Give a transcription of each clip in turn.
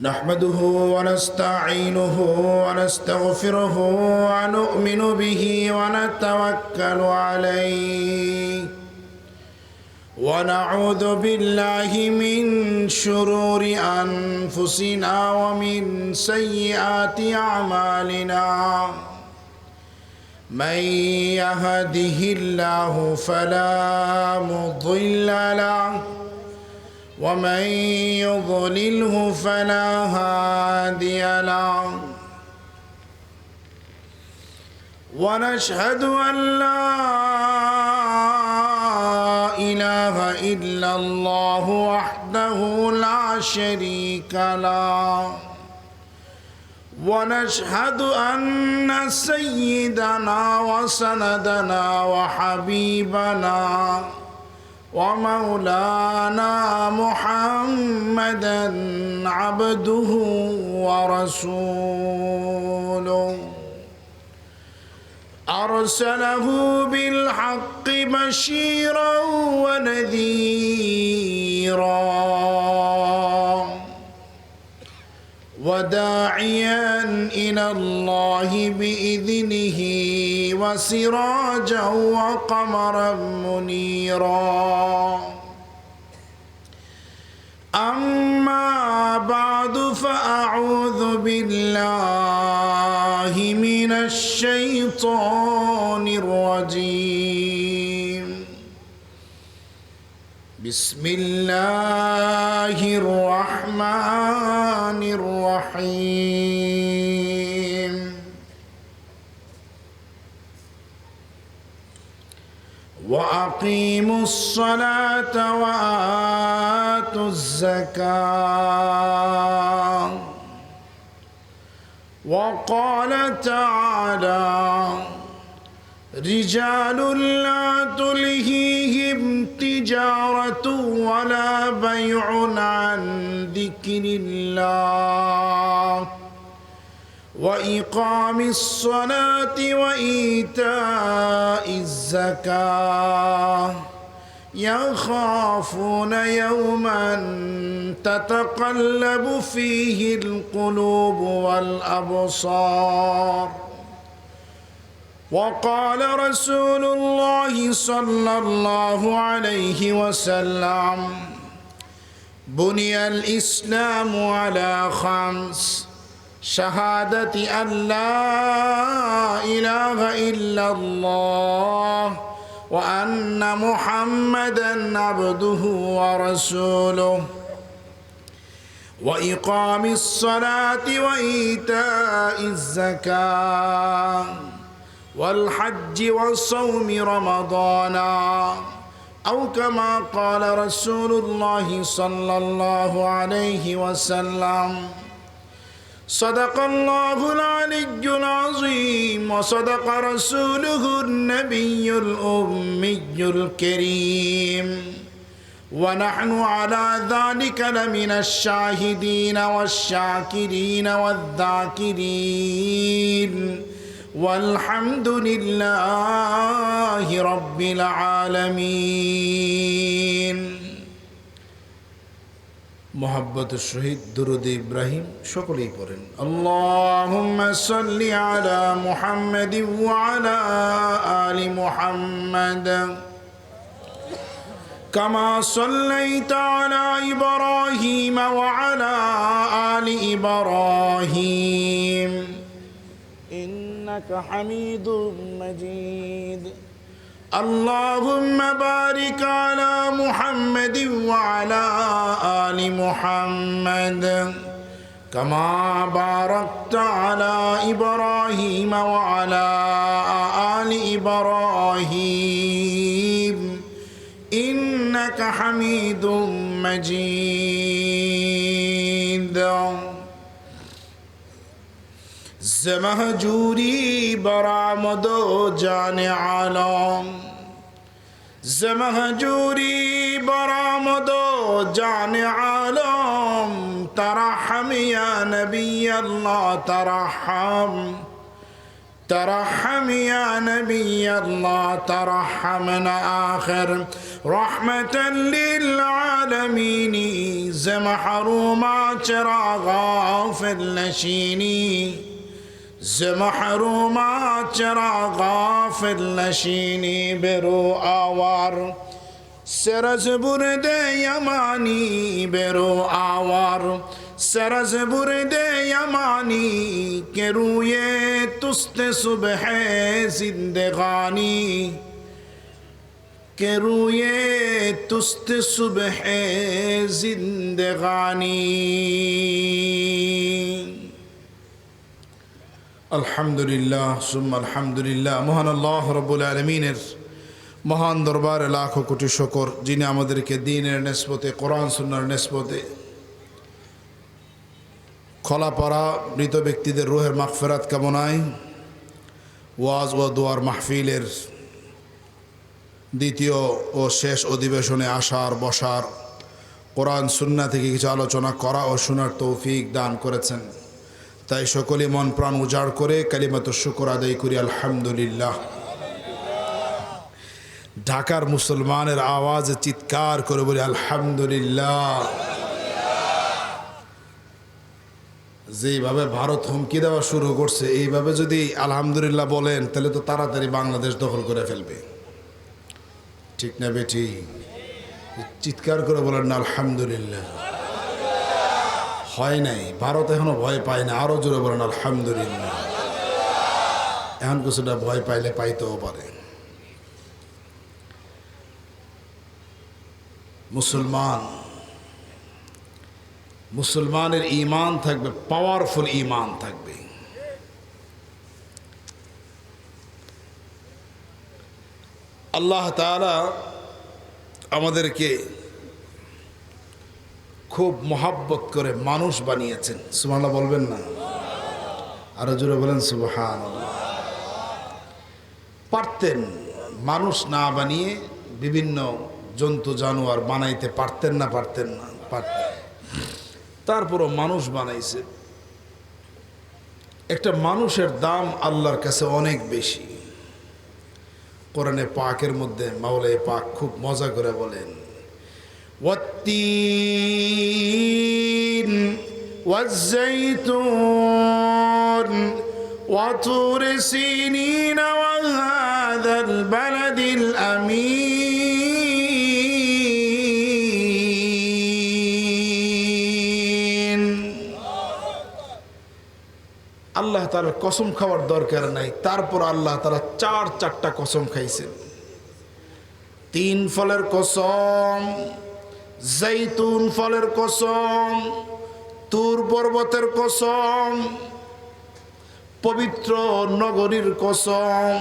نحمده ونستعينه ونستغفره ونؤمن به ونتوكل عليه ونعوذ بالله من شرور أنفسنا ومن سيئات أعمالنا من يهده الله فلا مضل له ومن يضلله فلا هادي له ونشهد أن لا إله إلا الله وحده لا شريك له ونشهد أن سيدنا وسندنا وحبيبنا ومولانا محمدا عبده ورسوله أرسله بالحق بشيرا ونذيرا وداعيا إلى الله بإذنه وسراجا وقمرا منيرا أما بعد فأعوذ بالله من الشيطان الرجيم بسم الله الرحمن الرحيم وأقيموا الصلاة وآتوا الزكاة وقال تعالى رجال لا تلهيهم تجارة ولا بيع عن ذكر الله وإقام الصلاة وإيتاء الزكاة يخافون يوما تتقلب فيه القلوب والأبصار وقال رسول الله صلى الله عليه وسلم بني الإسلام على خمس شهادة أن لا إله إلا الله وأن محمدا عبده ورسوله وإقام الصلاة وإيتاء الزكاة والحج وصوم رمضان أو كما قال رسول الله صلى الله عليه وسلم صدق الله العلي العظيم وصدق رسوله النبي الأمي الكريم ونحن على ذلك لمن الشاهدين والشاكرين والذاكرين والحمد لله رب العالمين محبت الشهيد درود إبراهيم شكري পড়েন اللهم صل على محمد وعلى آل محمد كما صليت على إبراهيم وعلى آل إبراهيم إنك حميد مجيد اللهم بارك على محمد وعلى آل محمد كما باركت على إبراهيم وعلى آل إبراهيم إنك حميد مجيد زمهجوری برآمد و جان عالم زمهجوری برآمد و جان عالم ترحم یا نبی اللہ ترحم ترحم يا نبي الله ترحمنا آخر رحمة للعالمين زم حرومات چرا غافل نشینی زم حرومات چرا غافل نشینی برو آوار سرز برد یمانی برو آوار سرز برد یمانی که روی تست صبح زندگانی که روی تست صبح زندگانی আলহামদুলিল্লাহ সুম্মা আলহামদুলিল্লাহ। মহান আল্লাহ রব্বুল আলমিনের মহান দরবারে লাখো কোটি শকর, যিনি আমাদেরকে দ্বীনের নিসবতে কোরআন সুন্নাহর নিসবতে খোলাপাড়া মৃত ব্যক্তিদের রূহের মাগফিরাত কামনায় ওয়াজ ও দোয়ার মাহফিলের দ্বিতীয় ও শেষ অধিবেশনে আসার বসার কোরআন সুন্নাহ থেকে কিছু আলোচনা করা ও শোনার তৌফিক দান করেছেন। তাই সকলে মন প্রাণ উজাড় করে কালিমাতুশ শুকর আদায় করি আলহামদুলিল্লাহ। ঢাকার মুসলমানের আওয়াজে চিৎকার করে বলি আলহামদুলিল্লাহ। যেইভাবে ভারত হুমকি দেওয়া শুরু করছে, এইভাবে যদি আলহামদুলিল্লাহ বলেন তাহলে তো তাড়াতাড়ি বাংলাদেশ দখল করে ফেলবে, ঠিক না বেটি? চিৎকার করে বলেন না আলহামদুলিল্লাহ। হয় নাই, ভারত এখনো ভয় পায় না, আরো জোরে বলেন আলহামদুলিল্লাহ। এখন কিছুটা ভয় পাইলে পাইতেও পারে। মুসলমানের ঈমান থাকবে, পাওয়ারফুল ঈমান থাকবে। আল্লাহ তাআলা আমাদেরকে খুব মহাব্বত করে মানুষ বানিয়েছেন। সুবহানাল্লাহ বলবেন না? আরো জোরে বলেন সুবহানাল্লাহ। পারতেন মানুষ না বানিয়ে বিভিন্ন জন্তু জানোয়ার বানাইতে, পারতেন না? পারতেন না? পারতেন। তারপরও মানুষ বানাইছে। একটা মানুষের দাম আল্লাহর কাছে অনেক বেশি। কোরআনে পাকের মধ্যে মাওলাই পাক খুব মজা করে বলেন, ওয়াত্তিন ওয়াজ্জাইতুন ওয়াতুর সিনিন ওয়া হাযাল বালাদিল আমিন। আল্লাহ তাআলার কসম খাওয়ার দরকার নাই, তারপর আল্লাহ তাআলা চারটা কসম খাইছেন। 3 ফলের কসম, জৈতুন ফলের কসম, তুর পর্বতের কসম, পবিত্র নগরীর কসম।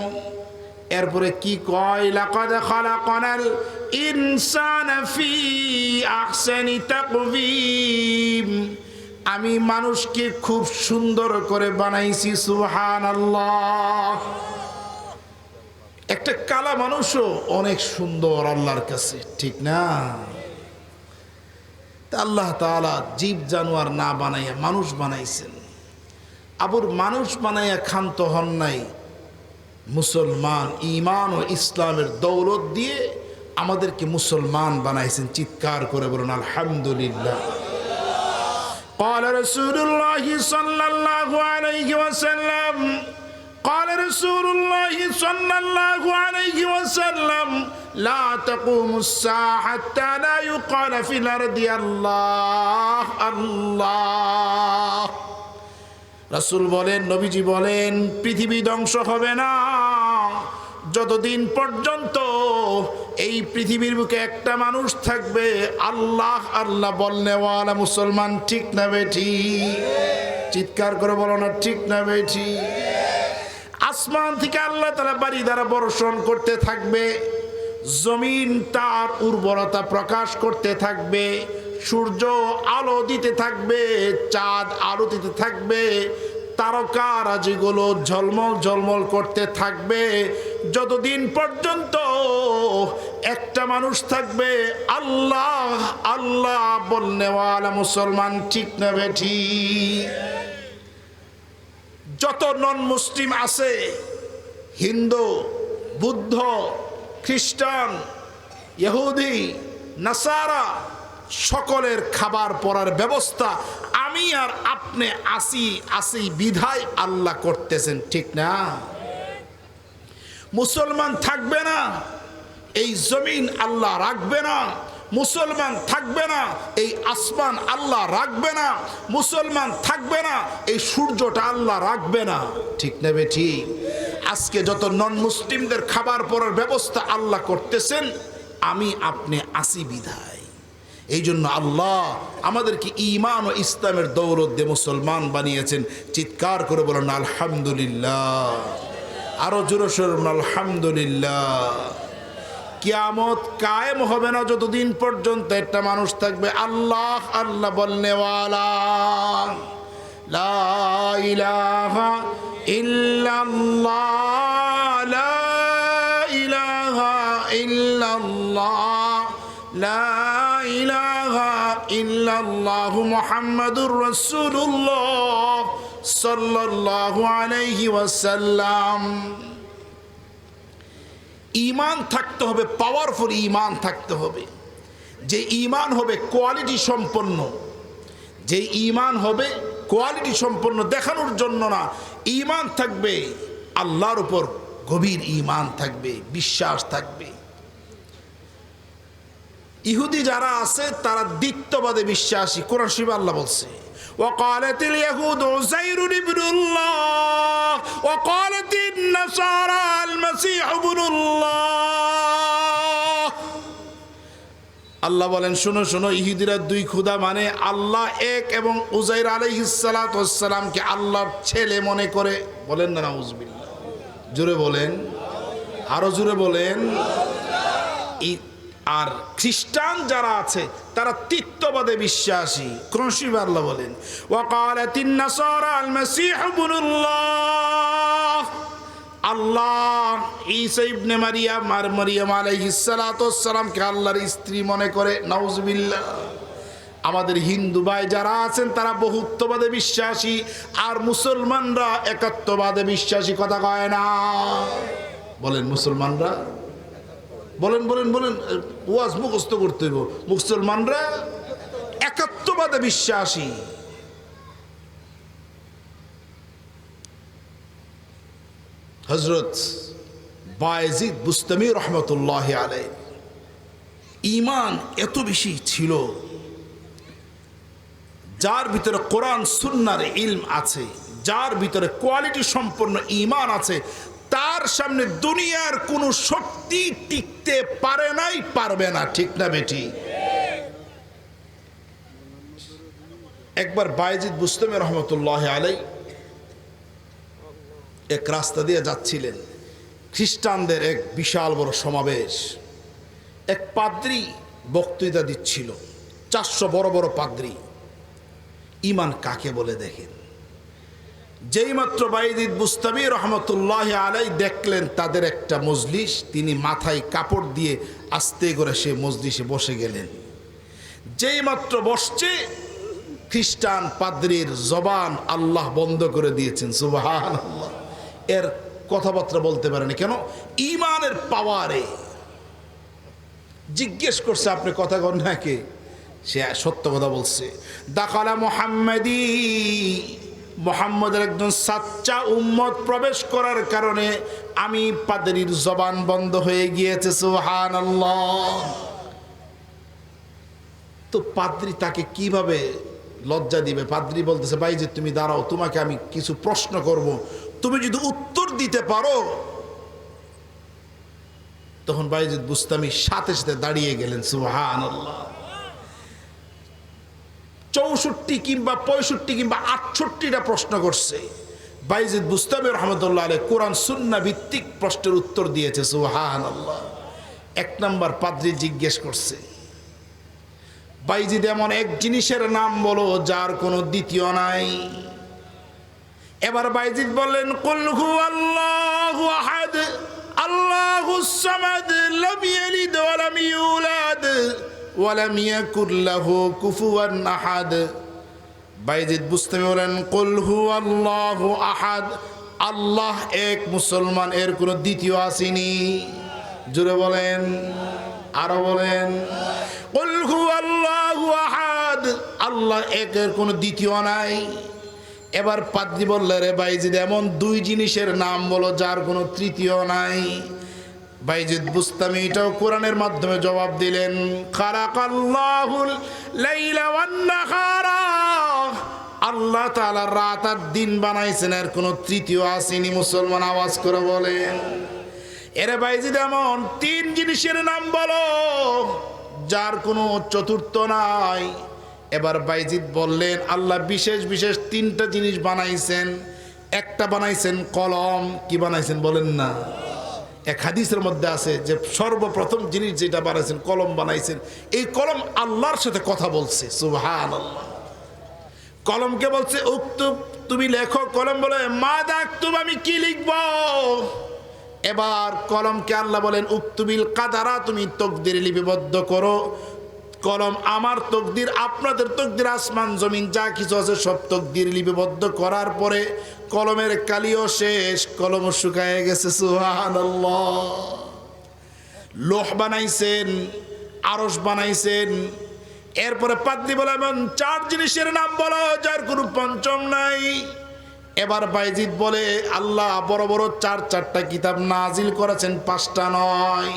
এরপরে কি কয়? লাকাদ খালাকনাল ইনসানা ফি আহসানি তাকওয়িম। আমি মানুষকে খুব সুন্দর করে বানাইছি। সুবহানাল্লাহ। একটা কালা মানুষও অনেক সুন্দর আল্লাহর কাছে, ঠিক না? আল্লাহ তাআলা জীব জানোয়ার না বানাইয়া মানুষ বানাইছেন। আবার মানুষ বানাইয়া ক্ষান্ত হন নাই। মুসলমান ঈমান ও ইসলামের দৌলত দিয়ে আমাদেরকে মুসলমান বানাইছেন। চিৎকার করে বলুন আলহামদুলিল্লাহ। قال رسول الله صلى الله عليه وسلم قال رسول الله صلى الله عليه وسلم لا تقوم الساعة حتى لا يقال في الأرض الله الله। রাসূল বলেন, নবীজি বলেন, পৃথিবী ধ্বংস হবে না যতদিন পর্যন্ত এই পৃথিবীর বুকে একটা মানুষ থাকবে আল্লাহ আল্লাহ বলনেওয়ালা মুসলমান, ঠিক না বেঠি? চিৎকার করে বলো না, ঠিক না বেঠি? আসমান থেকে আল্লাহ তাআলা বাড়ি দ্বারা বর্ষণ করতে থাকবে, জমিন তার উর্বরতা প্রকাশ করতে থাকবে, সূর্য আলো দিতে থাকবে, চাঁদ আলো দিতে থাকবে, তারকারাজিগুলো ঝলমল ঝলমল করতে থাকবে যতদিন পর্যন্ত একটা মানুষ থাকবে আল্লাহ আল্লাহ বলনেওয়ালা মুসলমান, ঠিক না বেঠি? যত নন মুসলিম আছে, হিন্দু, বুদ্ধ, খ্রিস্টান, ইহুদি, নাসারা, সকলের খাবার পরার ব্যবস্থা আমি আর আপনি আসি বিধায় আল্লাহ করতেছেন, ঠিক না? মুসলমান থাকবে না, এই জমিন আল্লাহ রাখবে না। মুসলমান থাকবে না, এই আসমান আল্লাহ রাখবে না। মুসলমান থাকবে না, এই সূর্যটা আল্লাহ রাখবে না, ঠিক না বেঠি? আজকে যত নন মুসলিমদের খাবার পরার ব্যবস্থা আল্লাহ করতেছেন আমি আপনি আসি বিধায়। এই জন্য আল্লাহ আমাদেরকে ঈমান ও ইসলামের দৌলত দিয়ে মুসলমান বানিয়েছেন। চিৎকার করে বলেন আলহামদুলিল্লাহ। আরো জোরে সোরে আলহামদুলিল্লাহ। কিয়ামত কায়েম হবে না যতদিন পর্যন্ত একটা মানুষ থাকবে আল্লাহ আল্লাহ বলনেওয়ালা। লা ইলাহা ইল্লাল্লাহ, লা ইলাহা ইল্লাল্লাহ, লা ইলাহা ইল্লাল্লাহ মুহাম্মাদুর রাসূলুল্লাহ সাল্লাল্লাহু আলাইহি ওয়াসাল্লাম। ঈমান থাকতে হবে, পাওয়ারফুল ঈমান থাকতে হবে, যে ঈমান হবে কোয়ালিটি সম্পন্ন, যে ঈমান হবে কোয়ালিটি সম্পন্ন, দেখানোর জন্য না। ঈমান থাকবে আল্লাহর উপর গভীর ঈমান থাকবে, বিশ্বাস থাকবে। ইহুদি যারা আছে তারা দ্বিত্ববাদে বিশ্বাসী। কোরআন শরীফে আল্লাহ বলছে وقالت اليهود عزير ابن الله وقالت النصارى المسيح ابن الله। আল্লাহ বলেন শোনো শোনো, ইহুদিরা দুই খোদা মানে আল্লাহ এক এবং উজাইর আলাইহিস সালাতু ওয়াস সালামকে আল্লাহর ছেলে মনে করে। বলেন না নাউজুবিল্লাহ, জোরে বলেন, আরো জোরে বলেন। আর খ্রিস্টান যারা আছে তারা তৃতীয়বাদে বিশ্বাসী। কোরআন শরীফে আল্লাহ বলেন ওয়াকালাতিন নাসারা আল মাসীহ ইবনুল্লাহ। আল্লাহ ঈসা ইবনে মারিয়াম আর মারিয়াম আলাইহিস সালাতু ওয়াস সালামকে আল্লাহর স্ত্রী মনে করে। নাউজুবিল্লাহ। আমাদের হিন্দু ভাই যারা আছেন তারা বহুত্ববাদে বিশ্বাসী, আর মুসলমানরা একাত্মবাদে বিশ্বাসী। কথা কয় না? বলেন মুসলমানরা, বলেন বলেন বলেন, ওয়াজ মুখস্থ করতে হইব। মুসলমানরা একাত্মবাদে বিশ্বাসী। হযরত বায়েজিদ বুস্তামি রহমতুল্লাহ আলাইহি ঈমান এত বেশি ছিল, যার ভিতরে কোরআন সুন্নাহর ইলম আছে, যার ভিতরে কোয়ালিটি সম্পন্ন ঈমান আছে, তার সামনে দুনিয়ার কোন শক্তি টিকতে পারে নাই, পারবে না, ঠিক না বেটি? একবার বায়েজিদ বুস্তামি রহমতুল্লাহ আলাইহি এক রাস্তা দিয়ে যাচ্ছিলেন, খ্রিস্টানদের এক বিশাল বড় সমাবেশ। এক পাদ্রী বক্তৃতা দিচ্ছিল, 400 বড় বড় পাদ্রী। ঈমান কাকে বলে দেখেন। যেই মাত্র বায়েজিদ বুস্তামি রহমতুল্লাহ আলাইহি দেখলেন তাদের একটা মজলিস, তিনি মাথায় কাপড় দিয়ে আস্তে করে সে মজলিসে বসে গেলেন। যেই মাত্র বসছে, খ্রিস্টান পাদ্রীর জবান আল্লাহ বন্ধ করে দিয়েছেন। সুবহানাল্লাহ। এর কথাবার্তা বলতে পারেনি কেন? ঈমানের পাওয়ারে। জিজ্ঞেস করছে আপনি কথা কন নাকি? সে সত্য কথা বলছে। দাখালা মুহাম্মাদি, মুহাম্মদের একজন সাচ্চা উম্মত প্রবেশ করার কারণে আমি পাদ্রীর জবান বন্ধ হয়ে গিয়েছে। সুবহানাল্লাহ। তো পাদ্রী তাকে কিভাবে লজ্জা দিবে? পাদ্রী বলতেছে ভাই যে তুমি দাঁড়াও, তোমাকে আমি কিছু প্রশ্ন করব, তুমি যদি উত্তর দিতে পারো। তখন বায়েজিদ বুস্তামি সাথে সাথে দাঁড়িয়ে গেলেন। সুবহানাল্লাহ। 64 কিংবা 65 কিংবা 68টা প্রশ্ন করছে। বায়েজিদ বুস্তামি রহমতুল্লাহ আলাইহি কোরআন সুন্নাহ ভিত্তিক প্রশ্নের উত্তর দিয়েছে। সুবহানাল্লাহ। 1 নম্বর পাদ্রী জিজ্ঞেস করছে, বায়েজিদ এমন এক জিনিসের নাম বলো যার কোনো দ্বিতীয় নাই। এবার বায়েজিদ বললেন কুল হুয়াল্লাহু আহাদ আল্লাহুস সামাদ লাম ইয়ালিদ ওয়া লাম ইউলাদ ওয়া লাম ইয়াকুল লাহু কুফুয়ান আহাদ। বাইজিদ বুস্তামি বলেন কুল হুয়াল্লাহু আহাদ, আল্লাহ এক, মুসলমান, এর কোনো দ্বিতীয় আসেনি। জোরে বলেন, আরো বলেন। কুল হুয়াল্লাহু আহাদ, আল্লাহ এক, এর কোনো দ্বিতীয় নাই। এবার পাদ্রী বললে, রে বাইজিদ, এমন দুই জিনিসের নাম বলো যার কোনো তৃতীয় নাই। বাইজিদ বুস্তামি এটাও কোরআনের মাধ্যমে জবাব দিলেন, খালাকাল্লাহুল লাইলা ওয়ান নাহারা, আল্লাহ তাআলা রাত আর দিন বানাইছেন, এর কোনো তৃতীয় আসেনি। মুসলমান আওয়াজ করে বলেন, এরে বাইজিদ, এমন তিন জিনিসের নাম বলো যার কোনো চতুর্থ নাই। এবার বাইজিদ বললেন, আল্লাহ বিশেষ বিশেষ তিনটা জিনিস বানাইছেন। একটা বানাইছেন কলম। কি বানাইছেন বলেন না? এক হাদিসের মধ্যে আছে যে সর্বপ্রথম জিনিস যেটা বানাইছেন কলম বানাইছেন। এই কলম আল্লাহর সাথে কথা বলছে, সুবহানাল্লাহ। কলমকে বলছে উক্তুব, তুমি লেখো। কলম বলে মা দাক্তুব, আমি কি লিখব? এবার কলমকে আল্লাহ বলেন উক্তুবিল কাদারা, তুমি তকদির লিপিবদ্ধ করো। কলম আমার তকদির, আপনাদের তকদির, আসমান জমিন যা কিছু আছে সব তকদির লিপিবদ্ধ করার পরে কলমের কালিও শেষ, কলম শুকায় গেছে, সুবহানাল্লাহ। লোহ বানাইছেন, আরশ বানাইছেন। এরপরে পাদ্রী বলে, এমন চার জিনিসের নাম বলো যার কোনো পঞ্চম নাই। এবার বাইজিদ বলে, আল্লাহ বড় বড় চারটা কিতাব নাজিল করেছেন, পাঁচটা নয়।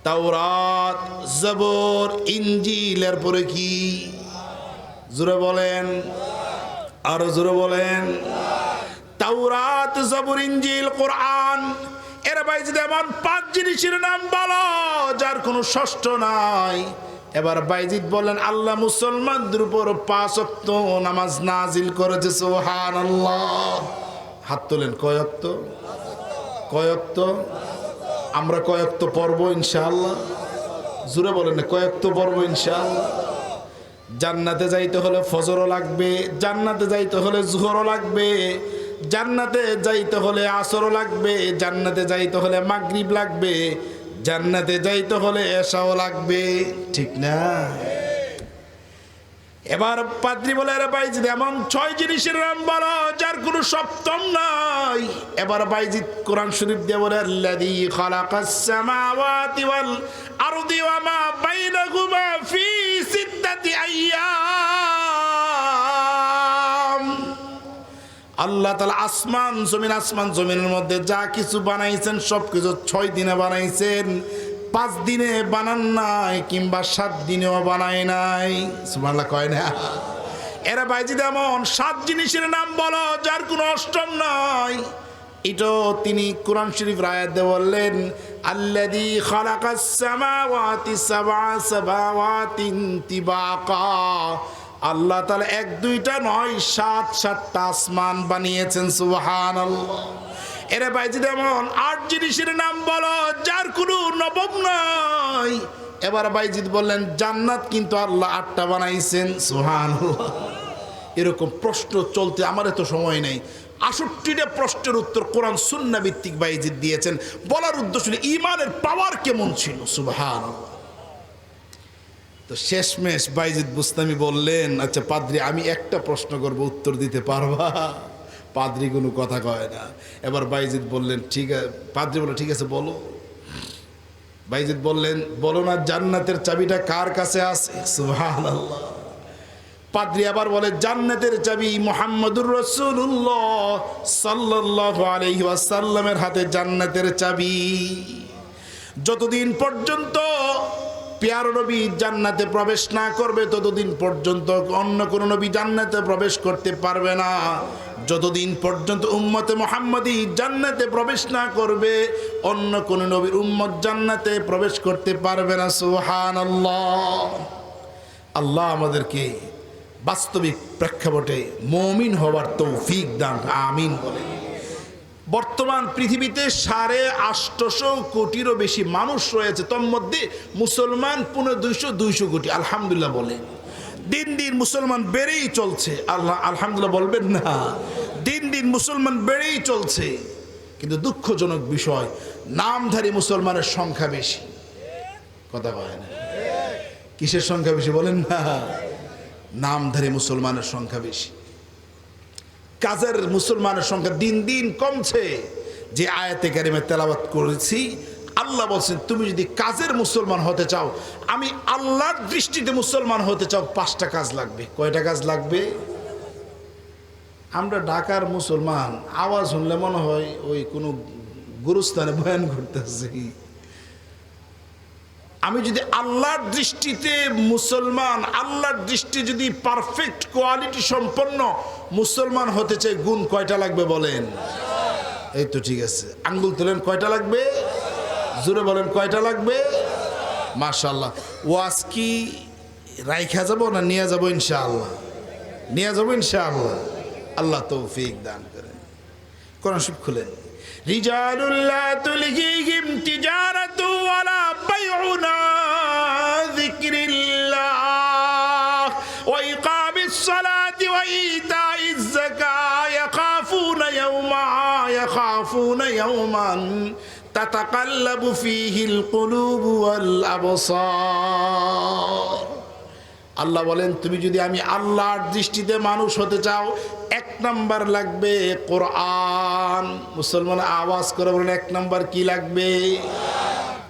তাওরাত, জবর, ইনজিল, এরপরে কি? জোরে বলেন, আরো জোরে বলেন। তাওরাত, জবর, ইনজিল, কোরআন। এর বাইজিদ এমন পাঁচ জিনিসের নাম বলো যার কোনো ষষ্ঠ নাই। এবার বাইজিদ বলেন, আল্লাহ মুসলমানদের উপর 5 ওয়াক্ত নামাজ নাজিল করেছে, সুবহানাল্লাহ। হাত তোলেন, কয় ওয়াক্ত? কয় ওয়াক্ত? আমরা কয় ওয়াক্ত পড়বো ইনশাআল্লাহ? জোরে বলেন না, কয় ওয়াক্ত পড়বো ইনশাআল্লাহ? জান্নাতে যাইতে হলে ফজরও লাগবে, জান্নাতে যাইতে হলে জোহরও লাগবে, জান্নাতে যাইতে হলে আসরও লাগবে, জান্নাতে যাইতে হলে মাগরিব লাগবে, জান্নাতে যাইতে হলে এশাও লাগবে, ঠিক না? এবার পাদ্রী বলে, আরে বাইজিদ এমন 6 জিনিসের নাম বলো যার কোনো সপ্তম নাই। এবার বাইজিদ কোরআন শরীফ দিয়ে বলে, আল্লাযী খালাকাস সামাওয়াতি ওয়াল আরদি ওয়া মা বাইনাহুমা ফি 6 আইয়াম। আল্লাহ তাআলা আসমান জমিনের মধ্যে যা কিছু বানাইছেন সব কিছু 6 দিনে বানাইছেন, 5 দিনে বানান নাই, কিংবা 7 দিনেও বানায় নাই। সুবহানাল্লাহ কয় না? এরা বাইজিদ এমন 7 জিনিসের নাম বলো যার কোনো অষ্টম নাই। এটাও তিনি কোরআন শরীফ আয়াত দিয়ে বললেন, আল্লাযী খালাকাস সামাওয়াতি সাবআ সামাওয়াতিন তিবাকা। আল্লাহ তাআলা 1-2টা নয়, 7-7টা আসমান বানিয়েছেন, সুবহানাল্লাহ। এরা বাইজিদ এমন 8 জিনিসের নাম বলো যার কোনো নবম নাই। এবার বাইজিদ বললেন, জান্নাত কিন্তু আল্লাহ 8টা বানাইছেন, সুবহানাল্লাহ। এরকম প্রশ্ন চলতে আমার এত সময় নেই। 68টা প্রশ্নের উত্তর কোরআন সুন্নাহ ভিত্তিক বাইজিদ দিয়েছেন। বলার উদ্দেশ্য হলো ঈমানের পাওয়ার কেমন ছিল, সুবহানাল্লাহ। তো শেষমেশ বাইজিদ বুস্তামি বললেন, আচ্ছা পাদ্রী, আমি একটা প্রশ্ন করব, উত্তর দিতে পারবা? পাদ্রী কোনো কথা কয় না। এবার বাইজিদ বললেন, ঠিক আছে। পাদ্রী বলে, ঠিক আছে বলো। বাইজিদ বললেন, বলো না জান্নাতের চাবিটা কার কাছে আছে? সুবহানাল্লাহ। পাদ্রী আবার বলে, জান্নাতের চাবি মুহাম্মদুর রাসূলুল্লাহ সাল্লাল্লাহু আলাইহি ওয়াসাল্লামের হাতে জান্নাতের চাবি। যতদিন পর্যন্ত প্যারা নবী জান্নাতে প্রবেশ না করবে ততদিন পর্যন্ত অন্য কোন নবী জান্নাতে প্রবেশ করতে পারবে না। যতদিন পর্যন্ত উম্মতে মুহাম্মাদি জান্নাতে প্রবেশ না করবে অন্য কোন নবীর উম্মত জান্নাতে প্রবেশ করতে পারবে না, সুবহানাল্লাহ। আল্লাহ আমাদেরকে বাস্তবিক প্রেক্ষাপটে মুমিন হওয়ার তৌফিক দান, আমিন বলে। বর্তমান পৃথিবীতে 850 কোটিরও বেশি মানুষ রয়েছে, তোর মধ্যে মুসলমান 200 কোটি, আলহামদুলিল্লাহ বলে। দিন দিন মুসলমান বেড়েই চলছে, আল্লাহ আলহামদুলিল্লাহ বলবেন না? দিন দিন মুসলমান বেড়েই চলছে, কিন্তু দুঃখজনক বিষয় নামধারী মুসলমানের সংখ্যা বেশি। কথা কয় না? কিসের সংখ্যা বেশি বলেন না? নামধারী মুসলমানের সংখ্যা বেশি, কাজের মুসলমানের সংখ্যা দিন দিন কমছে। যে আয়াতে কারিমে তেলাওয়াত করেছি, আল্লাহ বলছেন তুমি যদি কাজের মুসলমান হতে চাও, আমি আল্লাহর দৃষ্টিতে মুসলমান হতে চাও, 5টা কাজ লাগবে। কয়টা কাজ লাগবে? আমরা ঢাকার মুসলমান, আওয়াজ শুনলে মনে হয় ওই কোনো গুরুস্থানে বয়ান করতেছি। আমি যদি আল্লাহর দৃষ্টিতে মুসলমান, আল্লাহর দৃষ্টি যদি পারফেক্ট কোয়ালিটি সম্পন্ন মুসলমান হতে চাই, গুণ কয়টা লাগবে বলেন? এই তো ঠিক আছে, আঙ্গুল তোলেন। কয়টা লাগবে? জোরে বলেন, কয়টা লাগবে? মাশাআল্লাহ। ওয়াজ কি রাইখা যাব না নিয়ে যাব? ইনশাআল্লাহ নিয়ে যাব ইনশাআল্লাহ। আল্লাহ তৌফিক দান করেন। কোরআন শরীফ খুলেন। রিজালুল্লাহ তুলহিহিম তিজারাতু ওয়ালা বাইউন আন যিকরিল্লাহ ওয়া ইকামিস সালাতি ওয়া ইতাইজ যাকাত ইয়াখাফুনা ইয়াওমান তাতাকাল্লাবু ফীহিল কুলুবু ওয়াল আবসার। আল্লাহ বলেন তুমি যদি আমি আল্লাহর দৃষ্টিতে মানুষ হতে চাও, 1 নাম্বার লাগবে কোরআন। মুসলমান আওয়াজ করে বলেন 1 নাম্বার কি লাগবে?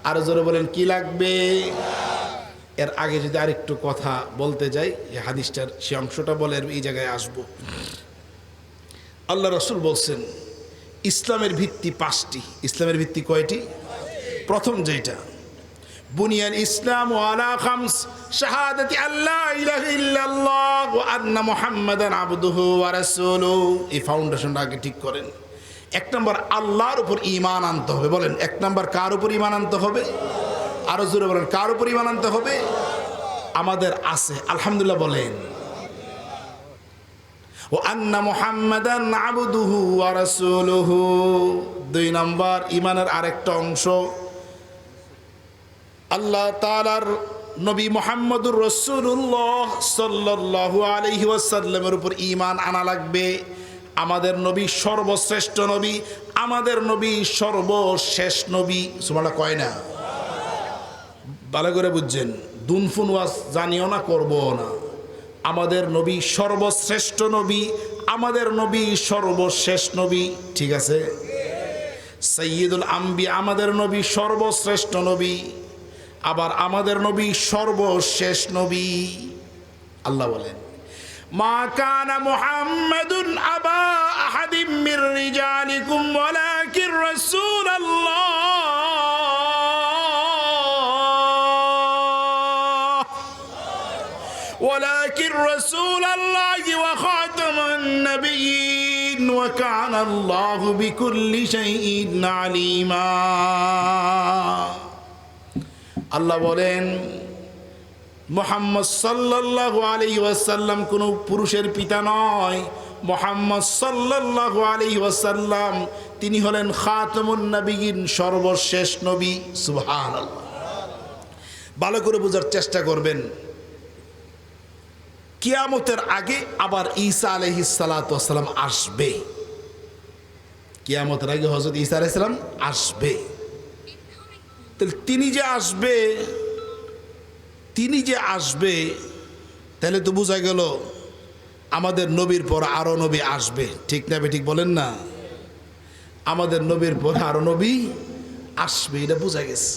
আরো জোরে বলেন কি লাগবে? এর আগে যদি আরেকটু কথা বলতে যাই, এই হাদিসটার সে অংশটা বলে এই জায়গায় আসব। আল্লাহ রাসূল বলছেন ইসলামের ভিত্তি 5টি। ইসলামের ভিত্তি কয়টি? প্রথম যেটা, বুনিয়াল ইসলাম আলা খামস শাহাদাতি আল্লা ইলাহা ইল্লাল্লাহ ওয়া আন্না মুহাম্মাদান আবদুহু ওয়া রাসূলুহু। এই ফাউন্ডেশনটা আগে ঠিক করেন। 1 নম্বর আল্লাহর উপর ঈমান আনতে হবে। বলেন 1 নম্বর কার উপর ঈমান আনতে হবে? আরো জোরে বলেন, কার উপর ঈমান আনতে হবে? আমাদের আছে, আলহামদুলিল্লাহ বলেন। ওয়া আন্না মুহাম্মাদান আবদুহু ওয়া রাসূলুহু। 2 নম্বর ঈমানের আরেকটা অংশ, আল্লাহ তাআলার নবী মুহাম্মদুর রাসূলুল্লাহ সাল্লাল্লাহু আলাইহি ওয়াসাল্লামের উপর ঈমান আনা লাগবে। আমাদের নবী সর্বশ্রেষ্ঠ নবী, আমাদের নবী সর্বশেষ নবী। সুবহানাল্লাহ কয় না? ভালো করে বুঝছেন, দুনফুন ওয়াজ জানিও না, করবো না। আমাদের নবী সর্বশ্রেষ্ঠ নবী, আমাদের নবী সর্বশেষ নবী। ঠিক আছে? সাইয়্যিদুল আম্বিয়া, আমাদের নবী সর্বশ্রেষ্ঠ নবী, আবার আমাদের নবী সর্বশেষ নবী। আল্লাহ বলেন মা কানা মুহাম্মাদুন আবা আহাদিম মির রিজালিকুম ওয়ালাকিন রাসূলুল্লাহ ওয়া খাতামান নাবিয়্যিন ওয়া কানা আল্লাহু বিকুল্লি শাইইন আলিমা। আল্লাহ বলেন মুহাম্মদ সাল্লাল্লাহু আলাইহি ওয়াসাল্লাম কোনো পুরুষের পিতা নয়। মুহাম্মদ সাল্লাল্লাহু আলাইহি ওয়াসাল্লাম তিনি হলেন খাতামুন নবিয়্যিন, সর্বশেষ নবী। সুবহানাল্লাহ। ভালো করে বোঝার চেষ্টা করবেন। কিয়ামতের আগে আবার ঈসা আলাইহিস সালাতু ওয়াস সালাম আসবে। কিয়ামতের আগে হযরত ঈসা আলাইহিস সালাম আসবে। তিনি যে আসবে তাহলে তো বোঝা গেল আমাদের নবীর পর আরো নবী আসবে। ঠিক না ঠিক বলেন না? আমাদের নবীর পর আরো নবী আসবে, এটা বোঝা গেছে।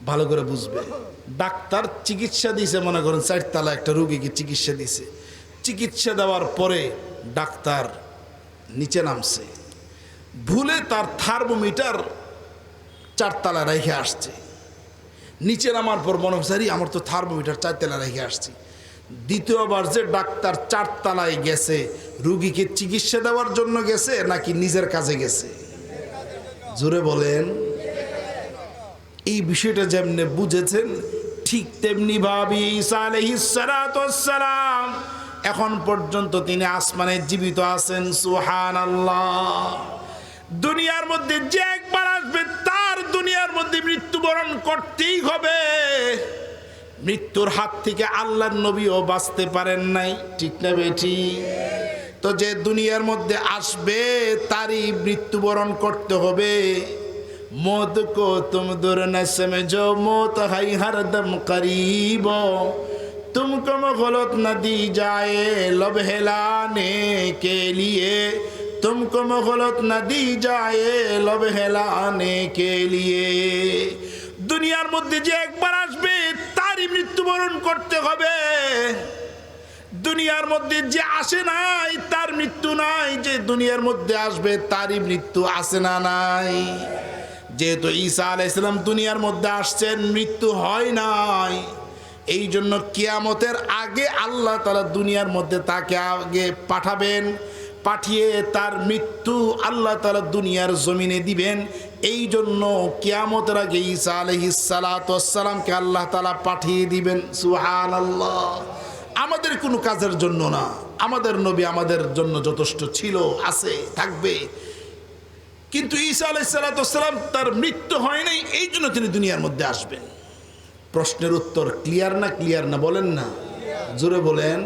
ভালো করে বুঝবে। ডাক্তার চিকিৎসা দিয়েছে, মনে করেন 4 তলা একটা রোগীকে চিকিৎসা দিয়েছে। চিকিৎসা দেওয়ার পরে ডাক্তার নিচে নামছে, ভুলে তার থার্মোমিটার 4 তলা রেখে আসছে। নিচে নামার পর মনে হচ্ছে আমার তো থার্মোমিটার 4 তলা রেখে আসছি। দ্বিতীয়বার যে ডাক্তার 4 তলায় গেছে, রুগীকে চিকিৎসা দেওয়ার জন্য গেছে নাকি নিজের কাজে গেছে? জোরে বলেন। এই বিষয়টা যেমনে বুঝেছেন, ঠিক তেমনি ভাবে ঈসা আলাইহিস সালাতু ওয়াস সালাম এখন পর্যন্ত তিনি আসমানে জীবিত আছেন। সুবহানাল্লাহ। দুনিয়ার মধ্যে যে একবার আসবে তার দুনিয়ার মধ্যে মৃত্যুবরণ করতেই হবে। মৃত্যুর হাত থেকে আল্লাহর নবীও বাঁচতে পারেন নাই। ঠিক না বেটি? তো যে দুনিয়ার মধ্যে আসবে তারই মৃত্যুবরণ করতে হবে। मौत को तुम दूर न समझो मौत है हरदम करीब तुमको मोहलत न दी जाए लब हिलाने के लिए तुमको मोहलत न दी जाए लब हिलाने के लिए দুনিয়ার মধ্যে যে একবার আসবে তারই মৃত্যুবরণ করতে হবে দুনিয়ার মধ্যে যে আসে নাই তার মৃত্যু নাই যে দুনিয়ার মধ্যে আসবে তারই মৃত্যু আসে না নাই যেহেতু ঈসা আলাইহিস সালাম দুনিয়ার মধ্যে আসছেন মৃত্যু হয় নাই এই জন্য কিয়ামতের আগে আল্লাহ তাআলা দুনিয়ার মধ্যে তাকে আগে পাঠাবেন পাঠিয়ে তার মৃত্যু আল্লাহ তাআলা দুনিয়ার জমিনে দিবেন এই জন্য কিয়ামতের আগে ঈসা আলাইহিস সালাতু ওয়াস সালামকে আল্লাহ তাআলা পাঠিয়ে দিবেন সুবহানাল্লাহ আমাদের কোনো কাজের জন্য না আমাদের নবী আমাদের জন্য যথেষ্ট ছিল আছে থাকবে কিন্তু ঈসা আলাইহিস সালাতু ওয়াস সালাম তার মৃত্যু হয় নাই এই জন্য তিনি দুনিয়ার মধ্যে আসবেন প্রশ্নের উত্তর ক্লিয়ার না বলেন না জোরে বলেন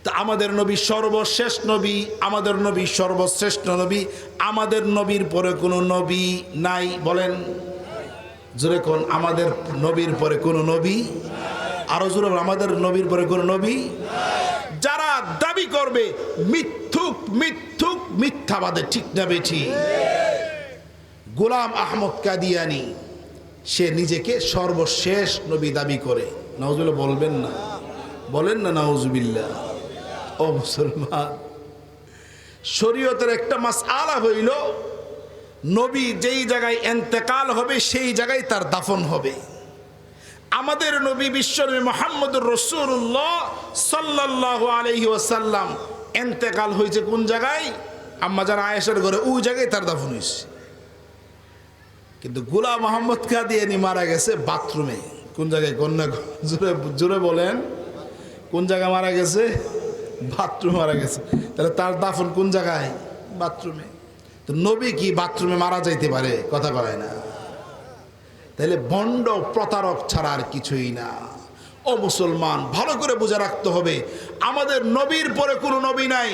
তা আমাদের নবী সর্বশেষ নবী আমাদের নবী সর্বশ্রেষ্ঠ নবী আমাদের নবীর পরে কোনো নবী নাই বলেন জোরে কোন আমাদের নবীর পরে কোনো নবী আরো জোরে আমাদের নবীর পরে কোনো নবী যারা দাবি করবে মিথ্যুক মিথ্যাবাদে ঠিক না বেঠি গোলাম আহমদ কাদিয়ানি সে নিজেকে সর্বশেষ নবী দাবি করে নাউজুবিল্লাহ বলেন না নাউজুবিল্লাহ ও মুসলমান শরীয়তের একটা মাসআলা হইল নবী যেই জায়গায় ইন্তেকাল হবে সেই জায়গায় তার দাফন হবে আমাদের নবী বিশ্বনবী মুহাম্মদুর রাসূলুল্লাহ সাল্লাল্লাহু আলাইহি ওয়াসাল্লাম ইন্তেকাল হয়েছে কোন জায়গায় আম্মা জান আয়েশার ঘরে ওই জায়গায় তার দাফন হয়েছে কিন্তু গোলাম মোহাম্মদ কাদিয়ানি মারা গেছে বাথরুমে কোন জায়গায় কন্যা জোরে বলেন কোন জায়গায় মারা গেছে বাথরুমে মারা গেছে তাহলে তার দাফন কোন জায়গায় বাথরুমে তো নবী কি বাথরুমে মারা যাইতে পারে কথা কয় না তাহলে ভণ্ড প্রতারক ছাড়া আর কিছুই না ও মুসলমান ভালো করে বুঝে রাখতে হবে আমাদের নবীর পরে কোনো নবী নাই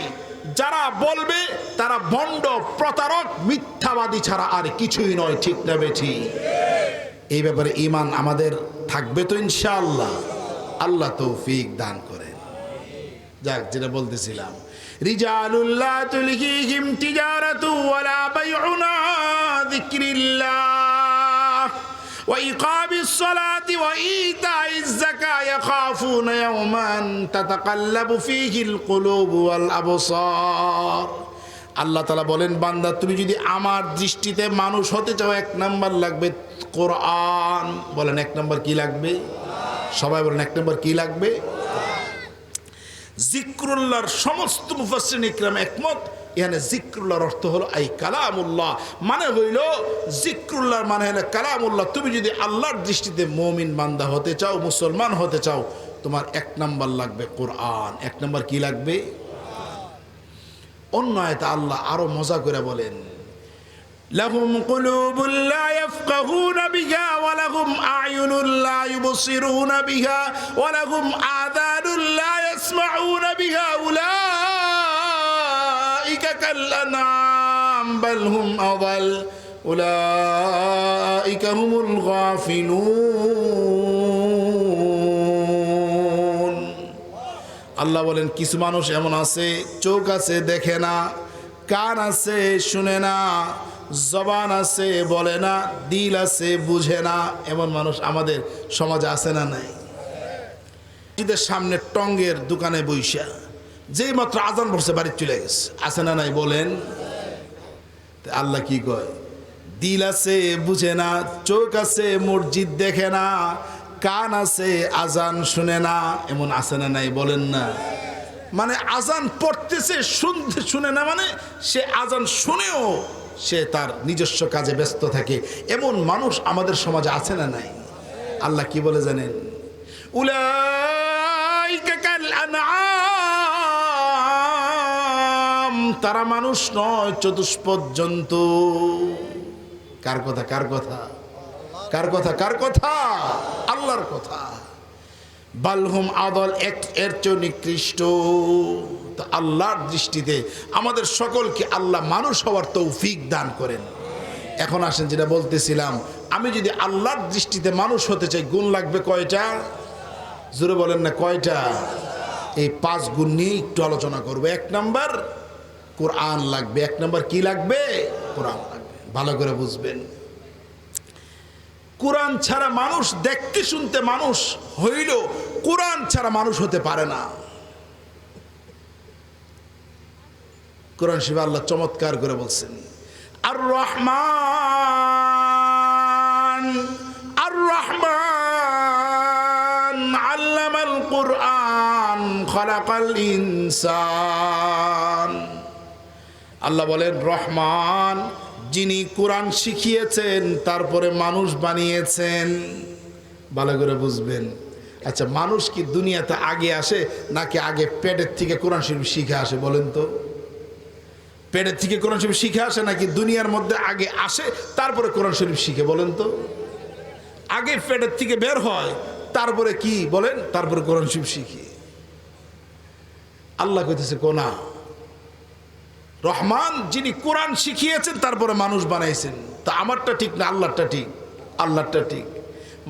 যারা বলবে তারা ভণ্ড প্রতারক মিথ্যাবাদী ছাড়া আর কিছুই নয় ঠিক না বেঠি এই ব্যাপারে ঈমান আমাদের থাকবে তো ইনশাআল্লাহ আল্লাহ তৌফিক দান করেন যাক যেটা বলতেছিলাম রিজালুল্লাহ তুলহিহিম তিজারাতু ওয়ালা বাইউন যিকরিল্লাহ ওয়া ইকামিস সালাতি ওয়া ইতাইজ যাকাত ইয়াখাফুনা ইয়াওমান তাতাকাল্লাবু ফীহিল কুলুব ওয়াল আবসার আল্লাহ তাআলা বলেন বান্দা তুমি যদি আমার দৃষ্টিতে মানুষ হতে চাও এক নাম্বার লাগবে কোরআন বলেন এক নাম্বার কি লাগবে সবাই বলেন এক নাম্বার কি লাগবে জিক্রুল্লাহর সমস্ত মুফাসসিরিন ইকরাম একমত এখানে জিক্রুল্লাহর অর্থ হলো আই কালামুল্লাহ মানে হইল জিক্রুল্লাহর মানে হলো কালামুল্লাহ তুমি যদি আল্লাহর দৃষ্টিতে মুমিন বান্দা হতে চাও মুসলমান হতে চাও তোমার এক নাম্বার লাগবে কোরআন এক নাম্বার কি লাগবে অন্য আয়াতে আল্লাহ আরো মজা করে বলেন লাহুম কুলুবুল লা ইয়াফকাহুনা বিহা ওয়া লাহুম আ'য়ুনুল লা ইউবসিরুনা বিহা ওয়া লাহুম আযানুল লা ইয়াসমাউনা বিহা উলাইকা কাল আনআম বাল হুম আযাল উলাইকা হুমুল গাফিলুন আল্লাহ বলেন কিছু মানুষ এমন আছে চোখ আছে দেখে না কান আছে শুনে না জবান আছে বলে না দিল আছে বুঝে না এমন মানুষ আমাদের সমাজে আছে না নাই ঈদের সামনে টঙ্গের দোকানে বইসা যেই মাত্র আজান পড়ছে বাড়ি চলে গেছে আছে না নাই বলেন আল্লাহ কি কয় দিল আছে বুঝে না চোখ আছে মসজিদ দেখে না কান আছে আজান শুনে না এমন আছে না নাই বলেন না মানে আজান পড়তেছে শুনে না মানে সে আজান শুনেও সে তার নিজস্ব কাজে ব্যস্ত থাকে এমন মানুষ আমাদের সমাজে আছে না নাই আল্লাহ কি বলে জানেন উলাইকা কাল আনআম তারা মানুষ নয় চতুষ্পদ জন্তু কার কথা আল্লাহর কথা বালহুম আদল এর চেয়ে নিকৃষ্ট তো আল্লাহর দৃষ্টিতে আমাদের সকলকে আল্লাহ মানুষ হওয়ার তৌফিক দান করেন এখন আসেন যেটা বলতেছিলাম, আমি যদি আল্লাহর দৃষ্টিতে মানুষ হতে চাই, গুণ লাগবে কয়টা? জোরে বলেন না কয়টা? এই 5 গুণ নিয়ে একটু আলোচনা করবো। 1 নাম্বার কোরআন লাগবে। 1 নাম্বার কি লাগবে? কোরআন লাগবে। ভালো করে বুঝবেন, কোরআন ছাড়া মানুষ, দেখতে শুনতে মানুষ হইল, কোরআন ছাড়া মানুষ হতে পারে না। কোরআন শরীফে আল্লাহ চমৎকার করে বলছেন, আর রহমান আর রহমান আল্লামাল কুরআন খালাকাল ইনসান। আল্লাহ বলেন রহমান, যিনি কোরআন শিখিয়েছেন তারপরে মানুষ বানিয়েছেন। ভালো করে বুঝবেন। আচ্ছা, মানুষ কি দুনিয়াতে আগে আসে নাকি আগে পেটের থেকে কোরআন শরীফ শিখে আসে? বলেন তো, পেটের থেকে কোরআন শরীফ শিখে আসে নাকি দুনিয়ার মধ্যে আগে আসে তারপরে কোরআন শরীফ শিখে? বলেন তো, আগে পেটের থেকে বের হয় তারপরে কি বলেন, তারপরে কোরআন শরীফ শিখে। আল্লাহ কইতেছে কোনা, রহমান যিনি কোরআন শিখিয়েছেন তারপরে মানুষ বানাইছেন। তা আমারটা ঠিক না আল্লাহরটা ঠিক? আল্লাহরটা ঠিক।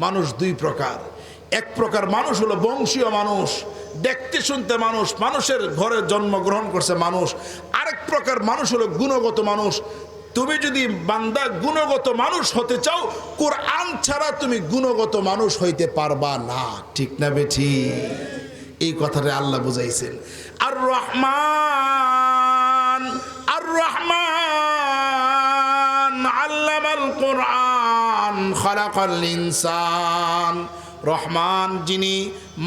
মানুষ 2 প্রকার। এক প্রকার মানুষ হলো বংশীয় মানুষ, দেখতে শুনতে মানুষ, মানুষের ঘরে জন্মগ্রহণ করছে মানুষ। আরেক প্রকার মানুষ হলো গুণগত মানুষ। তুমি যদি বান্দা গুণগত মানুষ হতে চাও, কোরআন ছাড়া তুমি গুণগত মানুষ হইতে পারবা না। ঠিক না বেঠি? এই কথাটা আল্লাহ বুঝাইছেন। আর রহমান আর রহমান আল্লামাল কুরআন খালাকাল ইনসান। রহমান যিনি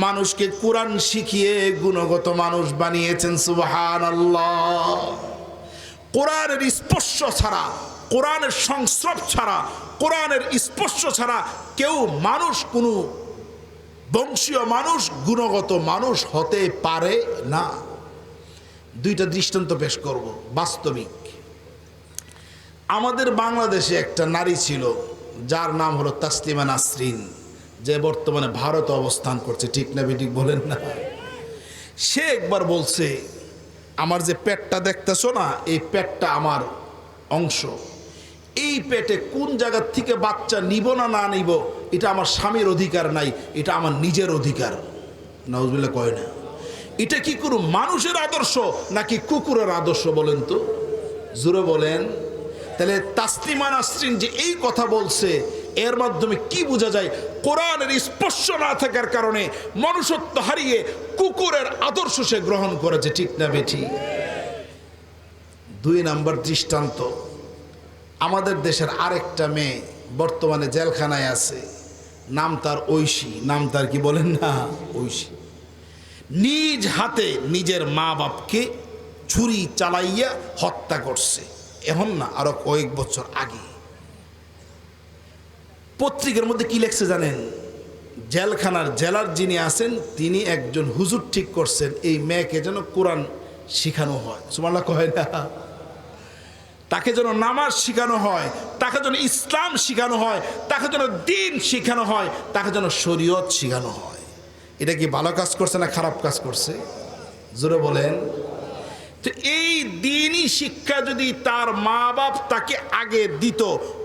মানুষকে কোরআন শিখিয়ে গুণগত মানুষ বানিয়েছেন। সুবহানাল্লাহ। কোরআনের স্পর্শ ছাড়া, কোরআনের সংস্রব ছাড়া, কোরআনের স্পর্শ ছাড়া কেউ মানুষ, কোনো বংশীয় মানুষ গুণগত মানুষ হতে পারে না। 2টা দৃষ্টান্ত পেশ করব বাস্তবিক। আমাদের বাংলাদেশে একটা নারী ছিল যার নাম হলো তাসলিমা নাসরিন, যে বর্তমানে ভারতে অবস্থান করছে। ঠিক না বেঠিক বলেন না? সে একবার বলছে, আমার যে পেটটা দেখতেছো না, এই পেটটা আমার অংশ। এই পেটে কোন জায়গার থেকে বাচ্চা নিব না না নিব এটা আমার স্বামীর অধিকার নাই, এটা আমার নিজের অধিকার। নাউজুবিল্লাহ কয় না? এটা কি কোনো মানুষের আদর্শ নাকি কুকুরের আদর্শ? বলেন তো, জোরে বলেন। তাহলে তাসলিমা নাসরিন যে এই কথা বলছে, এর মাধ্যমে কি বোঝা যায়? কোরআনের স্পর্শ না থাকার কারণে মনুষ্যত্ব হারিয়ে কুকুরের আদর্শ সে গ্রহণ করেছে। ঠিক না বেঠি? 2 নাম্বার দৃষ্টান্ত, আমাদের দেশের আরেকটা মেয়ে বর্তমানে জেলখানায় আছে, নাম তার ঐশী। নাম তার কি বলেন না? ঐশী। নিজ হাতে নিজের মা বাপকে ছুরি চালাইয়া হত্যা করছে। এখন না, আরো কয়েক বছর আগে। পত্রিকার মধ্যে কি লেখছে জানেন? জেলখানার জেলার যিনি আছেন তিনি একজন হুজুর ঠিক করছেন এই মেয়েকে যেন কোরআন শিখানো হয়। সুবহানাল্লাহ কয় না? তাকে যেন নামাজ শিখানো হয়, তাকে যেন ইসলাম শিখানো হয়, তাকে যেন দ্বীন শিখানো হয়, তাকে যেন শরীয়ত শিখানো হয়। এটা কি ভালো কাজ করছে না খারাপ কাজ করছে? জোরে বলেন। তো এই দ্বীনি শিক্ষা যদি তার মা বাপ তাকে আগে দিত,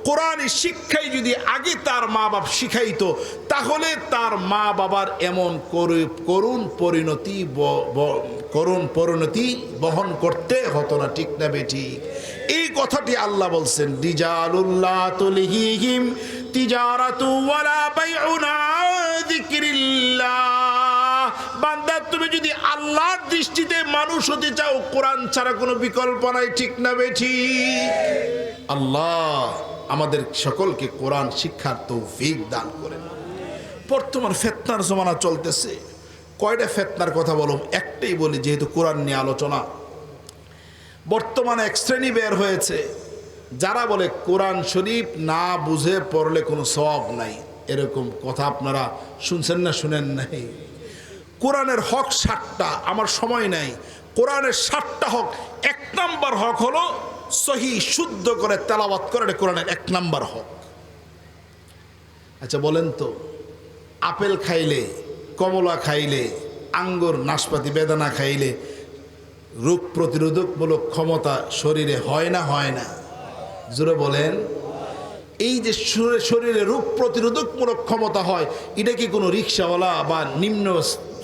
কোরআনের শিক্ষাই যদি আগে তার মা বাপ শিখাইতো, তাহলে তার মা বাবার এমন করুণ পরিণতি বহন করতে হতো না। ঠিক না বেঠি? এই কথাটি আল্লাহ বলছেন, রিজালুল্লাহ তুলহিহিম তিজারাতু ওয়ালা বাইউন আন যিকরিল্লাহ। বান্দা, তুমি যদি আল্লাহর দৃষ্টিতে মানুষ হতে চাও, কোরআন ছাড়া কোনো বিকল্প নাই। ঠিক না বেঠি? আল্লাহ আমাদের সকলকে কোরআন শিক্ষার তৌফিক দান করেন। বর্তমান ফিতনার জমানা চলতেছে। কয়টা ফিতনার কথা বলুন? একটাই বলি, যেহেতু কোরআন নিয়ে আলোচনা। বর্তমানে এক শ্রেণী বের হয়েছে যারা বলে কোরআন শরীফ না বুঝে পড়লে কোনো সওয়াব নাই। এরকম কথা আপনারা শুনছেন না শুনেন নাই? কোরআনের হক 60টা, আমার সময় নাই। কোরআনের 60টা হক। 1 নাম্বার হক হলো সহি শুদ্ধ করে তেলাওয়াত করে, এটা কোরআনের 1 নাম্বার হক। আচ্ছা বলেন তো, আপেল খাইলে, কমলা খাইলে, আঙ্গুর, নাশপাতি, বেদানা খাইলে রোগ প্রতিরোধকমূলক ক্ষমতা শরীরে হয় না হয় না? জোরে বলেন। এই যে শরীরে রোগ প্রতিরোধকমূলক ক্ষমতা হয়, এটা কি কোনো রিক্সাওয়ালা বা নিম্ন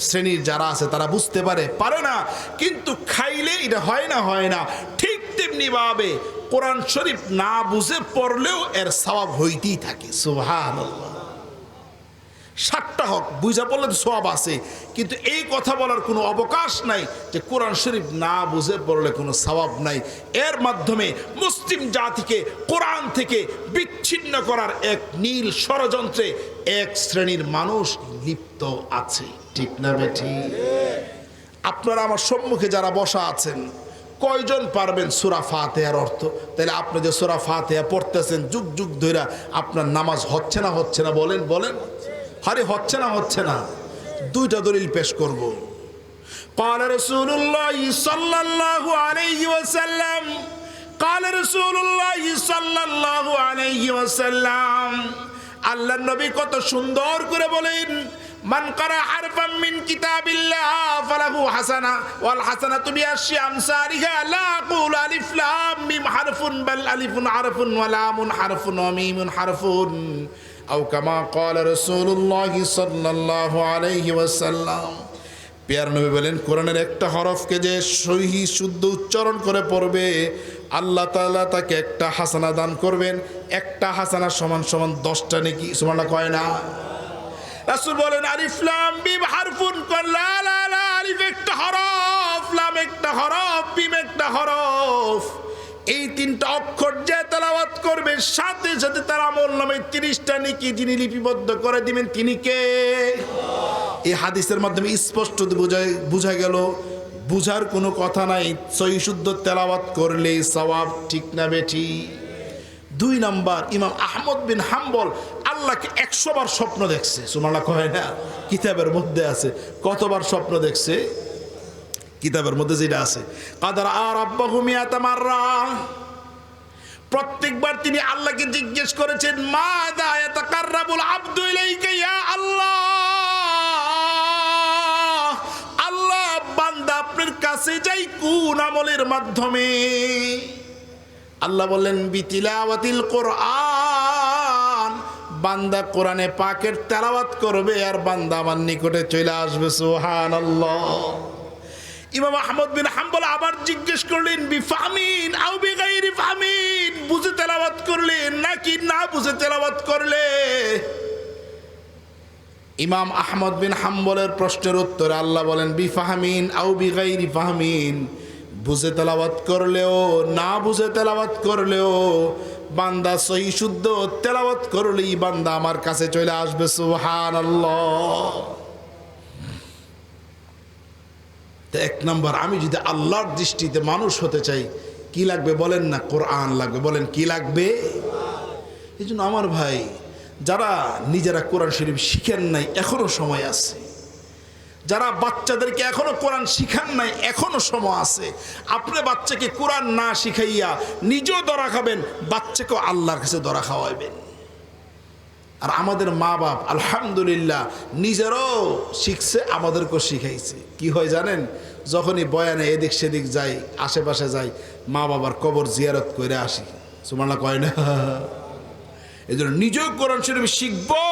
শ্রেণীর যারা আছে তারা বুঝতে পারে না। কিন্তু খাইলে এটা হয় না। ঠিক তেমনি ভাবে কোরআন শরীফ না বুঝে পড়লেও এর সওয়াব হইতেই থাকে। সুবহানাল্লাহ। 60টা হক বুঝা পড়লে তো সওয়াব আছে, কিন্তু এই কথা বলার কোনো অবকাশ নাই যে কোরআন শরীফ না বুঝে পড়লে কোনো সওয়াব নাই। এর মাধ্যমে মুসলিম জাতিকে কোরআন থেকে বিচ্ছিন্ন করার এক নীল ষড়যন্ত্রে এক শ্রেণীর মানুষ লিপ্ত আছে। ঠিক না বেঠি? আপনারা আমার সম্মুখে যারা বসা আছেন, কয়জন পারবেন সূরা ফাতিহার অর্থ? তাহলে আপনি যে সূরা ফাতিহা পড়তেছেন যুগ যুগ ধরে, আপনার নামাজ হচ্ছে না বলেন? আরে হচ্ছে না। দুইটা দলিল পেশ করব। قال رسول الله صلى الله عليه وسلم قال رسول الله صلى الله عليه وسلم আল্লাহর নবী কত সুন্দর করে বলেন, মান কারা হারফাম মিন কিতাবিল্লাহ ফালাহু হাসানা ওয়াল হাসানাতু বিআশরি আমসালিহা লা আকুলু আলিফ লাম মিম হারফুন বাল আলিফুন হারফুন ওয়া লামুন হারফুন ওয়া মিমুন হারফুন আও কামা ক্বালা রাসূলুল্লাহ সাল্লাল্লাহু আলাইহি ওয়াসাল্লাম। প্রিয় নবী বলেন, কোরআনের একটা হরফকে যে সহি শুদ্ধ উচ্চারণ করে পড়বে, আল্লাহ তাআলা তাকে একটা হাসানা দান করবেন। একটা হাসানা সমান 10টা নেকি। সুবহানাল্লাহ কয় না? রাসূল বলেন, আলিফ লাম মিম হারফুন, লা লা লা, আলিফ একটা হরফ, লাম একটা হরফ, মিম একটা হরফ। এই 3টা অক্ষর যে তেলাওয়াত করবে, সাথে সাথে তার আমলনামায় 30টা নেকি যিনি লিপিবদ্ধ করে দিবেন, তিনি কে? এই হাদিসের মাধ্যমে স্পষ্ট বোঝা গেল, বুঝার কোনো কথা নাই, সহি শুদ্ধ তেলাওয়াত করলে সওয়াব। ঠিক না বেঠি? 2 নাম্বার, ইমাম আহমদ বিন হাম্বল আল্লাহকে 100 বার স্বপ্ন দেখছে। সুবহানাল্লাহ কয় না? কিতাবের মধ্যে আছে। কতবার স্বপ্ন দেখছে? কিতাবের মধ্যে যেটা আছে, কাদার রাব্বাহু মিয়াতা মাররা। প্রত্যেকবার তিনি আল্লাহকে জিজ্ঞেস করেছেন, মাযা ইয়াতাকাররাবুল আবদু ইলাইকা ইয়া আল্লাহ। আল্লাহ, বান্দা আপনার কাছে যাই কোন আমলের মাধ্যমে? আল্লাহ বললেন, বিতিলাওয়াতিল কোরআন। বান্দা কোরআনে পাকের তেলাওয়াত করবে আর বান্দা আমার নিকটে চলে আসবে। সুবহানাল্লাহ। ইমাম আহমদ বিন হাম্বল আবার জিজ্ঞেস করলেন, বিফাহমিন আও বিগাইরি ফাহমিন, বুঝে তেলাওয়াত করলে নাকি না বুঝে তেলাওয়াত করলে? ইমাম আহমদ বিন হাম্বলের প্রশ্নের উত্তরে আল্লাহ বলেন, বিফাহমিন আও বিগাইরি ফাহমিন, বুঝে তেলাওয়াত করলেও না বুঝে তেলাওয়াত করলেও বান্দা সহি শুদ্ধ তেলাওয়াত করলেই বান্দা আমার কাছে চলে আসবে। সুবহানাল্লাহ। 1 নম্বর, আমি যদি আল্লাহর দৃষ্টিতে মানুষ হতে চাই, কি লাগবে বলেন না? কোরআন লাগবে। বলেন কি লাগবে? এই জন্য আমার ভাই, যারা নিজেরা কোরআন শরীফ শিখেন নাই, এখনো সময় আছে। যারা বাচ্চাদেরকে এখনো কোরআন শিখান নাই, এখনো সময় আছে। আপনি বাচ্চাকে কোরআন না শিখাইয়া নিজেও ধরা খাবেন, বাচ্চাকেও আল্লাহর কাছে ধরা খাওয়াইবেন। আর আমাদের মা বাপ আলহামদুলিল্লাহ নিজেরাও শিখছে, আমাদেরকেও শিখাইছে। কি হয় জানেন? যখনই বয়ানে এদিক সেদিক যাই, আশেপাশে যাই, মা বাবার কবর জিয়ারত করে আসি। সুবহানাল্লাহ কয় না? এই জন্য নিজেও কোরআন শরীফ শিখবো,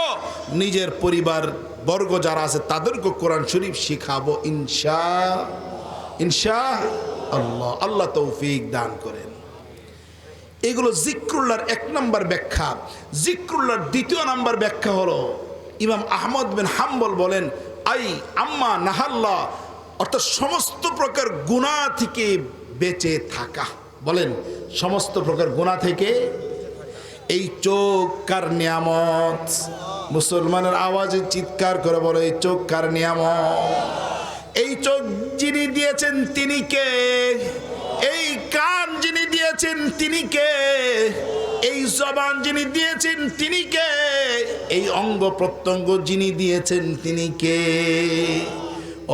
নিজের পরিবার বর্গ যারা আছে তাদেরকেও কোরআন শরীফ শিখাবো ইনশাআল্লাহ। আল্লাহ তৌফিক দান করেন। এগুলো জিক্রুল্লাহর 1 নম্বর ব্যাখ্যা। জিক্রুল্লাহর 2 নম্বর ব্যাখ্যা হলো, ইমাম আহমদ বিন হাম্বল বলেন, আই আম্মা নাহাল্লাহ, অর্থাৎ সমস্ত প্রকার গুনাহ থেকে বেঁচে থাকা। বলেন সমস্ত প্রকার গুনাহ থেকে। এই চোখ কার নিয়ামত? মুসলমানের আওয়াজে চিৎকার করে বলো, এই চোখ কার নিয়ামত? এই চোখ যিনি দিয়েছেন তিনি কে? এই কান যিনি দিয়েছেন তিনি কে? এই জবান যিনি দিয়েছেন তিনি কে? এই অঙ্গ প্রত্যঙ্গ যিনি দিয়েছেন তিনি কে?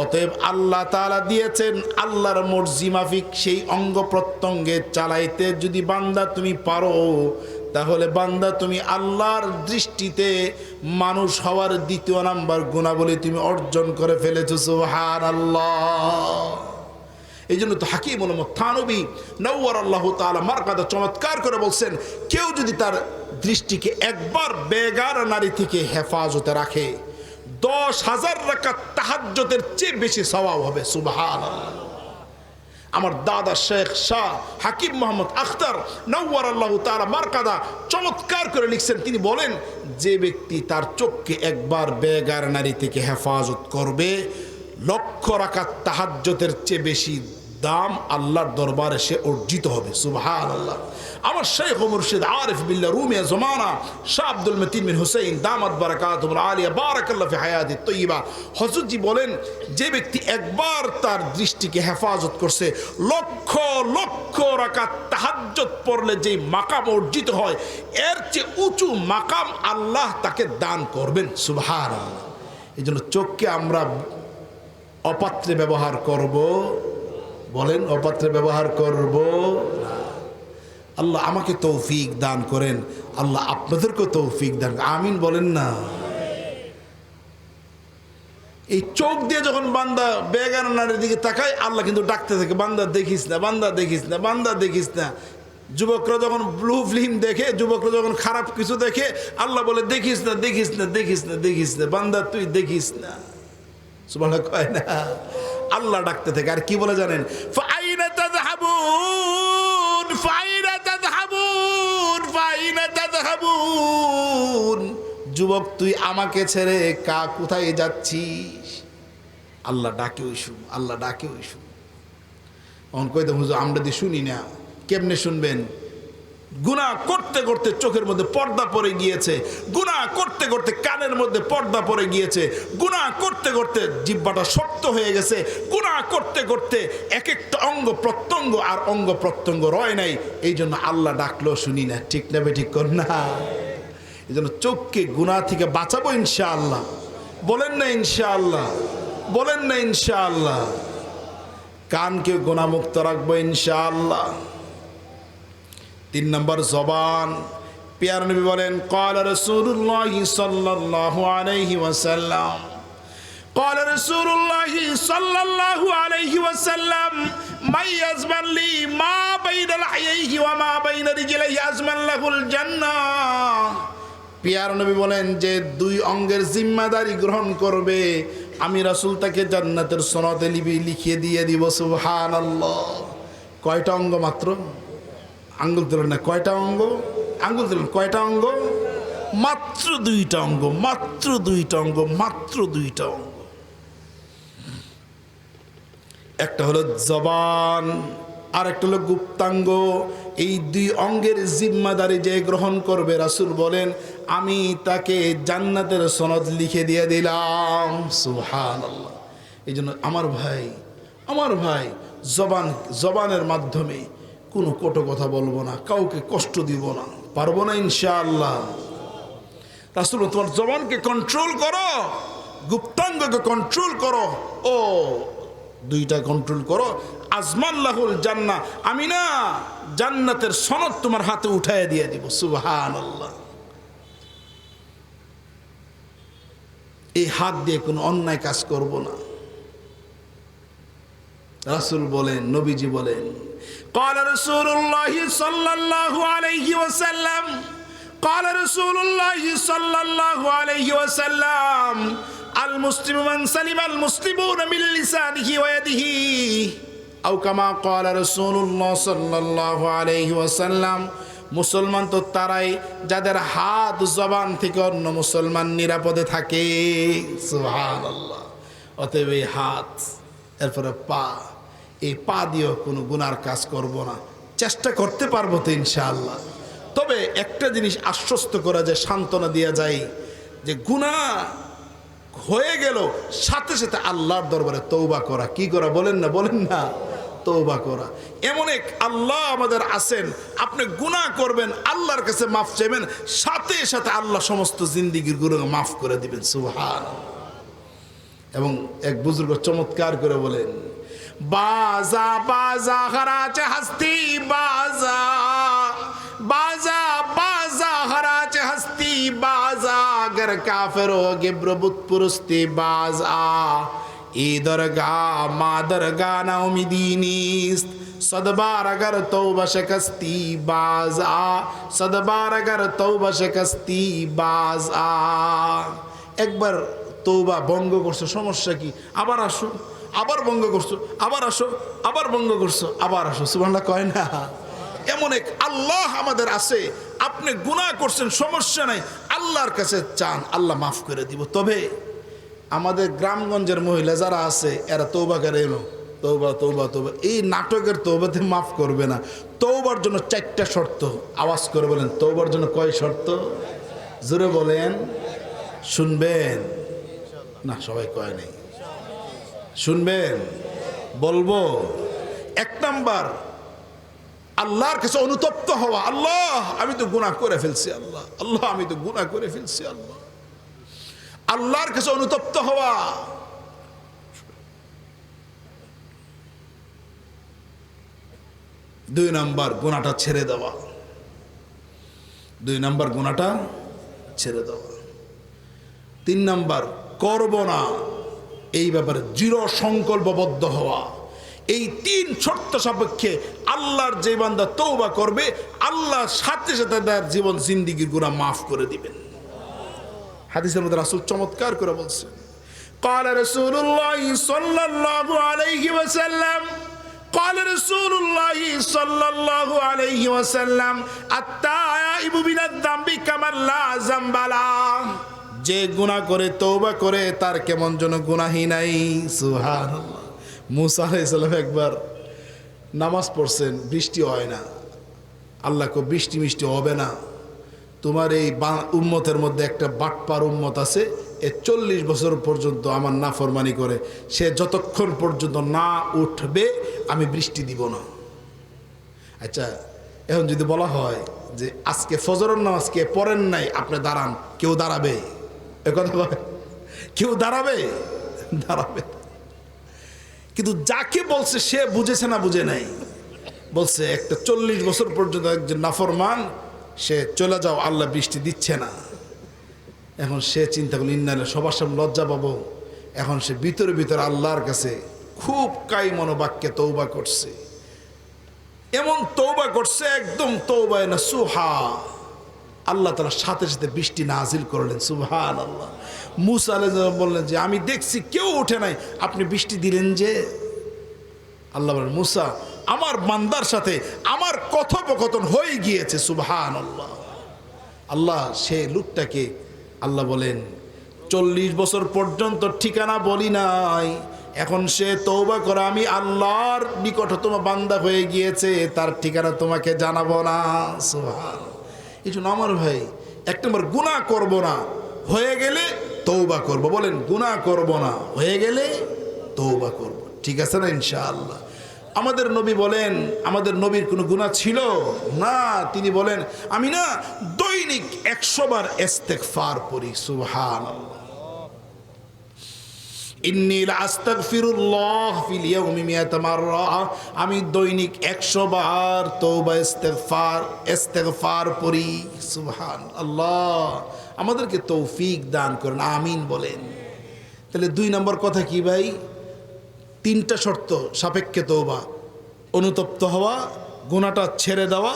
অতএব আল্লাহ তাআলা দিয়েছেন, আল্লাহর মর্জি মাফিক সেই অঙ্গ প্রত্যঙ্গে চালাইতে যদি বান্দা তুমি পারো, তাহলে বান্দা তুমি আল্লাহর দৃষ্টিতে মানুষ হওয়ার 2 নম্বর গুণাবলী তুমি অর্জন করে ফেলেছো। সুবহানাল্লাহ। এই জন্য তো হাকিমুল থানবী নওয়ারাল্লাহু তাআলা মারকাদা চমৎকার করে বলছেন, কেউ যদি তার দৃষ্টিকে একবার বেগার নারী থেকে হেফাজতে রাখে 10,000 রাকাত তাহাজ্জুদের চেয়ে বেশি সওয়াব হবে। সুবহানাল্লাহ। আমার দাদা শেখ শাহ হাকিম মোহাম্মদ আখতার নওয়ারাল্লাহু তাআলা মারকাদা চমৎকার করে লিখছেন, তিনি বলেন যে ব্যক্তি তার চোখকে একবার বেগার নারী থেকে হেফাজত করবে, 1,00,000 রাকাত তাহাজ্জুদের চেয়ে বেশি দাম আল্লাহর দরবারে সে অর্জিত হবে। সুবহানাল্লাহ। আমার শেখ ও মুর্শিদ আরিফ বিল্লাহ রুমিয়া জমানা শাহ আব্দুল মতিন বিন হুসাইন দামাত বারাকাতুহুল আলিয়া বারাকাল্লাহু ফি হায়াতি তাইয়্যিবা হযরতজি বলেন, যে ব্যক্তি একবার তার দৃষ্টিকে হেফাজত করছে, 1,00,000 রাকাত তাহাজ্জুদ পড়লে যে মাকাম অর্জিত হয়, এর চেয়ে উঁচু মাকাম আল্লাহ তাকে দান করবেন। সুবহানাল্লাহ। এই জন্য চোখকে আমরা অপাত্রে ব্যবহার করব, বলেন অপাত্রে ব্যবহার করব। আল্লাহ আমাকে তৌফিক দান করেন, আল্লাহ আপনাদেরকেও তৌফিক দান, আমিন বলেন না। এই চোখ দিয়ে যখন বান্দা বেগানা নারীর দিকে তাকায়, আল্লাহ কিন্তু ডাকতে থাকে, বান্দা দেখিস না, বান্দা দেখিস না, বান্দা দেখিস না। যুবকরা যখন ব্লু ফিল্ম দেখে, যুবকরা যখন খারাপ কিছু দেখে, আল্লাহ বলে দেখিস না, দেখিস না, দেখিস না, দেখিস না, বান্দা তুই দেখিস না। সুবহানাল্লাহ কয় না, আল্লাহ ডাকতে থাকে। আর কি বলে জানেন? ফাইনা তাযহাবুন, ফাইনা তাযহাবুন, ফাইনা তাযহাবুন। যুবক তুই আমাকে ছেড়ে কোথায় যাচ্ছিস? আল্লাহ ডাকে ওই শুন, আল্লাহ ডাকে ওই শুন। তখন কইতে হুজুর আমরা দিয়ে শুনি না। কেমনে শুনবেন? গুনাহ করতে করতে চোখের মধ্যে পর্দা পড়ে গিয়েছে, গুনাহ করতে করতে কানের মধ্যে পর্দা পড়ে গিয়েছে, গুনাহ করতে করতে জিহ্বাটা শক্ত হয়ে গেছে, গুনাহ করতে করতে এক একটা অঙ্গ প্রত্যঙ্গ আর অঙ্গ প্রত্যঙ্গ রয় নাই। এই জন্য আল্লাহ ডাকলো শুনি না। ঠিক না বেঠিক কর না? এই জন্য চোখকে গুনাহ থেকে বাঁচাবো ইনশাআল্লাহ। বলেন না ইনশাআল্লাহ, বলেন না ইনশাআল্লাহ। কানকে গুনাহমুক্ত রাখবো ইনশাআল্লাহ। 3 নম্বর জবান। প্যার নবী বলেন, ক্বালা রাসূলুল্লাহ সাল্লাল্লাহু আলাইহি ওয়াসাল্লাম, ক্বালা রাসূলুল্লাহ সাল্লাল্লাহু আলাইহি ওয়াসাল্লাম, মান ইয়াজমান লি মা বাইনা লাহইহি ওয়া মা বাইনা রিজলাইহি আজমান লাহুল জান্নাহ। প্যার নবী বলেন, যে 2 অঙ্গের জিম্মাদারি গ্রহণ করবে, আমি রাসূল তাকে জান্নাতের সনদে লিখিয়ে দিয়ে দিব। সুবহানাল্লাহ। কয়টা অঙ্গ মাত্র? আঙ্গুল তুলেন না। কয়টা অঙ্গ? আঙ্গুল তুলেন। কয়টা অঙ্গ? মাত্র 2টা অঙ্গ, মাত্র 2টা অঙ্গ, মাত্র 2টা অঙ্গ। একটা হলো জবান, আর একটা হলো গুপ্তাঙ্গ। এই 2 অঙ্গের জিম্মাদারি যে গ্রহণ করবে, রাসূল বলেন আমি তাকে জান্নাতের সনদ লিখে দিয়ে দিলাম। সুবহানাল্লাহ। এই জন্য আমার ভাই জবানের মাধ্যমে কোনো কটু কথা বলবো না, কাউকে কষ্ট দিব না, পারবো না ইনশাআল্লাহ। রাসূল তোমার জবানকে কন্ট্রোল করো, গুপ্তাঙ্গকে কন্ট্রোল করো, ও 2টা কন্ট্রোল করো। আজমান লাহুল জান্নাহ, আমি না জান্নাতের সনদ তোমার হাতে উঠায় দিয়ে দিব। সুবহানাল্লাহ। এই হাত দিয়ে কোনো অন্যায় কাজ করব না। রাসূল বলেন, নবীজি বলেন, قال رسول الله صلى الله عليه وسلم، قال رسول الله صلى الله عليه وسلم، المسلم من سلم المسلمون من لسانه ويده، أو كما قال رسول الله صلى الله عليه وسلم। মুসলমান তো তারাই যাদের হাত জবান থেকে অন্য মুসলমান নিরাপদে থাকে। সুবহানাল্লাহ। অতএব এই হাত, এরপরে পা, এই পা দিয়েও কোনো গুনার কাজ করব না। চেষ্টা করতে পারবো তো ইনশাআল্লাহ। তবে একটা জিনিস আশ্বস্ত করা যায়, সান্ত্বনা দেওয়া যায়, যে গুনাহ হয়ে গেল সাথে সাথে আল্লাহর দরবারে তওবা করা। কি করা? বলেন না, বলেন না। তওবা করা। এমন এক আল্লাহ আমাদের আছেন, আপনি গুনাহ করবেন, আল্লাহর কাছে মাফ চাইবেন, সাথে সাথে আল্লাহ সমস্ত জিন্দেগির গুনাহ মাফ করে দিবেন। সুবহানাল্লাহ। এবং এক বুজুর্গ চমৎকার করে বলেন, बाजा बाजा खराच हस्ती बाजा, बाजा बाजा खराच हस्ती बाजा, अगर काफिर हो गिब्र बुत पुरस्ती बाजा, दरगाह माँ दरगाह ना उम्मीदी नीस्त, सदबार अगर तौबा शिकस्ती बाज आ, सदबार अगर तौबा शिकस्ती बाज आ। একবার তৌবা ভঙ্গ করছো, সমস্যা কি? আবার আসো, আবার ভঙ্গ করছো, আবার আসো, আবার ভঙ্গ করছো, আবার আসো। সুবহানাল্লাহ কয় না? এমন এক আল্লাহ আমাদের আছে। আপনি গুনাহ করছেন, সমস্যা নাই, আল্লাহর কাছে চান, আল্লাহ মাফ করে দিব। তবে আমাদের গ্রামগঞ্জের মহিলা যারা আছে এরা তৌবা করে এলো, তৌবা তৌবা তৌবা, এই নাটকের তৌবাতে মাফ করবে না। তৌবার জন্য 4টা শর্ত। আওয়াজ করে বলেন, তৌবার জন্য কয় শর্ত? জোরে বলেন, শুনবেন না? সবাই কয় নাই, শুনবেন? বলবো। 1 নাম্বার, আল্লাহর কাছে অনুতপ্ত হওয়া। আল্লাহ আমি তো গুনাহ করে ফেলছি, আল্লাহ আল্লাহ আমি তো গুনাহ করে ফেলছি, আল্লাহ। আল্লাহর কাছে অনুতপ্ত হওয়া। 2 নাম্বার, গুনাহটা ছেড়ে দেওয়া। 2 নাম্বার, গুনাহটা ছেড়ে দেওয়া। 3 নাম্বার, করব না, এই ব্যাপারে দৃঢ় সংকল্পবদ্ধ হওয়া। এই 3 শর্ত সাপেক্ষে আল্লাহর যে বান্দা তওবা করবে, আল্লাহ সাথে সাথে তার জীবন জিন্দেগির গুনাহ মাফ করে দিবেন। হাদিসের মধ্যে রাসূল চমৎকার করে বলছেন, قال رسول الله صلى الله عليه وسلم قال رسول الله صلى الله عليه وسلم التائب من الذنب كمن لا ذنب له। যে গুনাহ করে তওবা করে তার কেমন যেন গুনাহই নাই। সুবহানাল্লাহ। মুসা আলাইহিস সালাম একবার নামাজ পড়ছেন, বৃষ্টি হয় না। আল্লাহ কো বৃষ্টি মিষ্টি হবে না, তোমার এই উম্মতের মধ্যে একটা বাটপার উম্মত আছে, এ 40 বছর পর্যন্ত আমার নাফরমানি করে, সে যতক্ষণ পর্যন্ত না উঠবে আমি বৃষ্টি দিব না। আচ্ছা, এখন যদি বলা হয় যে আজকে ফজরের নামাজ কে পড়েন নাই, আপনি দাঁড়ান, কেউ দাঁড়াবে? একথা বলে, কেউ দাঁড়াবে? দাঁড়াবে। কিন্তু যাকে বলছে সে বুঝেছে না বুঝে নাই? বলছে একটা 40 বছর পর্যন্ত একজন নাফরমান, সে চলে যাও, আল্লাহ বৃষ্টি দিচ্ছে না। এখন সে চিন্তা করল, ইন্নালে সবার সামনে লজ্জা পাবো। এখন সে ভিতরে ভিতরে আল্লাহর কাছে খুব কাই মনোবাক্যে তওবা করছে। এমন তওবা করছে, একদম তওবায়ে নাসুহা। আল্লাহ তাআলা সাথে সাথে বৃষ্টি নাজিল করলেন। সুবহানাল্লাহ। মুসা আলাইহিস সালাম বললেন যে আমি দেখছি কেউ ওঠে নাই, আপনি বৃষ্টি দিলেন যে? আল্লাহ বলেন, মুসা আমার বান্দার সাথে আমার কথোপকথন হয়ে গিয়েছে। সুবহানাল্লাহ। আল্লাহ সে লোকটাকে আল্লাহ বলেন 40 বছর পর্যন্ত ঠিকানা বলি নাই, এখন সে তওবা করে আমি আল্লাহর নিকটতম বান্দা হয়ে গিয়েছে, তার ঠিকানা তোমাকে জানাবো না। সুবহানাল্লাহ। এই জন্য আমার ভাই, 1 নম্বর গুনাহ করব না, হয়ে গেলে তওবা করব। বলেন, গুনাহ করব না, হয়ে গেলে তওবা করব। ঠিক আছে না? ইনশাআল্লাহ। আমাদের নবী বলেন, আমাদের নবীর কোনো গুনাহ ছিল না। তিনি বলেন, আমি না দৈনিক 100 বার ইস্তেগফার পড়ি। সুবহানাল্লাহ। ইন্নী লাস্তাগফিরুল্লাহ ফিল ইয়াউমি 100 মাররা। আমি দৈনিক 100 বার তওবা ইস্তেগফার পড়ি। সুবহানাল্লাহ। আমাদেরকে তৌফিক দান করেন, আমিন বলেন। তাহলে 2 নম্বর কথা কি ভাই? 3টা শর্ত সাপেক্ষে তওবা, অনুতপ্ত হওয়া, গুনাহটা ছেড়ে দেওয়া।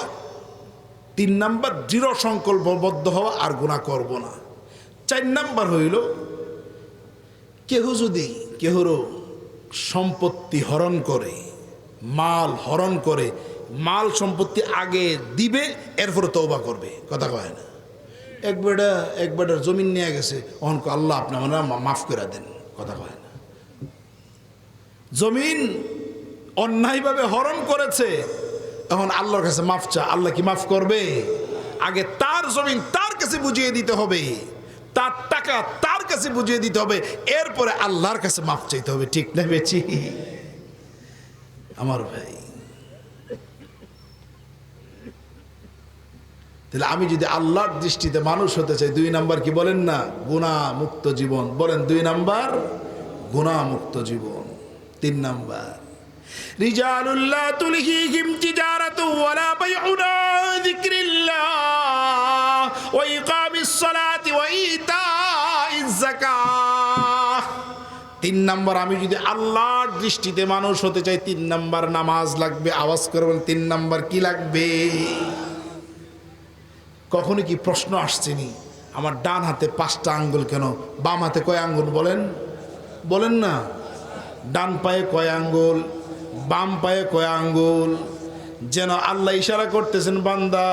3 নাম্বার, দৃঢ় সংকল্পবদ্ধ হওয়া, আর গুনাহ করব না। 4 নাম্বার হইল, কেহ যদি কেহরও সম্পত্তি হরণ করে, মাল হরণ করে, মাল সম্পত্তি আগে দিবে, এরপরে তওবা করবে। কথা কয় না? এক বেটার জমিন নিয়ে গেছে, অনক আল্লাহ আপনি আমরা মাফ করে দেন। কথা কয় না? জমিন অন্যায়ভাবে হরণ করেছে, এখন আল্লাহর কাছে মাফ চা। আল্লাহ কি মাফ করবে? আগে তার জমিন তার কাছে বুঝিয়ে দিতে হবে, তার টাকা তার কাছে বুঝিয়ে দিতে হবে, এরপরে আল্লাহর কাছে মাফ চাইতে হবে। ঠিক না বেচি? আমার ভাই, তাহলে আমি যদি আল্লাহর দৃষ্টিতে মানুষ হতে চাই, 2 নাম্বার কি বলেন না? গুনাহ মুক্ত জীবন। বলেন 2 নাম্বার, গুনাহ মুক্ত জীবন। 3 নাম্বার, রিজালুল্লাহ তুলহিহিম তিজারাতু ওয়ালা বাইউন আন যিকরিল্লাহ ওয়া ইকামিস সালাতি ওয়া ইতাইজ যাকাহ। তিন নাম্বার, আমি যদি আল্লাহর দৃষ্টিতে মানুষ হতে চাই, তিন নাম্বার নামাজ লাগবে। আওয়াজ করে বলেন, তিন নাম্বার কি লাগবে? কখনো কি প্রশ্ন আসছেনি আমার ডান হাতে 5টা আঙ্গুল কেন, বাম হাতে কয় আঙ্গুল? বলেন না। ডান পায়ে কয় আঙ্গুল, বাম পায়ে কয় আঙ্গুল? যেন আল্লাহ ইশারা করতেছেন, বান্দা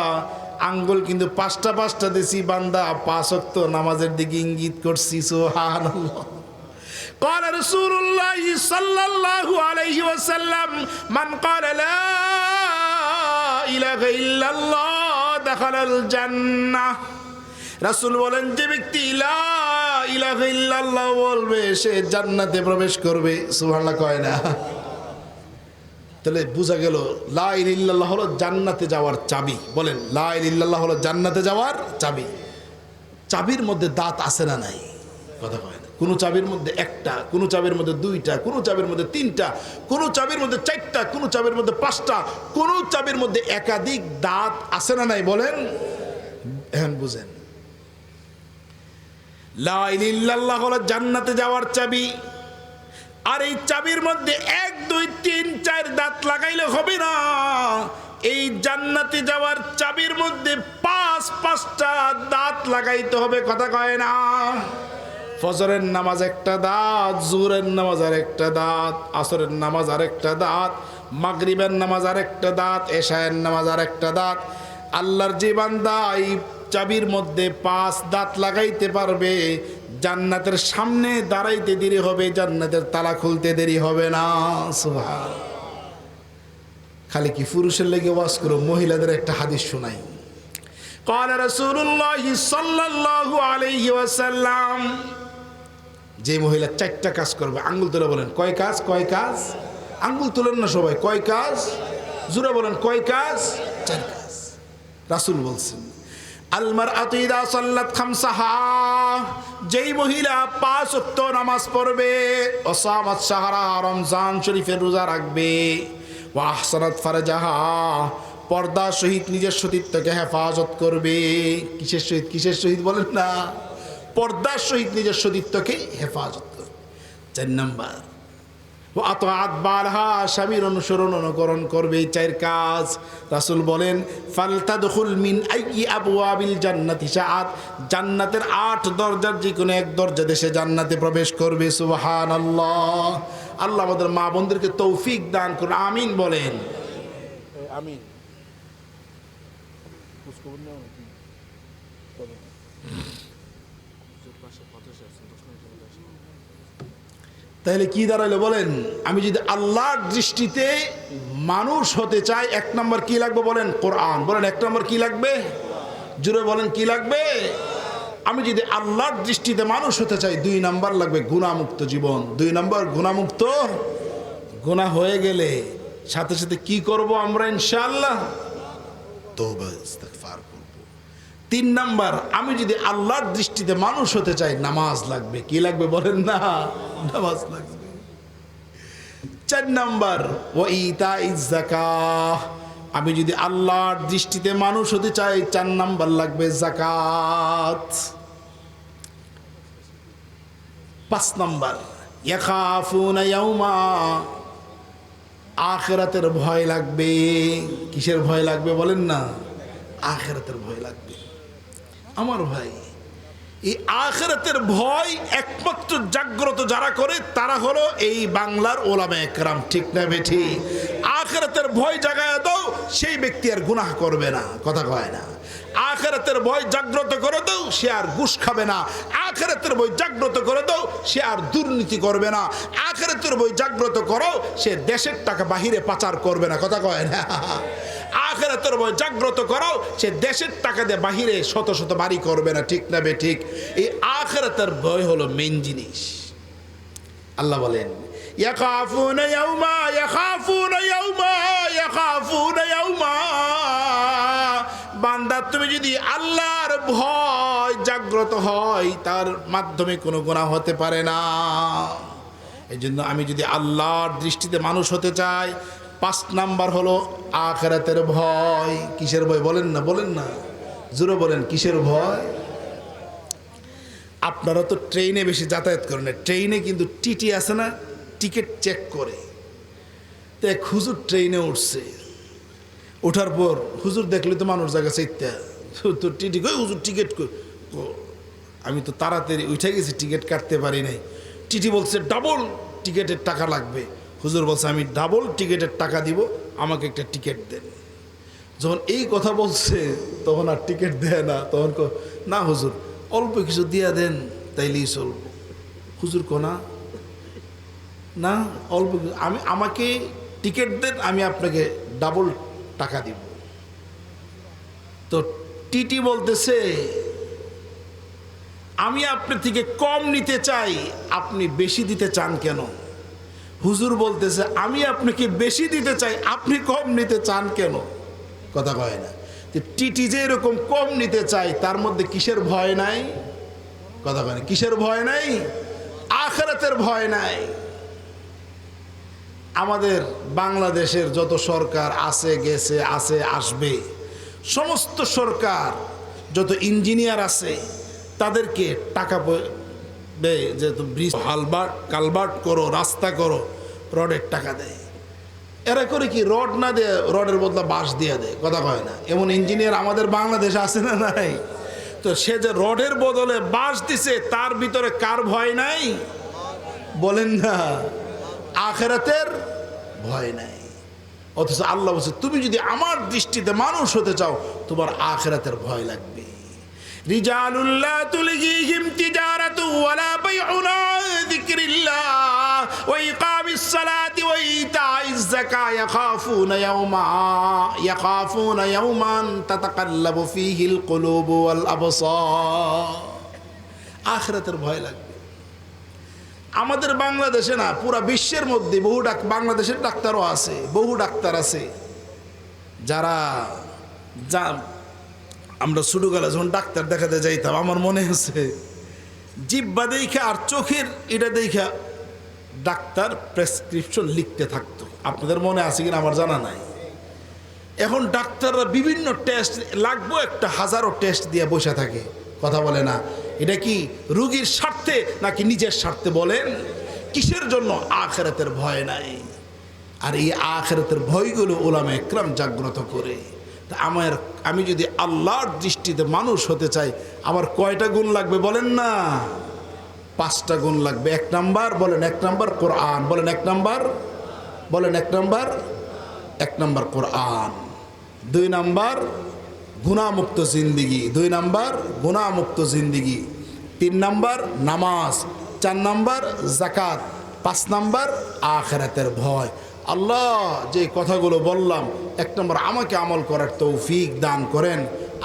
আঙ্গুল কিন্তু 5টা দিছি, বান্দা 5 ওয়াক্ত নামাজের দিকে ইঙ্গিত করছি। সুবহানাল্লাহ। قال رسول الله صلى الله عليه وسلم من قال لا إله إلا الله دخل الجنة। রাসূল বলেন, যে ব্যক্তি লা ইলাহা ইল্লাল্লাহ বলবে সে জান্নাতে প্রবেশ করবে। সুবহানাল্লাহ কয় না? তাহলে বোঝা গেল লা ইলাহা ইল্লাল্লাহ হলো জান্নাতে যাওয়ার চাবি। বলেন, লা ইলাহা ইল্লাল্লাহ হলো জান্নাতে যাওয়ার চাবি। চাবির মধ্যে দাঁত আছে না নাই? কথা কয় না। কোন চাবির মধ্যে একটা, কোন চাবির মধ্যে 2টা, কোন চাবির মধ্যে 3টা, কোন চাবির মধ্যে 4টা, কোন চাবির মধ্যে 5টা, কোন চাবির মধ্যে একাধিক দাঁত আছে না নাই? বলেন। এখন বুঝেন, লা ইলাহা ইল্লাল্লাহ হলো জান্নাতে যাওয়ার চাবি। আর এই চাবির মধ্যে 1 2 3 4 দাঁত লাগাইলে হবে না। এই জান্নাতে যাওয়ার চাবির মধ্যে 5টা দাঁত লাগাইতে হবে। কথা কয় না? ফজরের নামাজ একটা দাঁত, জোহরের নামাজ আর একটা দাঁত, আসরের নামাজ আর একটা দাঁত, মাগরিবের নামাজ আর একটা দাঁত, এশায়ের নামাজ আর একটা দাঁত। আল্লাহর যে বান্দা এই চাবির মধ্যে 5 দাঁত লাগাইতে পারবে, জান্নাতের সামনে দাঁড়াইতে দেরি হবে, জান্নাতের তালা খুলতে দেরি হবে না। সুবহান। খালি কি পুরুষের লেগে ওয়াজ করো, মহিলাদের একটা হাদিস শোনাই। قال رسول الله صلى الله عليه وسلم, যে মহিলা 4টা কাজ করবে, আঙ্গুল তুলে বলেন কয় কাজ? কয় কাজ? আঙ্গুল তুলেন না সবাই। কয় কাজ? জোরে বলেন, কয় কাজ? 4 কাজ। রাসূল বলছেন, আল মারআতু ইযা সাল্লাত খামসাহা, যেই মহিলা 5 ওয়াক্ত নামাজ পড়বে, ও সামাত শাহরা, রমজান শরীফের রোজা রাখবে, ওয়া আহসানাত ফারজাহা, পর্দা সহিত নিজের সতীত্বকে হেফাজত করবে। কিসের সহিত? কিসের সহিত? বলেন না। পর্দার সহিত নিজের সতীত্বকে হেফাজত করবে। 4 নাম্বার, ও আতাআত বালহা, স্বামীর অনুকরণ করবে। এই 4 কাজ। রাসূল বলেন, ফালতাদখুল মিন আইয়ি আবওয়াবিল জান্নাতি শাআত, জান্নাতের 8 দরজার যে কোনো এক দরজা দেশে জান্নাতে প্রবেশ করবে। সুবহানাল্লাহ। আল্লাহ আমাদের মা বোনদেরকে তৌফিক দান করুন। আমিন বলেন। আমিন। তাহলে কি দাঁড়াইলো বলেন? আমি যদি আল্লাহর দৃষ্টিতে মানুষ হতে চাই, 1 নম্বর কি লাগবে বলেন? কোরআন। বলেন 1 নম্বর কি লাগবে? জোরে বলেন, কি লাগবে? আমি যদি আল্লাহর দৃষ্টিতে মানুষ হতে চাই, 2 নম্বর লাগবে গুনাহমুক্ত জীবন। 2 নম্বর গুনাহমুক্ত। গুনাহ হয়ে গেলে সাথে সাথে কি করব আমরা? ইনশাআল্লাহ তওবা ইস্তিগফার করব। 3 নম্বর, আমি যদি আল্লাহর দৃষ্টিতে মানুষ হতে চাই, নামাজ লাগবে। কি লাগবে বলেন না? নামাজ লাগবে। 4 নম্বর, ওয়া ইতাইজ যাকাত, আমি যদি আল্লাহর দৃষ্টিতে মানুষ হতে চাই, 4 নম্বর লাগবে যাকাত। 5 নম্বর, ইয়াখাফুনা ইয়াউমা, আখিরাতের ভয় লাগবে। কিসের ভয় লাগবে বলেন না? আখিরাতের ভয় লাগবে। আমার ভাই, এই আখিরাতের ভয় একমাত্র জাগ্রত যারা করে তারা হলো এই বাংলার ওলামা একরাম। ঠিক না বেঠি? আখিরাতের ভয় জাগায় দাও, সেই ব্যক্তি আর গুনাহ করবে না। কথা কয় না? আখিরাতের ভয় জাগ্রত করে দাও, সে আর ঘুষ খাবে না। আখিরাতের ভয় জাগ্রত করে দাও, সে আর দুর্নীতি করবে না। আখিরাতের ভয় জাগ্রত করো, সে দেশের টাকা বাহিরে পাচার করবে না। কথা কয় না? আখিরাতের ভয় জাগ্রত করো, সে দেশের টাকা দিয়ে বাহিরে শত শত বাড়ি করবে না। ঠিক না বে ঠিক? এই আখিরাতের ভয় হলো মেইন জিনিস। আল্লাহ বলেন, ইয়াখাফুনা ইয়াউমা, ইয়াখাফুনা ইয়াউমা, ইয়াখাফুনা ইয়াউমা। বান্দা, তুমি যদি আল্লাহর ভয় জাগ্রত হয়, তার মাধ্যমে কোনো গুনাহ হতে পারে না। এই জন্য আমি যদি আল্লাহর দৃষ্টিতে মানুষ হতে চাই, 5 নাম্বার হলো আখিরাতের ভয়। কিসের ভয় বলেন না? বলেন না, জোরে বলেন, কিসের ভয়? আপনারা তো ট্রেনে বেশি যাতায়াত করেন না, ট্রেনে কিন্তু টিটি আছে না, টিকিট চেক করে। তো এক হুজুর ট্রেনে উঠছে, ওঠার পর হুজুর দেখলে তো মানুষ জায়গা চাইতে তো টিটি কই হুজুর টিকিট কই, আমি তো তাড়াতাড়ি উঠে গেছি, টিকিট কাটতে পারি নাই। টিটি বলছে ডাবল টিকিটের টাকা লাগবে। হুজুর বলছে আমি ডাবল টিকিটের টাকা দিব, আমাকে একটা টিকিট দেন। যখন এই কথা বলছে তখন আর টিকিট দেয় না, তখন না হুজুর অল্প কিছু দিয়া দেন তাইলেই চলব। হুজুর না না অল্প কিছু, আমাকে টিকিট দেন, আমি আপনাকে ডাবল টাকা দিব। তো টিটি বলতেছে আমি আপনার থেকে কম নিতে চাই, আপনি বেশি দিতে চান কেন? হুজুর বলতেছে আমি আপনাকে বেশি দিতে চাই, আপনি কম নিতে চান কেন? কথা কয় না। টিটি যে এরকম কম নিতে চাই, তার মধ্যে কিসের ভয় নাই? কথা কয় না। কিসের ভয় নাই? আখিরাতের ভয় নাই। আমাদের বাংলাদেশের যত সরকার আছে, গেছে, আছে, আসবে, সমস্ত সরকার যত ইঞ্জিনিয়ার আছে তাদেরকে টাকা দেয়, যে ব্রিজ কালভার্ট করো, রাস্তা করো, রডের টাকা দেয়। এরা করে কি রড না দেয়, রডের বদলা বাঁশ দিয়ে দেয়। কথা কয় না। এমন ইঞ্জিনিয়ার আমাদের বাংলাদেশে আছে না নাই? তো সে যে রডের বদলে বাঁশ দিছে, তার ভিতরে কার ভয় নাই? বলেন না। আখিরাতের ভয় নাই। অথচ আল্লাহ বলছে তুমি যদি আমার দৃষ্টিতে মানুষ হতে চাও, তোমার আখিরাতের ভয় লাগবে। রিজালুল্লাহ তুলহিহিম তিজারাতু ওয়ালা বাইউন আন যিকরিল্লাহ ওয়া ইকামিস সালাতি ওয়া ইতাইজ যাকাত ইয়াখাফুনা ইয়াওমান তাতাকাল্লাবু ফীহিল কুলুবু ওয়াল আবসার। আখিরাতের ভয় লাগবে। আমাদের বাংলাদেশে না, পুরা বিশ্বের মধ্যে বহু বাংলাদেশের ডাক্তারও আছে, বহু ডাক্তার আছে যারা আমরা ছোটবেলা যখন ডাক্তার দেখাতে যাইতাম, আমার মনে আছে জিহ্বা দেখা আর চোখের এটা দেখা ডাক্তার প্রেসক্রিপশন লিখতে থাকতো। আপনাদের মনে আছে কিনা আমার জানা নাই। এখন ডাক্তাররা বিভিন্ন টেস্ট লাগবো, একটা হাজারো টেস্ট দিয়ে বসে থাকে, কথা বলে না। এটা কি রুগীর স্বার্থে নাকি নিজের স্বার্থে? বলেন কিসের জন্য? আখিরাতের ভয় নাই। আর এই আখিরাতের ভয়গুলো উলামা ইকরাম জাগ্রত করে। তা আমি যদি আল্লাহর দৃষ্টিতে মানুষ হতে চাই, আমার কয়টা গুণ লাগবে বলেন না? 5টা গুণ লাগবে। 1 নাম্বার বলেন, 1 নাম্বার কোরআন। বলেন 1 নাম্বার, বলেন 1 নাম্বার, 1 নাম্বার কোরআন। 2 নাম্বার গুনাহমুক্ত জিন্দিগি, 2 নাম্বার গুনাহমুক্ত জিন্দিগি। 3 নাম্বার নামাজ, 4 নাম্বার যাকাত, 5 নাম্বার আখিরাতের ভয়। আল্লাহ যে কথাগুলো বললাম, 1 নম্বর আমাকে আমল করার তৌফিক দান করেন,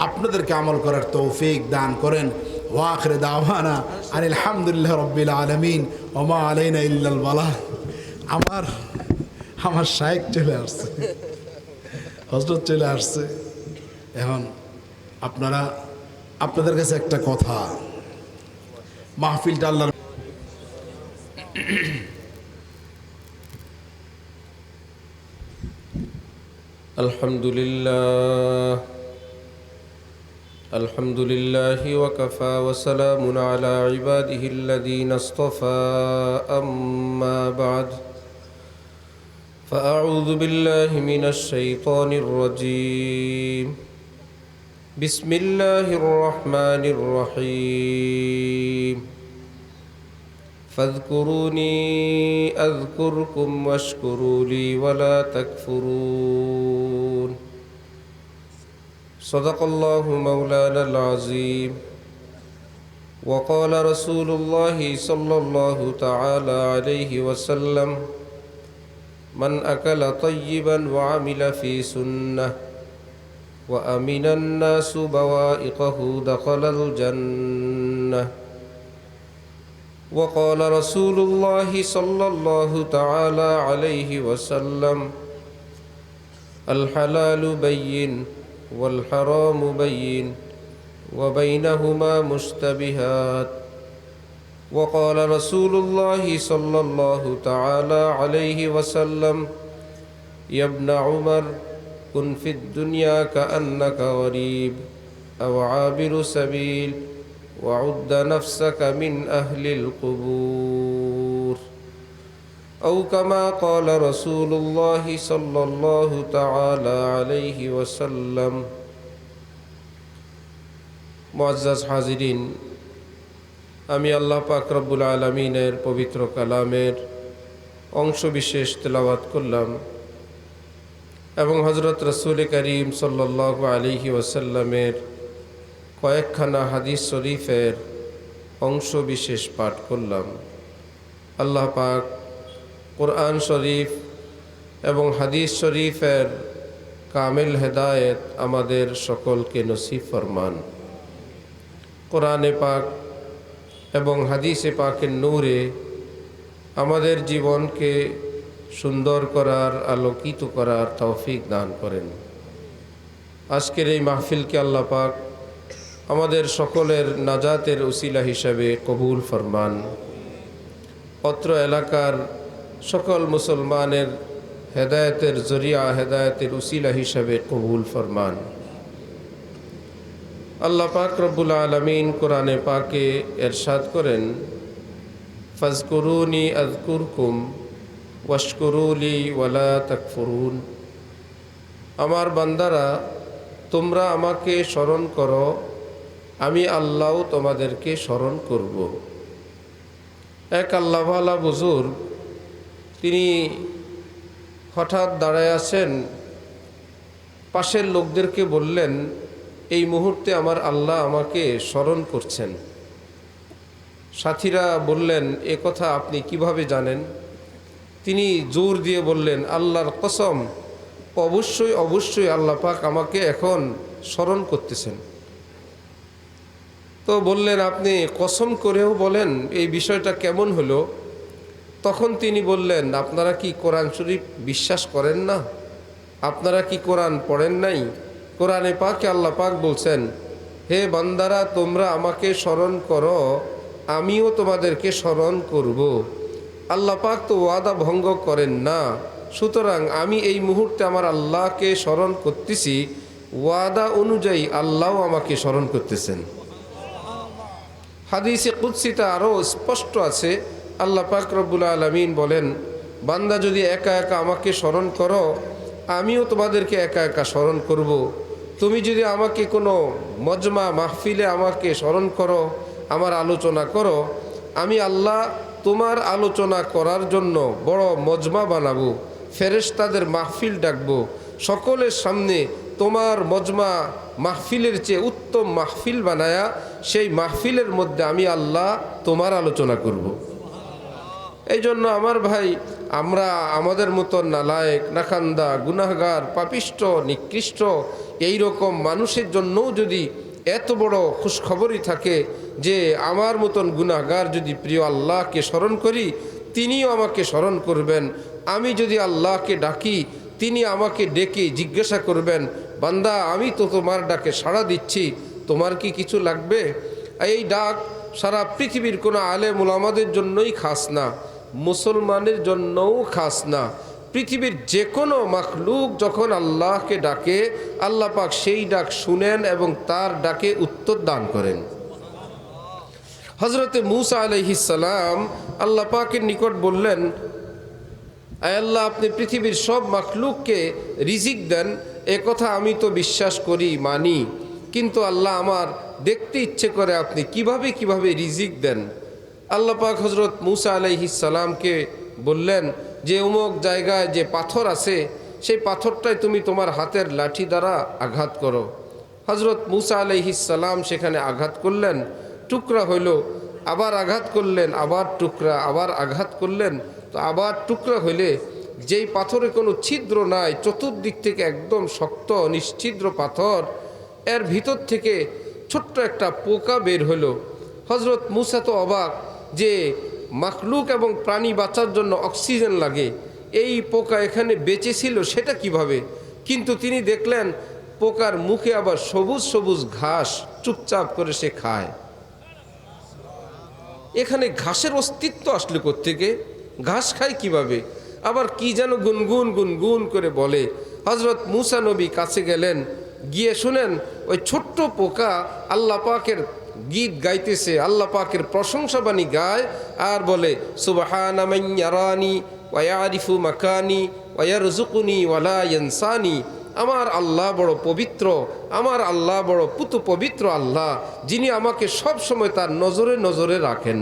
আপনাদেরকে আমল করার তৌফিক দান করেন। ওয়া আখিরু দাওয়ানা আনিল হামদুলিল্লাহি রাব্বিল আলামিন ওয়া মা আলাইনা ইল্লাল বালাগ। আমার শায়েখ চলে আসছে, হযরত চলে আসছে। এখন আপনাদের কাছে একটা কথা, মাহফিলটা আল্লাহর আলহামদুলিল্লাহ ওয়াকাফা ওয়া সালামুন আলা ইবাদিহিল্লাযীনা ইসতাফা আম্মা বা'দ ফাআউযু বিল্লাহি মিনাশ শাইতানির রাজীম বিসমিল্লাহির রহমানির রহিম ফাযকুরুনি আযকুরকুম ওয়াশকুরু লি ওয়ালা তাকফুরুন। صدق مولانا العظيم وقال رسول الله صلى الله تعالى عليه وسلم من أكل طيبا وعمل في سنة وأمن الناس بوائقه دخل الجنة. وقال رسول الله صلى الله تعالى عليه وسلم الحلال بين والحرام بين وبينهما مشتبهات. وقال رسول الله صلى الله تعالى عليه وسلم يا ابن عمر كن في الدنيا كأنك غريب أو عابر سبيل وعد نفسك من أهل القبور أو كما قال رسول الله صلى الله تعالى عليه وسلم মুআজ্জাজ হাজিরিন, আমি আল্লাহ পাক রব্বুল আলামিনের পবিত্র কালামের অংশ বিশেষ তেলাওয়াত করলাম এবং হযরত রাসূল করিম সাল্লাল্লাহু আলাইহি ওয়াসাল্লামের কয়েকখানা হাদিস শরীফের অংশ বিশেষ পাঠ করলাম। আল্লাহ পাক কোরআন শরীফ এবং হাদিস শরীফের কামিল হেদায়েত আমাদের সকলকে নসিব ফরমান। কোরআনে পাক এবং হাদিসে পাকের নূরে আমাদের জীবনকে সুন্দর করার, আলোকিত করার তৌফিক দান করেন। আজকের এই মাহফিলকে আল্লাহ পাক আমাদের সকলের নাজাতের উসিলা হিসাবে কবুল ফরমান। অত্র এলাকার সকল মুসলমানের হেদায়েতের জরিয়া, হেদায়েতের উসিলা হিসাবে কবুল ফরমান। আল্লাহ পাক রব্বুল আলামিন কোরআনে পাকে এরশাদ করেন, ফাজকুরুনি আযকুরকুম ওয়াশকুরুলি ওয়ালা তাকফুরুন। আমার বান্দারা, তোমরা আমাকে স্মরণ করো, আমি আল্লাহ তোমাদেরকে স্মরণ করব। এক আল্লাহওয়ালা বুজুর্গ, তিনি হঠাৎ দাঁড়ায় আছেন, পাশের লোকদেরকে বললেন, এই মুহূর্তে আমার আল্লাহ আমাকে স্মরণ করছেন। সাথীরা বললেন, এ কথা আপনি কিভাবে জানেন? তিনি জোর দিয়ে বললেন, আল্লাহর কসম, অবশ্যই অবশ্যই আল্লাহ পাক আমাকে এখন স্মরণ করতেছেন। তো বললেন, আপনি কসম করেও বলেন, এই বিষয়টা কেমন হলো? তখন তিনি বললেন, আপনারা কি কোরআন শরীফ বিশ্বাস করেন না? আপনারা কি কোরআন পড়েন নাই? কোরআনে পাকে আল্লাহ পাক বলছেন, হে বান্দারা, তোমরা আমাকে স্মরণ করো, আমিও তোমাদেরকে স্মরণ করব। আল্লাহ পাক তো ওয়াদা ভঙ্গ করেন না, সুতরাং আমি এই মুহূর্তে আমার আল্লাহকে স্মরণ করতেছি, ওয়াদা অনুযায়ী আল্লাহও আমাকে স্মরণ করতেছেন। হাদিসে কুদসিতে আরও স্পষ্ট আছে, আল্লাহ পাক রব্বুল আলামিন বলেন, বান্দা যদি একা একা আমাকে স্মরণ করো, আমিও তোমাদেরকে একা একা স্মরণ করব। তুমি যদি আমাকে কোনো মজমা মাহফিলে আমাকে স্মরণ করো, আমার আলোচনা করো, আমি আল্লাহ তোমার আলোচনা করার জন্য বড় মজমা বানাবো, ফেরেশতাদের মাহফিল ডাকবো, সকলের সামনে তোমার মজমা মাহফিলের চেয়ে উত্তম মাহফিল বানায়া সেই মাহফিলের মধ্যে আমি আল্লাহ তোমার আলোচনা করব। এই জন্য আমার ভাই, আমরা আমাদের মতো নালায়েক, নাখান্দা, গুনাহগার, পাপিষ্ট, নিকৃষ্ট এই রকম মানুষের জন্যও যদি এত বড় খুশখবরই থাকে যে আমার মতন গুনাহগার যদি প্রিয় আল্লাহকে স্মরণ করি, তিনিও আমাকে স্মরণ করবেন। আমি যদি আল্লাহকে ডাকি, তিনি আমাকে ডেকে জিজ্ঞাসা করবেন, বান্দা, আমি তো তোমার ডাকে সাড়া দিচ্ছি, তোমার কি কিছু লাগবে? এই ডাক সারা পৃথিবীর কোনো আলেম উলামাদের জন্যই খাস না, মুসলমানের জন্যও খাস না। পৃথিবীর যে কোনো মাখলুক যখন আল্লাহকে ডাকে, আল্লাহ পাক সেই ডাক শুনেন এবং তার ডাকে উত্তর দান করেন। হযরতে মূসা আলাইহিস সালাম আল্লাহ পাকের নিকট বললেন, আয় আল্লাহ, আপনি পৃথিবীর সব মাখলুককে রিজিক দেন, এ কথা আমি তো বিশ্বাস করি, মানি, কিন্তু আল্লাহ, আমার দেখতে ইচ্ছে করে আপনি কিভাবে রিজিক দেন। আল্লাহ পাক হযরত মূসা আলাইহিস সালামকে বললেন যে অমুক জায়গায় যে পাথর আছে, সেই পাথরটায় তুমি তোমার হাতের লাঠি দ্বারা আঘাত করো। হযরত মূসা আলাইহিস সালাম সেখানে আঘাত করলেন, টুকরা হইল, আবার আঘাত করলেন, আবার টুকরা, আবার আঘাত করলেন, তো আবার টুকরা হইলে যেই পাথরে কোনো ছিদ্র নাই, চতুর্দিক থেকে একদম শক্ত নিশ্ছিদ্র পাথর, এর ভিতর থেকে ছোট্ট একটা পোকা বের হলো। হযরত মূসা তো অবাক যে মাখলুক এবং প্রাণী বাঁচার জন্য অক্সিজেন লাগে, এই পোকা এখানে বেঁচে ছিল সেটা কিভাবে? কিন্তু তিনি দেখলেন পোকার মুখে আবার সবুজ সবুজ ঘাস চুপচাপ করে সে খায়। এখানে ঘাসের অস্তিত্ব আসলে কোত্থেকে? ঘাস খায় কিভাবে? আবার কি যেন গুনগুন গুনগুন করে বলে। হযরত মূসা নবী কাছে গেলেন, গিয়ে শুনেন ওই ছোট্ট পোকা আল্লাহ পাকের গীত গাইতেছে, আল্লাহ পাকের প্রশংসা বাণী গায় আর বলে সুবহানা মান ইয়ারানি ওয়া ইয়ারিফু মাকানি ওয়া ইয়ারযুকুনি ওয়া লা ইয়ানসানি। আমার আল্লাহ বড় পবিত্র, আমার আল্লাহ বড় পবিত্র আল্লাহ, যিনি আমাকে সব সময় তার নজরে নজরে রাখেন।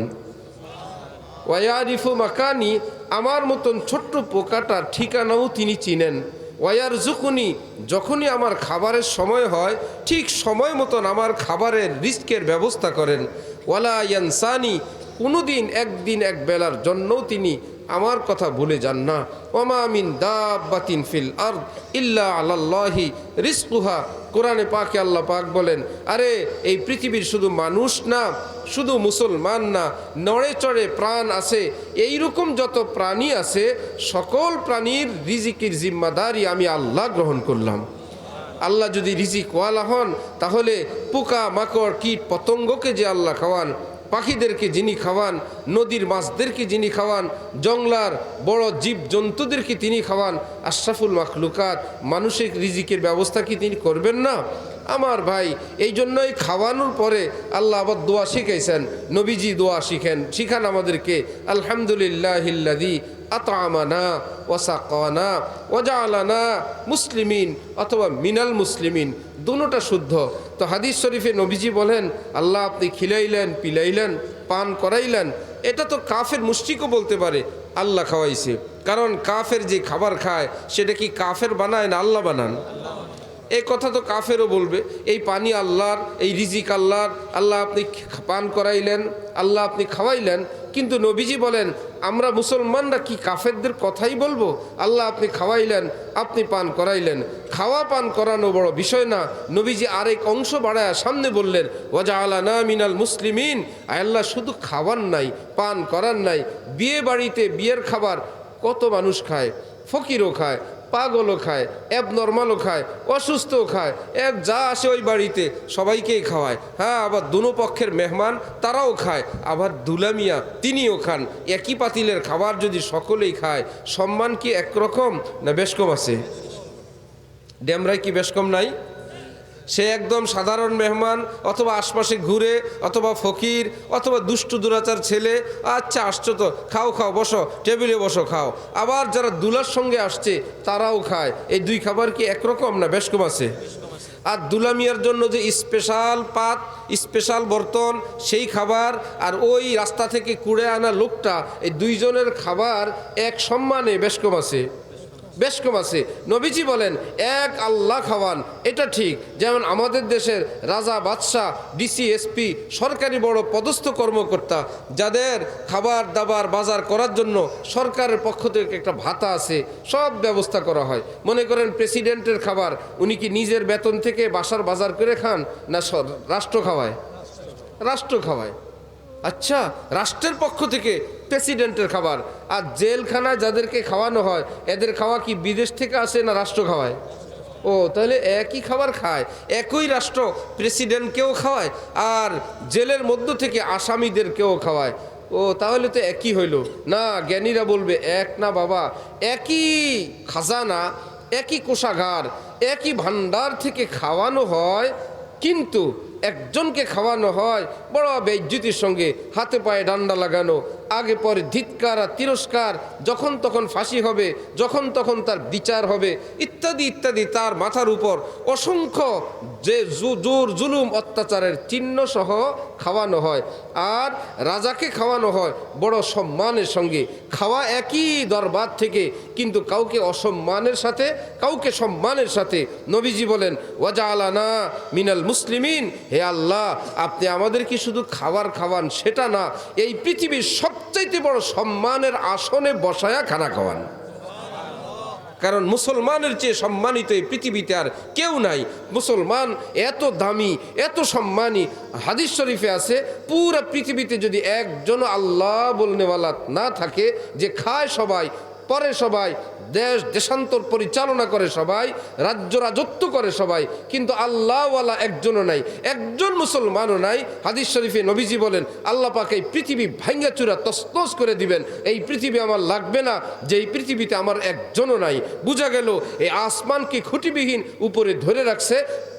ওয়া ইয়ারিফু মাকানি, আমার মতন ছোট্ট পোকাটার ঠিকানাও তিনি চিনেন। ওয়ার জুকুনি, যখনই আমার খাবারের সময় হয় ঠিক সময় মতন আমার খাবারের রিস্কের ব্যবস্থা করেন। ওয়ালা ইয়ানসানি, কোনোদিন একদিন এক বেলার জন্যও তিনি আমার কথা ভুলে যান না। ওমা মিন দাব্বাতিন ফিল আরদ ইল্লা আলাল্লাহি রিজকুহা। কোরআনে পাকে আল্লাহ পাক বলেন, আরে এই পৃথিবীর শুধু মানুষ না, শুধু মুসলমান না, নড়ে চড়ে প্রাণ আছে, এইরকম যত প্রাণী আছে সকল প্রাণীর রিজিকের জিম্মাদারি আমি আল্লাহ গ্রহণ করলাম। আল্লাহ যদি রিজিকওয়ালা হন তাহলে পোকা মাকড় কীট পতঙ্গকে যে আল্লাহ খাওয়ান, পাখিদেরকে যিনি খাওয়ান, নদীর মাছদেরকে যিনি খাওয়ান, জংলার বড় জীব জন্তুদেরকে তিনি খাওয়ান, আশরাফুল মাখলুকাত মানুষের রিজিকের ব্যবস্থা কি তিনি করবেন না? আমার ভাই, এই জন্যই খাওয়ানোর পরে আল্লাহ আবার দোয়া শিখাইছেন, নবীজি দোয়া শিখান আমাদেরকে, আলহামদুলিল্লাহিল্লাযী আতআমানা ওয়া সাকানা ওয়া জাআলানা মুসলিমিন অথবা মিনাল মুসলিমিন, দুটোটা শুদ্ধ। তো হাদিস শরীফে নবীজি বলেন, আল্লাহ আপনি খিলাইলেন, পিলাইলেন, পান করাইলেন, এটা তো কাফের মুশরিকও বলতে পারে আল্লাহ খাওয়াইছে। কারণ কাফের যে খাবার খায় সেটা কি কাফের বানায় না আল্লাহ বানান? এই কথা তো কাফেরও বলবে। এই পানি আল্লাহর, এই রিজিক আল্লাহর, আল্লাহ আপনি পান করাইলেন, আল্লাহ আপনি খাওয়াইলেন। কিন্তু নবীজি বলেন, আমরা মুসলমানরা কি কাফেরদের কথাই বলবো? আল্লাহ আপনি খাওয়াইলেন, আপনি পান করাইলেন। খাওয়া পান করানো বড় বিষয় না, নবীজি আরেক অংশ বাড়ায় সামনে বললেন, ওয়াজআলানা মিনাল মুসলিমিন। আল্লাহ শুধু খাওয়ান নাই, পান করান নাই, বিয়ে বাড়িতে বিয়ের খাবার কত মানুষ খায়, ফকিরও খায়, পাগলও খায়, অ্যাবনর্মালও খায়, অসুস্থও খায়, এক যা আসে ওই বাড়িতে সবাইকেই খাওয়ায়। হ্যাঁ, আবার দুনো পক্ষের মেহমান তারাও খায়, আবার দুলামিয়া তিনিও খান। একই পাতিলের খাবার যদি সকলেই খায়, সম্মান কি একরকম না বেশ কম আছে? ড্যামরাই কি বেশ কম নাই? সে একদম সাধারণ মেহমান, অথবা আশপাশে ঘুরে, অথবা ফকির, অথবা দুষ্টু দুরাচার ছেলে, আচ্ছা আসছো তো খাও খাও, বসো টেবিলে বসো খাও। আবার যারা দুলার সঙ্গে আসছে তারাও খায়। এই দুই খাবার কি একরকম না বেশ কম আছে? আর দুলামিয়ার জন্য যে স্পেশাল পাত, স্পেশাল বর্তন, সেই খাবার আর ওই রাস্তা থেকে কুড়ে আনা লোকটা, এই দুইজনের খাবার এক সম্মানে বেশ কম আছে? বেশ কম আছে। নবীজি বলেন, এক আল্লাহ খাওয়ান, এটা ঠিক। যেমন আমাদের দেশের রাজা, বাদশাহ, ডিসি, এসপি, সরকারি বড় পদস্থ কর্মকর্তা, যাদের খাবার দাবার বাজার করার জন্য সরকারের পক্ষ থেকে একটা ভাতা আছে, সব ব্যবস্থা করা হয়। মনে করেন প্রেসিডেন্টের খাবার উনি কি নিজের বেতন থেকে বাসার বাজার করে খান না রাষ্ট্র খাওয়ায়? রাষ্ট্র খাওয়ায়। আচ্ছা, রাষ্ট্রের পক্ষ থেকে প্রেসিডেন্টের খাবার। আর জেলখানায় যাদেরকে খাওয়ানো হয় এদের খাওয়া কি বিদেশ থেকে আসে না রাষ্ট্র খাওয়ায়? ও, তাহলে একই খাবার খায়, একই রাষ্ট্র প্রেসিডেন্টকেও খাওয়ায় আর জেলের মধ্য থেকে আসামিদেরকেও খাওয়ায়। ও, তাহলে তো একই হইল না? জ্ঞানীরা বলবে এক না বাবা, একই খাজানা, একই কোষাগার, একই ভান্ডার থেকে খাওয়ানো হয়, কিন্তু একজনকে খাওয়ানো হয় বড় বেইজ্জতির সঙ্গে, হাতে পায়ে ডান্ডা লাগানো, আগে পরে ধিৎকার আর তিরস্কার, যখন তখন ফাঁসি হবে, যখন তখন তার বিচার হবে, ইত্যাদি ইত্যাদি। তার মাথার উপর অসংখ্য যে জোর জুলুম অত্যাচারের চিহ্ন সহ খাওয়ানো হয়। আর রাজাকে খাওয়ানো হয় বড় সম্মানের সঙ্গে। খাওয়া একই দরবার থেকে, কিন্তু কাউকে অসম্মানের সাথে, কাউকে সম্মানের সাথে। নবীজি বলেন, ওয়াজআলানা মিনাল মুসলিমিন। হে আল্লাহ, আপনি আমাদেরকে শুধু খাবার খাওয়ান সেটা না, এই পৃথিবীর সবচাইতে বড় সম্মানের আসনে বসায়া খানা খাওয়ান। কারণ মুসলমানের চেয়ে সম্মানিত এই পৃথিবীতে আর কেউ নাই। মুসলমান এত দামি, এত সম্মানী। হাদিস শরীফে আছে, পুরা পৃথিবীতে যদি একজন আল্লাহ বলনেওয়ালা না থাকে, যে খায় সবাই, পরে সবাই, দেশ দেশান্তর পরিচালনা করে সবাই, রাজ্য রাজত্ব করে সবাই, কিন্তু আল্লাহওয়ালা একজনও নাই, একজন মুসলমানও নাই। হাদিস শরীফে নবীজি বলেন, আল্লাহ পাক এই পৃথিবী ভাঙ্গা চূরা তছনছ করে দিবেন, এই পৃথিবী আমার লাগবে না যেই পৃথিবীতে আমার একজনও নাই। বোঝা গেল এই আসমানকে খুঁটিবিহীন উপরে ধরে রাখছে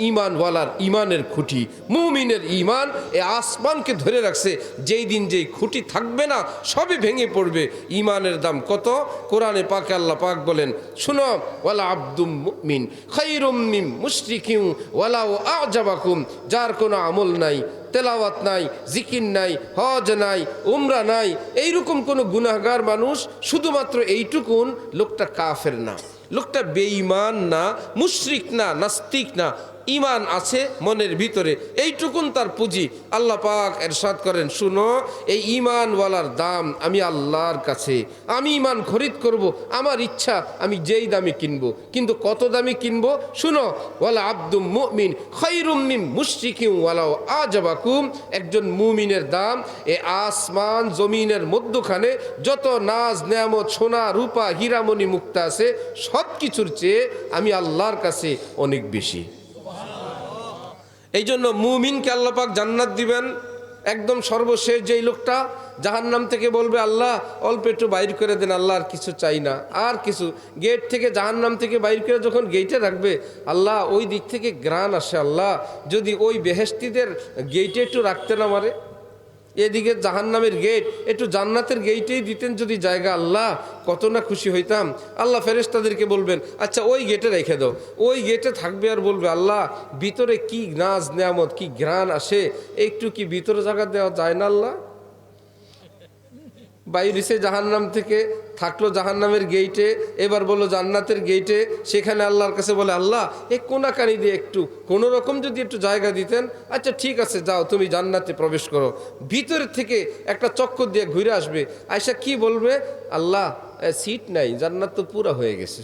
ঈমানওয়ালার ঈমানের খুঁটি, মুমিনের ঈমান এই আসমানকে ধরে রাখছে। যেই দিন যেই খুঁটি থাকবে না সবই ভেঙে পড়বে। ঈমানের দাম কত? কোরআনে পাকে আল্লাহ পাক বলেন, শুনো, ওয়ালা আব্দুম মুমিন খায়রুম মিন মুশরিকিন ওয়ালাউ আ'জাবাকুম। যার কোনো আমল নাই, তেলাওয়াত নাই, জিকির নাই, হজ নাই, উমরা নাই, এইরকম কোনো গুনাহগার মানুষ, শুধুমাত্র এইটুকুন লোকটা কাফের না, লোকটা বেঈমান না, মুশরিক না, নাস্তিক না, ঈমান আছে মনের ভিতরে, এইটুকুন তার পুঁজি। আল্লাহ পাক ইরশাদ করেন, শুনো, এই ঈমানওয়ালার দাম আমি আল্লাহর কাছে, আমি ঈমান খরিদ করব, আমার ইচ্ছা আমি যেই দামে কিনবো, কিন্তু কত দামে কিনবো? শুনো, ওয়ালা আব্দুম মুমিন খায়রুম মিন মুশরিকিন ওয়ালাউ আ'জাবাকুম। একজন মুমিনের দাম এ আসমান জমিনের মধ্যখানে যত নাজ নেয়ামত, সোনা রূপা হীরামণি মুক্তা আছে সব কিছুর চেয়ে আমি আল্লাহর কাছে অনেক বেশি। এই জন্য মুমিনকে আল্লাহ পাক জান্নাত দিবেন। একদম সর্বশেষ যেই লোকটা জাহান্নাম থেকে বলবে, আল্লাহ অল্প একটু বাইর করে দেন, আল্লাহ আর কিছু চাই না, আর কিছু। গেট থেকে জাহান্নাম থেকে বাইর করে যখন গেটে রাখবে, আল্লাহ ওই দিক থেকে গ্রান আসে, আল্লাহ যদি ওই বেহেশতিদের গেটে একটু রাখতেন আমারে, এদিকে জাহান্নামের গেট একটু জান্নাতের গেটেই দিতেন যদি জায়গা, আল্লাহ কত না খুশি হইতাম। আল্লাহ ফেরেশতাদেরকে বলবেন, আচ্ছা ওই গেটে রেখে দাও। ওই গেটে থাকবে আর বলবে, আল্লাহ ভিতরে কি নাজ নেয়ামত, কি ঘ্রাণ আসে, একটু কি ভিতরে জায়গা দেওয়া যায় না? আল্লাহ বাইরে জাহান্নাম থেকে থাকলো জাহান্নামের গেইটে, এবার বললো জান্নাতের গেইটে, সেখানে আল্লাহর কাছে বলে, আল্লাহ এই কোনাকানি দিয়ে একটু কোনো রকম যদি একটু জায়গা দিতেন, আচ্ছা ঠিক আছে যাও তুমি জান্নাতে প্রবেশ করো। ভিতর থেকে একটা চক্কর দিয়ে ঘুরে আসবে, আয়সা কি বলবে, আল্লাহ সিট নাই, জান্নাত তো পুরা হয়ে গেছে।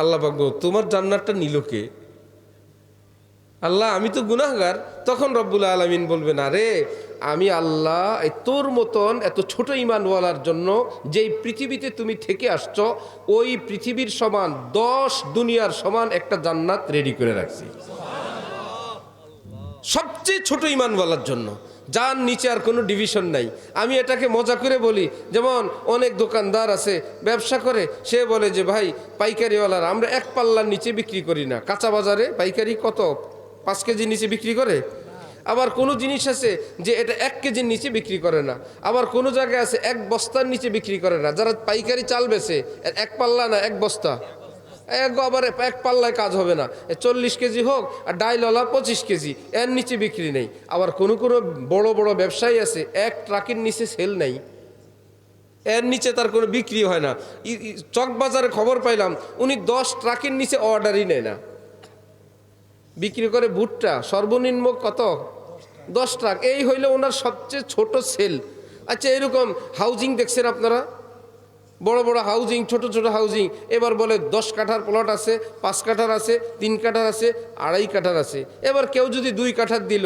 আল্লাহ বলবো, তোমার জান্নাতটা নিল কে? আল্লাহ আমি তো গুনাহগার। তখন রব্বুল আলামিন বলবেন, আরে আমি আল্লাহ তোর মতন এত ছোট ঈমানওয়ালার জন্য যেই পৃথিবীতে তুমি থেকে আসছো, ওই পৃথিবীর সমান 10 দুনিয়ার সমান একটা জান্নাত রেডি করে রাখছি সবচেয়ে ছোট ঈমানওয়ালার জন্য, যার নিচে আর কোনো ডিভিশন নাই। আমি এটাকে মজা করে বলি, যেমন অনেক দোকানদার আছে ব্যবসা করে, সে বলে যে ভাই পাইকারিওয়ালারা আমরা এক পাল্লার নিচে বিক্রি করি না। কাঁচা বাজারে পাইকারি কত 5 কেজির নিচে বিক্রি করে। আবার কোনো জিনিস আছে যে এটা 1 কেজির নিচে বিক্রি করে না। আবার কোনো জায়গায় আছে 1 বস্তার নিচে বিক্রি করে না। যারা পাইকারি চাল বেচে 1 পাল্লা না 1 বস্তা, আবার 1 পাল্লায় কাজ হবে না, 40 কেজি হোক, আর ডাইলওয়ালা 25 কেজি, এর নিচে বিক্রি নেই। আবার কোনো কোনো বড় বড় ব্যবসায়ী আছে 1 ট্রাকের নিচে সেল নেই, এর নিচে তার কোনো বিক্রি হয় না। চকবাজারে খবর পাইলাম উনি 10 ট্রাকের নিচে অর্ডারই নেয় না, বিক্রি করে ভুট্টা সর্বনিম্ন কত 10 ট্রাক। এই হইলে ওনার সবচেয়ে ছোট সেল। আচ্ছা এরকম হাউজিং দেখছেন আপনারা, বড় বড় হাউজিং, ছোট ছোট হাউজিং, এবার বলে 10 কাঠার প্লট আছে, 5 কাঠার আছে, 3 কাঠার আছে, 2.5 কাঠার আছে। এবার কেউ যদি 2 কাঠার দিল,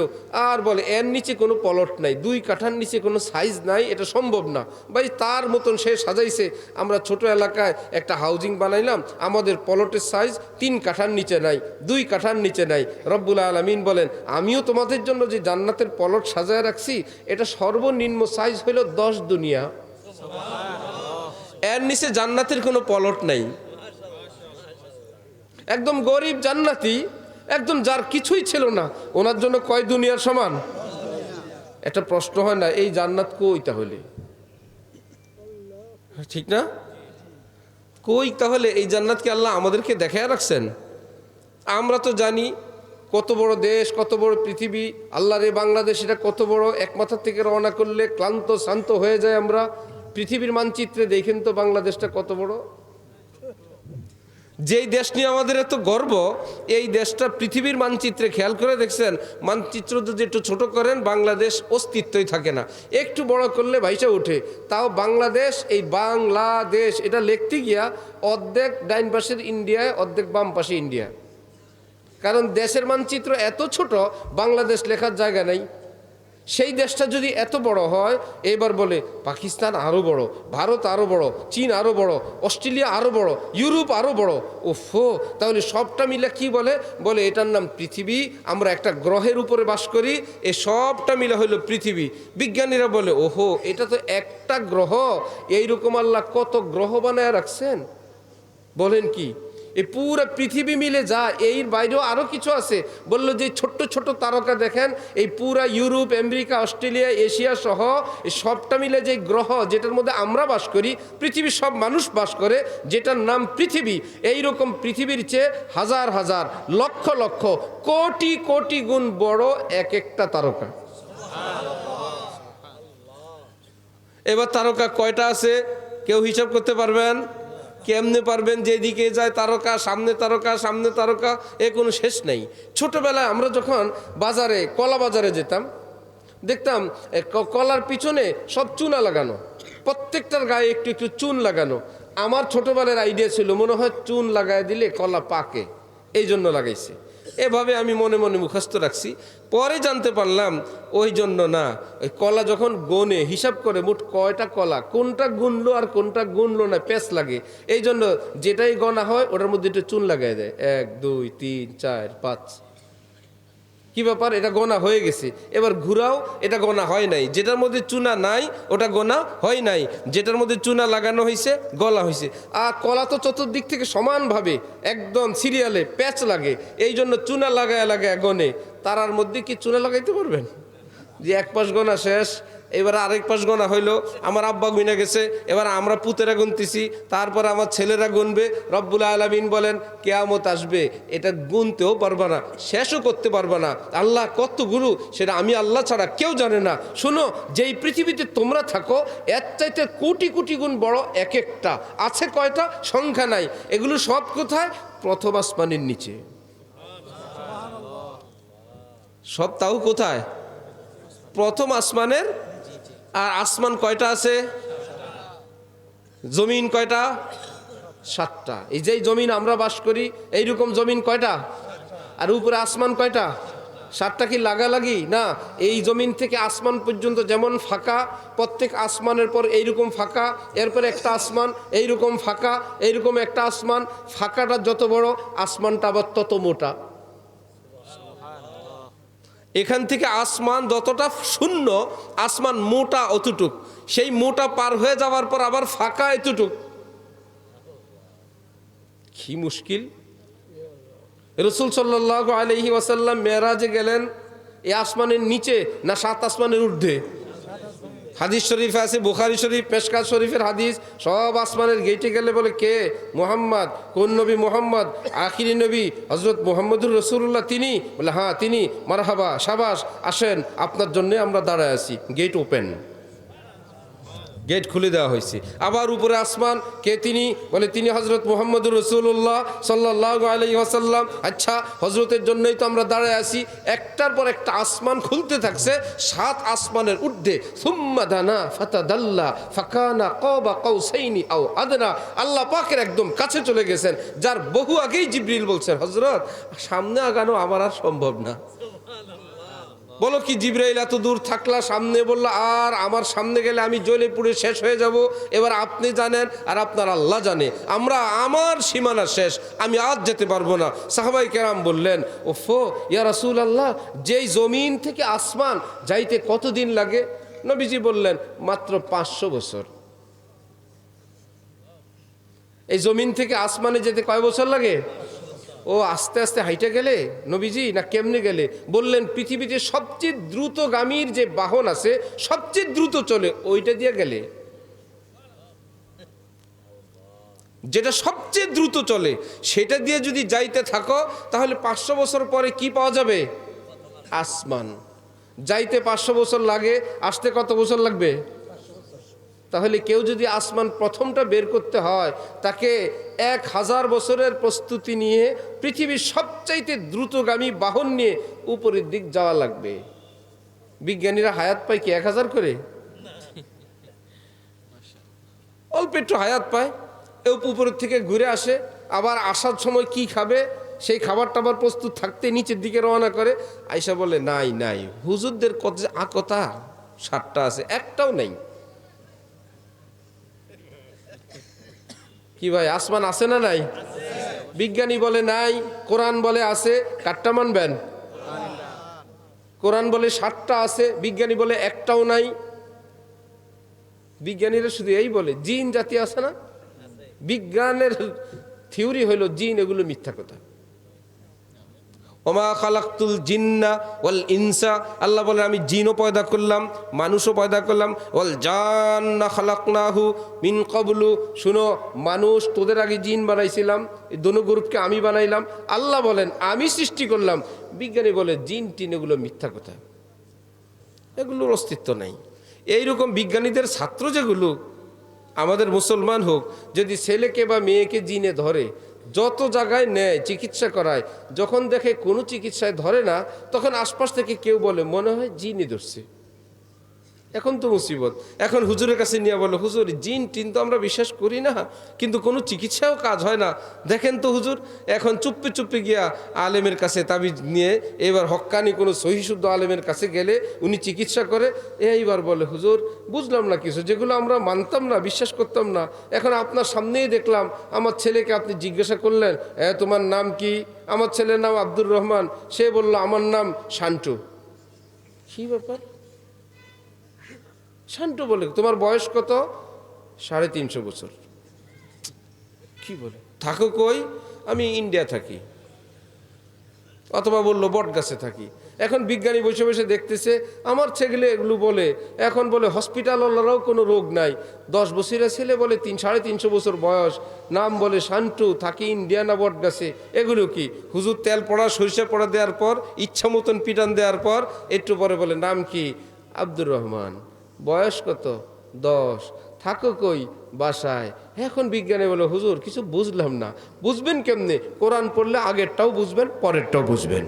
আর বলে এর নিচে কোনো প্লট নাই, 2 কাঠার নিচে কোনো সাইজ নাই, এটা সম্ভব না। ভাই তার মতন সে সাজাইছে, আমরা ছোট এলাকায় একটা হাউজিং বানাইলাম, আমাদের প্লটের সাইজ 3 কাঠার নিচে নাই, 2 কাঠার নিচে নাই। রব্বুল আলামিন বলেন, আমিও তোমাদের জন্য যে জান্নাতের প্লট সাজায় রাখছি, এটা সর্বনিম্ন সাইজ হইল 10 দুনিয়া। এর নিচে জান্নাতের কোনো প্লট নাই। একদম গরিব জান্নাতি, একদম যার কিছুই ছিল না, ওনার জন্য কয় দুনিয়ার সমান? একটা প্রশ্ন হয় না, এই জান্নাত কই তাহলে? ঠিক না? কই তাহলে এই জান্নাতকে আল্লাহ আমাদেরকে দেখায় রাখছেন? আমরা তো জানি কত বড় দেশ, কত বড় পৃথিবী, আল্লাহর এই বাংলাদেশ, এটা কত বড়। এক মাথা থেকে রওনা করলে ক্লান্ত শান্ত হয়ে যায় আমরা। পৃথিবীর মানচিত্রে দেখেন তো বাংলাদেশটা কত বড়। যেই দেশ নিয়ে আমাদের এত গর্ব, এই দেশটা পৃথিবীর মানচিত্রে খেয়াল করে দেখছেন, মানচিত্র যদি একটু ছোট করেন বাংলাদেশ অস্তিত্বই থাকে না, একটু বড় করলে ভাইসা ওঠে। তাও বাংলাদেশ, এই বাংলাদেশ এটা লিখতে গিয়া অর্ধেক ডাইন পাশের ইন্ডিয়ায়, অর্ধেক বাম পাশে ইন্ডিয়া। কারণ দেশের মানচিত্র এত ছোট, বাংলাদেশ লেখার জায়গা নাই। সেই দেশটা যদি এত বড় হয়, এবার বলে পাকিস্তান আরও বড়, ভারত আরও বড়, চীন আরও বড়, অস্ট্রেলিয়া আরও বড়, ইউরোপ আরও বড়। ওফো, তাহলে সবটা মিলে কি বলে? বলে এটার নাম পৃথিবী, আমরা একটা গ্রহের উপরে বাস করি, এ সবটা মিলে হইলো পৃথিবী। বিজ্ঞানীরা বলে ওহো, এটা তো একটা গ্রহ, এইরকম আল্লাহ কত গ্রহ বানায় রাখছেন। বলেন কি, এই পুরো পৃথিবী মিলে যা, এর বাইরেও আরও কিছু আছে। বললো যে ছোট্ট ছোট্ট তারকা দেখেন, এই পুরা ইউরোপ, আমেরিকা, অস্ট্রেলিয়া, এশিয়া সহ এই সবটা মিলে যে গ্রহ, যেটার মধ্যে আমরা বাস করি, পৃথিবীর সব মানুষ বাস করে, যেটার নাম পৃথিবী, এই রকম পৃথিবীর চেয়ে হাজার হাজার, লক্ষ লক্ষ, কোটি কোটি গুণ বড় এক একটা তারকা। এবার তারকা কয়টা আছে কেউ হিসাব করতে পারবেন? কেমনে পারবেন? যেদিকে যায় তারকা, সামনে তারকা, সামনে তারকা, এ কোনো শেষ নেই। ছোটবেলায় আমরা যখন বাজারে, কলা বাজারে যেতাম, দেখতাম কলার পিছনে সব চুনা লাগানো, প্রত্যেকটার গায়ে একটু একটু চুন লাগানো। আমার ছোটবেলার আইডিয়া ছিল, মনে হয় চুন লাগায় দিলে কলা পাকে, এই জন্য লাগাইছে। এভাবে আমি মনে মনে মুখস্থ রাখছি। পরে জানতে পারলাম ওই জন্য না, ওই কলা যখন গনে হিসাব করে মোট কয়টা কলা, কোনটা গুনলো আর কোনটা গুনলো না, প্যাঁচ লাগে, এই জন্য যেটাই গনা হয় ওটার মধ্যে একটু চুন লাগাই দেয়। 1 2 3 4 5, কি ব্যাপার, এটা গোনা হয়ে গেছে, এবার ঘুরাও, এটা গোনা হয় নাই। যেটার মধ্যে চুনা নাই ওটা গোনা হয় নাই, যেটার মধ্যে চুনা লাগানো হয়েছে গলা হয়েছে। আর কলা তো চতুর্দিক থেকে সমানভাবে একদম সিরিয়ালে প্যাচ লাগে, এই জন্য চুনা লাগায় লাগায় গনে। তারার মধ্যে কি চুনা লাগাইতে পারবেন? যে এক পাশ গোনা শেষ, এবার আরেক পাশ গোনা হইলো, আমার আব্বা গুনে গেছে, এবার আমরা পুতেরা গুনতেছি, তারপরে আমার ছেলেরা গুনবে। রব্বুল আলামিন বলেন কিয়ামত আসবে, এটা গুনতেও পারবা না, শেষও করতে পারবা না। আল্লাহ কত গুরু, সেটা আমি আল্লাহ ছাড়া কেউ জানে না। শোনো, যেই পৃথিবীতে তোমরা থাকো এর চাইতে কোটি কোটি গুণ বড় এক একটা আছে। কয়টা? সংখ্যা নাই। এগুলো সব কোথায়? প্রথম আসমানের নিচে। সব তাও কোথায়? প্রথম আসমানের। আর আসমান কয়টা আছে? জমিন কয়টা? 7টা। এই যে জমিন আমরা বাস করি, এইরকম জমিন কয়টা? আর উপরে আসমান কয়টা? 7টা। কি লাগালাগি না? এই জমিন থেকে আসমান পর্যন্ত যেমন ফাঁকা, প্রত্যেক আসমানের পর এইরকম ফাঁকা, এরপরে একটা আসমান এইরকম ফাঁকা, এইরকম একটা আসমান। ফাঁকাটা যত বড়, আসমানটা আবার তত মোটা। এখান থেকে আসমান যতটা শূন্য, আসমান মোটা অতটুক, সেই মোটা পার হয়ে যাওয়ার পর আবার ফাঁকা এতটুক। কি মুশকিল! রাসূল সাল্লাল্লাহু আলাইহি ওয়াসাল্লাম মেরাজে গেলেন, এই আসমানের নিচে না 7 আসমানের ঊর্ধ্বে? হাদিস শরীফে আছে, বুখারী শরীফ, মেশকাত শরীফের হাদিস। সব আসমানের গেটে গেলে বলে কে? মুহাম্মদ। কোন নবী? মুহাম্মদ, আখিরি নবী হযরত মুহাম্মদুর রাসূলুল্লাহ, তিনি? বলে হ্যাঁ তিনি। মারহাবা, শাবাশ, আসেন, আপনার জন্য আমরা দাঁড়ায় আছি। গেট ওপেন, গেট খুলে দেওয়া হয়েছে। আবার উপরে আসমান, কে তিনি? বলে তিনি হযরত মুহাম্মদুর রাসূলুল্লাহ সাল্লাল্লাহু আলাইহি ওয়াসাল্লাম। আচ্ছা, হযরতের জন্যই তো আমরা দাঁড়ায় আছি। একটার পর একটা আসমান খুলতে থাকছে, 7 আসমানের ঊর্ধ্বে। সুম্মা দানা ফাতাদাল্লা ফাকানা কাবা কাউসাইনি আও আদনা। আল্লাহ পাকের একদম কাছে চলে গেছেন, যার বহু আগেই জিবরিল বলছেন হযরত সামনে আগানো আমার আর সম্ভব না। বলো কি জিবরাইল এত দূর থাকলা, সামনে বললো আর আমার সামনে গেলে আমি জ্বলে পুড়ে শেষ হয়ে যাব। এবার আপনি জানেন আর আপনার আল্লাহ জানে, আমরা আমার সীমানা শেষ, আমি আজ যেতে পারবো না। সাহাবাই কেরাম বললেন ওফো ইয়া রাসূলুল্লাহ, যেই জমিন থেকে আসমান যাইতে কতদিন লাগে? নবীজি বললেন মাত্র 500 বছর। এই জমিন থেকে আসমানে যেতে কয় বছর লাগে? ও আস্তে আস্তে হাইটে গেলে নবীজি, না কেমনে গেলে? বললেন পৃথিবীতে সবচেয়ে দ্রুতগামীর যে বাহন আছে, সবচেয়ে দ্রুত চলে, ওইটা দিয়ে গেলে। যেটা সবচেয়ে দ্রুত চলে সেটা দিয়ে যদি যাইতে থাকো, তাহলে 500 বছর পরে কি পাওয়া যাবে? আসমান। যাইতে 500 বছর লাগে, আসতে কত বছর লাগবে? তাহলে কেউ যদি আসমান প্রথমটা বের করতে হয়, তাকে 1000 বছরের প্রস্তুতি নিয়ে পৃথিবীর সবচাইতে দ্রুতগামী বাহন নিয়ে উপরের দিক যাওয়া লাগবে। বিজ্ঞানীরা হায়াত পায় কি 1000 করে? অল্প একটু হায়াত পায়, উপরের থেকে ঘুরে আসে, আবার আসার সময় কি খাবে সেই খাবার টাবার প্রস্তুত থাকতে নিচের দিকে রওনা করে। আয়সা বলে নাই নাই, হুজুরদের কত কথা 7টা আছে, একটাও নাই। কি ভাই, আসমান আছে না নাই? বিজ্ঞানী বলে নাই, কোরআন বলে আছে, কাটটা মানবেন? কোরআন বলে 7টা আছে, বিজ্ঞানী বলে একটাও নাই। বিজ্ঞানীরা শুধু এই বলে জিন জাতি আছে না, বিজ্ঞানের থিওরি হইল জিন, এগুলো মিথ্যা কথা। ওমা খালাকতুল জিন্না ওয়াল ইনসা, আল্লাহ বলে আমি জিনও পয়দা করলাম, মানুষও পয়দা করলাম। ওয়াল জান্না খালাকনাহু মিন ক্বাবলু, শুনো মানুষ তোদের আগে জিন বানাইছিলাম, এই দোনো গ্রুপকে আমি বানাইলাম। আল্লাহ বলেন আমি সৃষ্টি করলাম। বিজ্ঞানী বলে জিন টিন এগুলো মিথ্যা কথা, এগুলোর অস্তিত্ব নাই। এইরকম বিজ্ঞানীদের ছাত্র যেগুলো, আমাদের মুসলমান হোক, যদি ছেলেকে বা মেয়েকে জিনে ধরে, যত জায়গায় নেয় চিকিৎসা করায়, যখন দেখে কোনো চিকিৎসায় ধরে না, তখন আশপাশ থেকে কেউ বলে মনে হয় জিনই ধরছে। এখন তো মুসিবত, এখন হুজুরের কাছে নিয়ে বলে হুজুর জিন টিন তো আমরা বিশ্বাস করি না, কিন্তু কোনো চিকিৎসাও কাজ হয় না, দেখেন তো হুজুর। এখন চুপে চুপে গিয়া আলেমের কাছে তাবিজ নিয়ে, এবার হক্কানি কোনো সহিশুদ্ধ আলেমের কাছে গেলে উনি চিকিৎসা করে। এইবার বলে হুজুর বুঝলাম না কিছু, যেগুলো আমরা মানতাম না, বিশ্বাস করতাম না, এখন আপনার সামনেই দেখলাম। আমার ছেলেকে আপনি জিজ্ঞাসা করলেন তোমার নাম কি? আমার ছেলের নাম আব্দুর রহমান। সে বলল আমার নাম শান্টু। কি ব্যাপার? শান্টু বলে তোমার বয়স কত? 350 বছর। কি বলে থাকো কই? আমি ইন্ডিয়া থাকি। অথবা বললো বট গাছে থাকি। এখন বিজ্ঞানী বসে বসে দেখতেছে আমার ছেলে এগুলো বলে, এখন বলে হসপিটালওয়ালারাও কোনো রোগ নাই। 10 বছরের ছেলে বলে 350 বছর বয়স, নাম বলে শান্টু, থাকি ইন্ডিয়ানা বট গাছে। এগুলো কি হুজুর? তেল পড়া সরিষা পড়া দেওয়ার পর, ইচ্ছা মতন পিটান দেওয়ার পর একটু পরে বলে নাম কি? আব্দুর রহমান। বয়স কত? 10। থাকো কই? বাসায়। এখন বিজ্ঞানী বলে হুজুর কিছু বুঝলাম না। বুঝবেন কেমনে? কোরআন পড়লে আগেরটাও বুঝবেন, পরেরটাও বুঝবেন।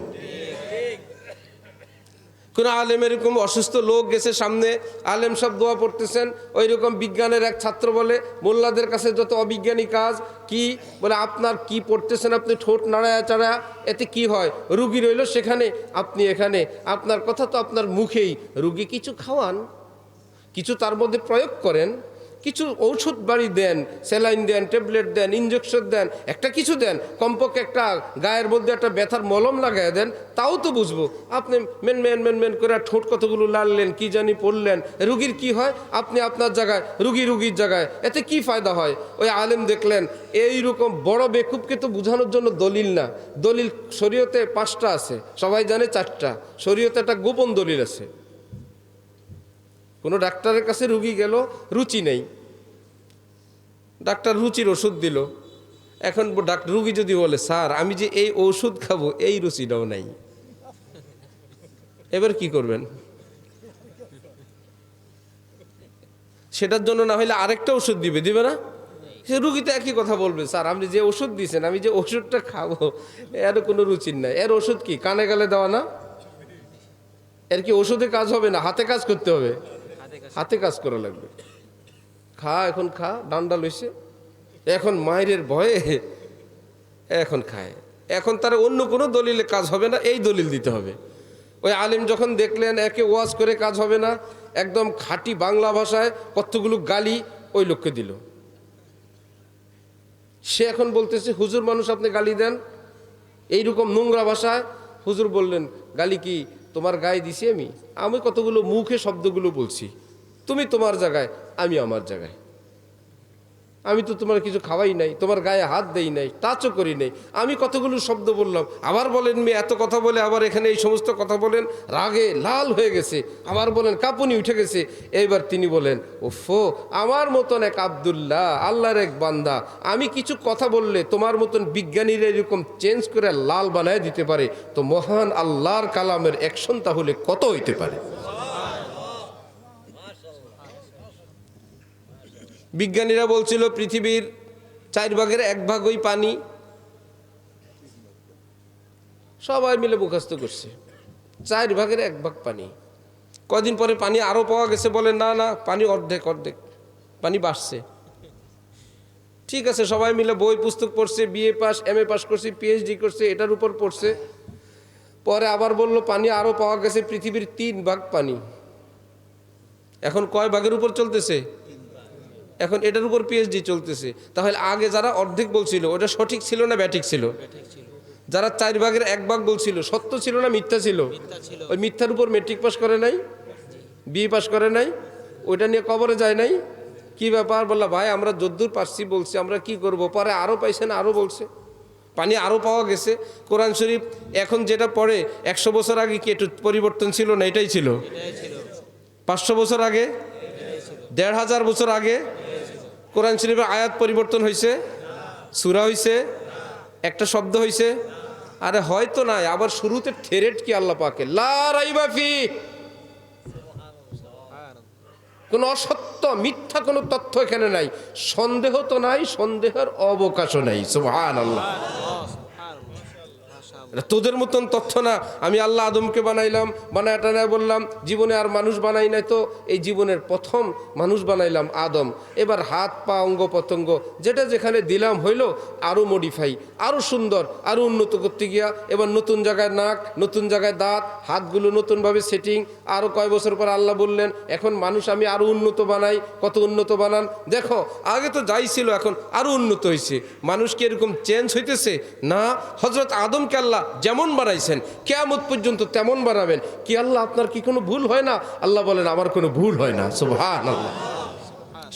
কোন আলেম এরকম অসুস্থ লোক গেছে সামনে, আলেম সব দোয়া পড়তেছেন, ওই রকম বিজ্ঞানের এক ছাত্র বলে মোল্লাদের কাছে যত অবিজ্ঞানী কাজ কি বলে, আপনার কি পড়তেছেন আপনি ঠোঁট নাড়ায়া চাড়া, এতে কি হয়? রুগী রইল সেখানে, আপনি এখানে, আপনার কথা তো আপনার মুখেই। রুগী কিছু খাওয়ান, কিছু তার মধ্যে প্রয়োগ করেন, কিছু ঔষধ বাড়ি দেন, স্যালাইন দেন, ট্যাবলেট দেন, ইঞ্জেকশন দেন, একটা কিছু দেন, কমপক্ষে একটা গায়ের মধ্যে একটা ব্যথার মলম লাগাই দেন, তাও তো বুঝবো। আপনি মেন মেন মেন মেন করে ঠোঁট কতগুলো লাড়লেন, কি জানি পড়লেন, রুগীর কি হয়? আপনি আপনার জায়গায়, রুগী রুগীর জায়গায়, এতে কি ফায়দা হয়? ওই আলেম দেখলেন এইরকম বড় বেকুবকে তো বোঝানোর জন্য দলিল না, দলিল শরীয়তে 5টা আছে, সবাই জানে 4টা। শরীয়তে একটা গোপন দলিল আছে। কোনো ডাক্তারের কাছে রুগী গেল, রুচি নেই, ডাক্তার রুচির ওষুধ দিল। এখন রুগী যদি বলে স্যার আমি যে এই ওষুধ খাবো এই রুচিটাও নাই, এবার কি করবেন? সেটার জন্য না হলে আরেকটা ওষুধ দিবে না? সে রুগী তো একই কথা বলবে, স্যার আপনি যে ওষুধ দিয়েছেন আমি যে ওষুধটা খাবো এর কোনো রুচির নাই। এর ওষুধ কি কানে গালে দেওয়া না? এর কি ওষুধে কাজ হবে না? হাতে কাজ করতে হবে, হাতে কাজ করা লাগবে। খা এখন খা, ডান্ডা লইছে, এখন মায়ের ভয়ে এখন খায়। এখন তার অন্য কোনো দলিলে কাজ হবে না, এই দলিল দিতে হবে। ওই আলিম যখন দেখলেন একে ওয়াজ করে কাজ হবে না, একদম খাঁটি বাংলা ভাষায় কতগুলো গালি ওই লোককে দিল। সে এখন বলতেছে হুজুর মানুষ আপনি গালি দেন এইরকম নোংরা ভাষায়। হুজুর বললেন গালি কি তোমার গায়ে দিছি? আমি কতগুলো মুখে শব্দগুলো বলছি, তুমি তোমার জায়গায়, আমি আমার জায়গায়। আমি তো তোমার কিছু খাওয়াই নাই, তোমার গায়ে হাত দেই নাই, টাচও করি নাই, আমি কতগুলো শব্দ বললাম। আবার বলেন মেয়ে এত কথা বলে আবার এখানে এই সমস্ত কথা বলেন, রাগে লাল হয়ে গেছে, আবার বলেন কাঁপুনি উঠে গেছে। এইবার তিনি বলেন ওফো, আমার মতন এক আব্দুল্লাহ আল্লাহর এক বান্দা, আমি কিছু কথা বললে তোমার মতন বিজ্ঞানীরা এরকম চেঞ্জ করে লাল বানায় দিতে পারে, তো মহান আল্লাহর কালামের অ্যাকশন তাহলে কত হইতে পারে। বিজ্ঞানীরা বলছিল পৃথিবীর 1/4 পানি, সবাই মিলে মুখস্থ করছে 1/4 পানি। কদিন পরে পানি আরো পাওয়া গেছে, বলে না না পানি অর্ধেক পানি বাড়ছে। ঠিক আছে, সবাই মিলে বই পুস্তক পড়ছে, বিএ পাস, এমএ পাস করছে, পিএইচডি করছে, এটার উপর পড়ছে। পরে আবার বলল পানি আরও পাওয়া গেছে পৃথিবীর 3 ভাগ পানি। এখন কয় ভাগের উপর চলতেছে? এখন এটার উপর পিএইচডি চলতেছে। তাহলে আগে যারা অর্ধেক বলছিল ওটা সঠিক ছিল না ব্যাঠিক ছিল? যারা 4 ভাগের 1 ভাগ বলছিল সত্য ছিল না মিথ্যা ছিল? ওই মিথ্যার উপর মেট্রিক পাস করে নাই, বিএ পাস করে নাই, ওইটা নিয়ে কবরে যায় নাই। কি ব্যাপার? বললা ভাই আমরা যদ্দূর পারছি বলছি, আমরা কি করব। পরে আরও পাইছেন, আরও বলছে পানি আরও পাওয়া গেছে। কোরআন শরীফ এখন যেটা পড়ে 100 বছর আগে কি একটু পরিবর্তন ছিল না? এটাই ছিল। 500 বছর আগে, 1500 বছর আগে কোরআন শরীফের আয়াত পরিবর্তন হয়েছে? সূরা হয়েছে? একটা শব্দ হয়েছে? আরে হয়তো নাই। আবার শুরুতে থেরেট কি আল্লাহ পাকে, লা রাইবা ফি, কোনো অসত্য মিথ্যা কোনো তথ্য এখানে নাই। সন্দেহ তো নাই, সন্দেহের অবকাশও নাই। সুবহানাল্লাহ। তোদের মতন তথ্য না। আমি আল্লাহ আদমকে বানাইলাম, বানায় টানায় বললাম জীবনে আর মানুষ বানাই নাই, তো এই জীবনের প্রথম মানুষ বানাইলাম আদম। এবার হাত পা অঙ্গ প্রত্যঙ্গ যেটা যেখানে দিলাম হইল আরও মডিফাই, আরও সুন্দর, আরও উন্নত করতে গিয়া এবার নতুন জায়গায় নাক, নতুন জায়গায় দাঁত, হাতগুলো নতুনভাবে সেটিং। আরও কয় বছর পর আল্লাহ বললেন এখন মানুষ আমি আরও উন্নত বানাই। কত উন্নত বানান দেখো, আগে তো যাই ছিল এখন আরও উন্নত হয়েছে। মানুষ কি এরকম চেঞ্জ হইতেছে না? হযরত আদমকে আল্লাহ যেমন বানাইছেন কিয়ামত পর্যন্ত তেমন বানাবেন। কি আল্লাহ আপনার কি কোনো ভুল হয় না? আল্লাহ বলেন আমার কোনো ভুল হয় না। সুবহানাল্লাহ।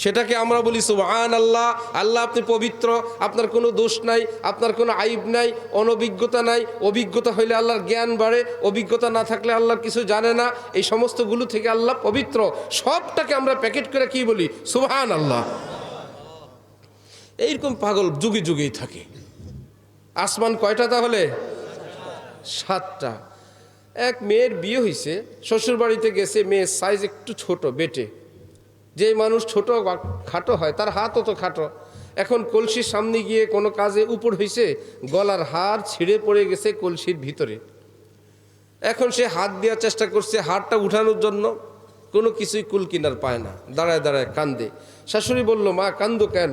সেটাকে আমরা বলি সুবহানাল্লাহ। আল্লাহ আপনি পবিত্র, আপনার কোনো দোষ নাই, আপনার কোনো আইব নাই, অনভিজ্ঞতা নাই। অভিজ্ঞতা হইলে আল্লাহর জ্ঞান বাড়ে, অভিজ্ঞতা না থাকলে আল্লাহর কিছু জানে না। এই সমস্তগুলো থেকে আল্লাহ পবিত্র। সবটাকে আমরা প্যাকেট করে কি বলি? সুবহানাল্লাহ। এইরকম পাগল যুগে যুগেই থাকে। আসমান কয়টা তাহলে? 7টা। এক মেয়ের বিয়ে হয়েছে, শ্বশুর বাড়িতে গেছে, মেয়ের সাইজ একটু ছোট, বেটে। যে মানুষ ছোট খাটো হয় তার হাতও তো খাটো। এখন কলসির সামনে গিয়ে কোনো কাজে উপর হয়েছে, গলার হার ছিঁড়ে পড়ে গেছে কলসির ভিতরে। এখন সে হাত দেওয়ার চেষ্টা করছে হাড়টা উঠানোর জন্য, কোনো কিছুই কুল কিনার পায় না, দাঁড়ায় দাঁড়ায় কান্দে। শাশুড়ি বলল মা কান্দো কেন?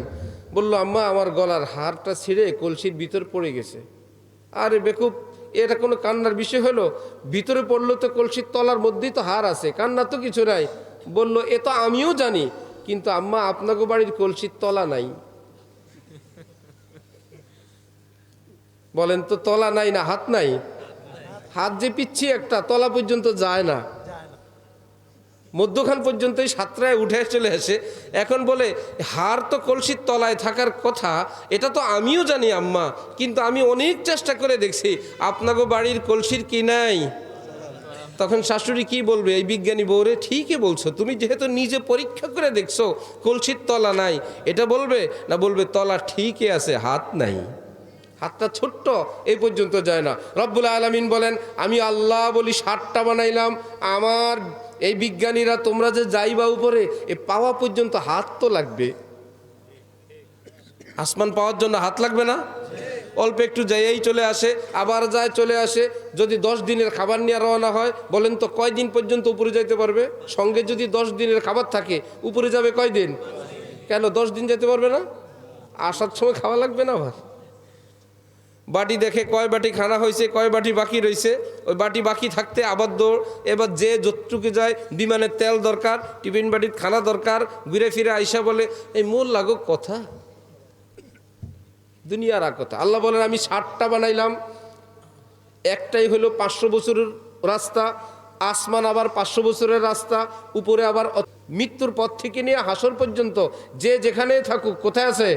বলল আম্মা আমার গলার হারটা ছিঁড়ে কলসির ভিতর পড়ে গেছে। আরে বেকুব, এটা কোনো কান্নার বিষয় হলো? ভিতরে পড়লো তো কলসির তলার মধ্যেই তো হার আছে, কান্না তো কিছু নাই। বলল এ তো আমিও জানি, কিন্তু আম্মা আপনাকে বাড়ির কলসির তলা নাই। বলেন তো তলা নাই না হাত নাই? হাত যে পিচ্ছি একটা, তলা পর্যন্ত যায় না, মধ্যখান পর্যন্তই সাঁতরায় উঠে চলে আসে। এখন বলে হার তো কলসির তলায় থাকার কথা, এটা তো আমিও জানি আম্মা, কিন্তু আমি অনেক চেষ্টা করে দেখছি আপনাকে বাড়ির কলসির কি নাই। তখন শাশুড়ি কি বলবে? এই বিজ্ঞানী বউরে ঠিকই বলছো, তুমি যেহেতু নিজে পরীক্ষা করে দেখছো কলসির তলা নাই, এটা বলবে না? বলবে তলা ঠিকই আছে, হাত নাই। হাতটা ছোট্ট, এই পর্যন্ত যায় না। রব্বুল আলামিন বলেন আমি আল্লাহ বলি 7টা বানাইলাম। আমার এই বিজ্ঞানীরা তোমরা যে যাইবা উপরে, এ পাওয়া পর্যন্ত হাত তো লাগবে। আসমান পাওয়ার জন্য হাত লাগবে না? অল্প একটু যাইয়েই চলে আসে, আবার যায় চলে আসে। যদি 10 দিনের খাবার নিয়ে রওনা হয়, বলেন তো কয় দিন পর্যন্ত উপরে যাইতে পারবে? সঙ্গে যদি 10 দিনের খাবার থাকে, উপরে যাবে কয় দিন? কেন 10 দিন যেতে পারবে না? আসার সময় খাওয়া লাগবে না? আবার বাটি দেখে কয় বাটি খানা হয়েছে, কয় বাটি বাকি রয়েছে, ওই বাটি বাকি থাকতে আবার দৌড়। এবার যে যতটুকু যায়, বিমানের তেল দরকার, টিফিন বাটির খানা দরকার, ঘুরে ফিরে আইসা বলে এই মোর লাগুক কথা, দুনিয়ার আর কথা। আল্লাহ বলেন আমি 7টা বানাইলাম। একটাই হলো 500 বছরের রাস্তা, আসমান আবার 500 বছরের রাস্তা, উপরে আবার মৃত্যুর পর থেকে নিয়ে হাসর পর্যন্ত যে যেখানে থাকুক কোথায় আছে?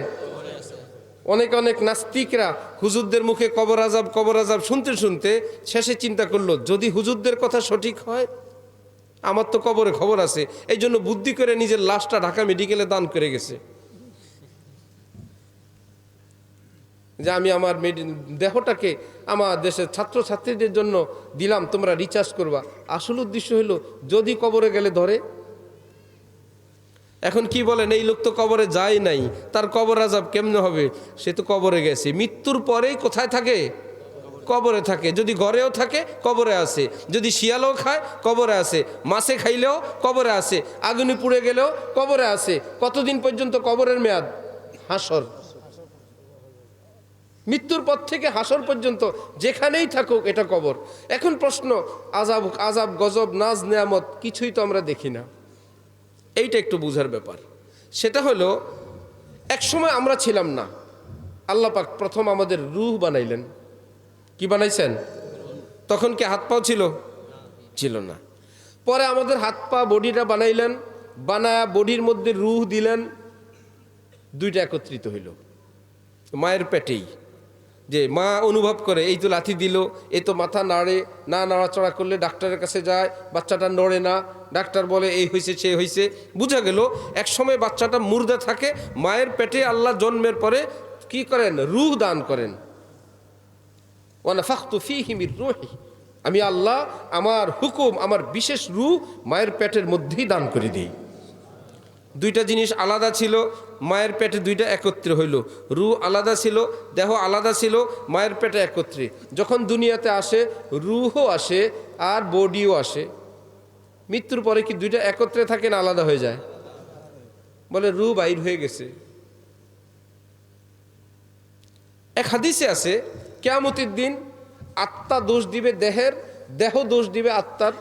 অনেক অনেক নাস্তিকরা হুজুরদের মুখে কবর আজাব শুনতে শুনতে শেষে চিন্তা করলো যদি হুজুরদের কথা সঠিক হয়, আমার তো কবরে খবর আছে, এই জন্য বুদ্ধি করে নিজের লাশটা ঢাকা মেডিকেলে দান করে গেছে, যে আমি আমার দেহটাকে আমার দেশের ছাত্রছাত্রীদের জন্য দিলাম, তোমরা রিচার্জ করবা। আসল উদ্দেশ্য হলো যদি কবরে গেলে ধরে। এখন কি বলেন, এই লোক তো কবরে যায় নাই, তার কবর আজাব কেমনে হবে? সে তো কবরে গেছে, মৃত্যুর পরেই কোথায় থাকে? কবরে থাকে। যদি ঘরেও থাকে কবরে আছে, যদি শিয়ালও খায় কবরে আছে, মাছে খাইলেও কবরে আছে, আগুনে পুড়ে গেলেও কবরে আছে। কতদিন পর্যন্ত কবরের মেয়াদ? হাসর। মৃত্যুর পর থেকে হাসর পর্যন্ত যেখানেই থাকুক এটা কবর। এখন প্রশ্ন, আজাব আজাব গজব নাজ নেয়ামত কিছুই তো আমরা দেখি না, এইটা একটু বুঝার ব্যাপার। সেটা হলো এক সময় আমরা ছিলাম না, আল্লাহ পাক প্রথম আমাদের রূহ বানাইলেন। কি বানাইছেন? তখন কি হাত পাও ছিল? ছিল না। পরে আমাদের হাত পা বডিটা বানাইলেন, বানায়া বডির মধ্যে রূহ দিলেন, দুইটা একত্রিত হইল মায়ের পেটেই। যে মা অনুভব করে এই তো লাথি দিল, এই তো মাথা নাড়ে না, নাড়াচড়া করলে ডাক্তারের কাছে যায়, বাচ্চাটা নড়ে না, ডাক্তার বলে এই হয়েছে সে হয়েছে। বোঝা গেল এক সময় বাচ্চাটা মুর্দা থাকে, মায়ের পেটে আল্লাহ জন্মের পরে কি করেন? রূহ দান করেন। ওয়ানাফাখতু ফীহি মির রূহি, আমি আল্লাহ আমার হুকুম, আমার বিশেষ রূহ মায়ের পেটের মধ্যেই দান করে দিই। দুইটা জিনিস আলাদা ছিল, মায়ের পেটে দুইটা একত্রে হইল। রূহ আলাদা ছিল, দেহ আলাদা ছিল, মায়ের পেটে একত্রে। যখন দুনিয়াতে আসে রূহও আসে আর বডিও আসে। মৃত্যুর পরে কি দুইটা একত্রে থাকে না আলাদা হয়ে যায়? বলে রূহ বাইর হয়ে গেছে। এক হাদিসে আছে কিয়ামতের দিন আত্মা দোষ দিবে দেহের, দেহ দোষ দিবে আত্মার।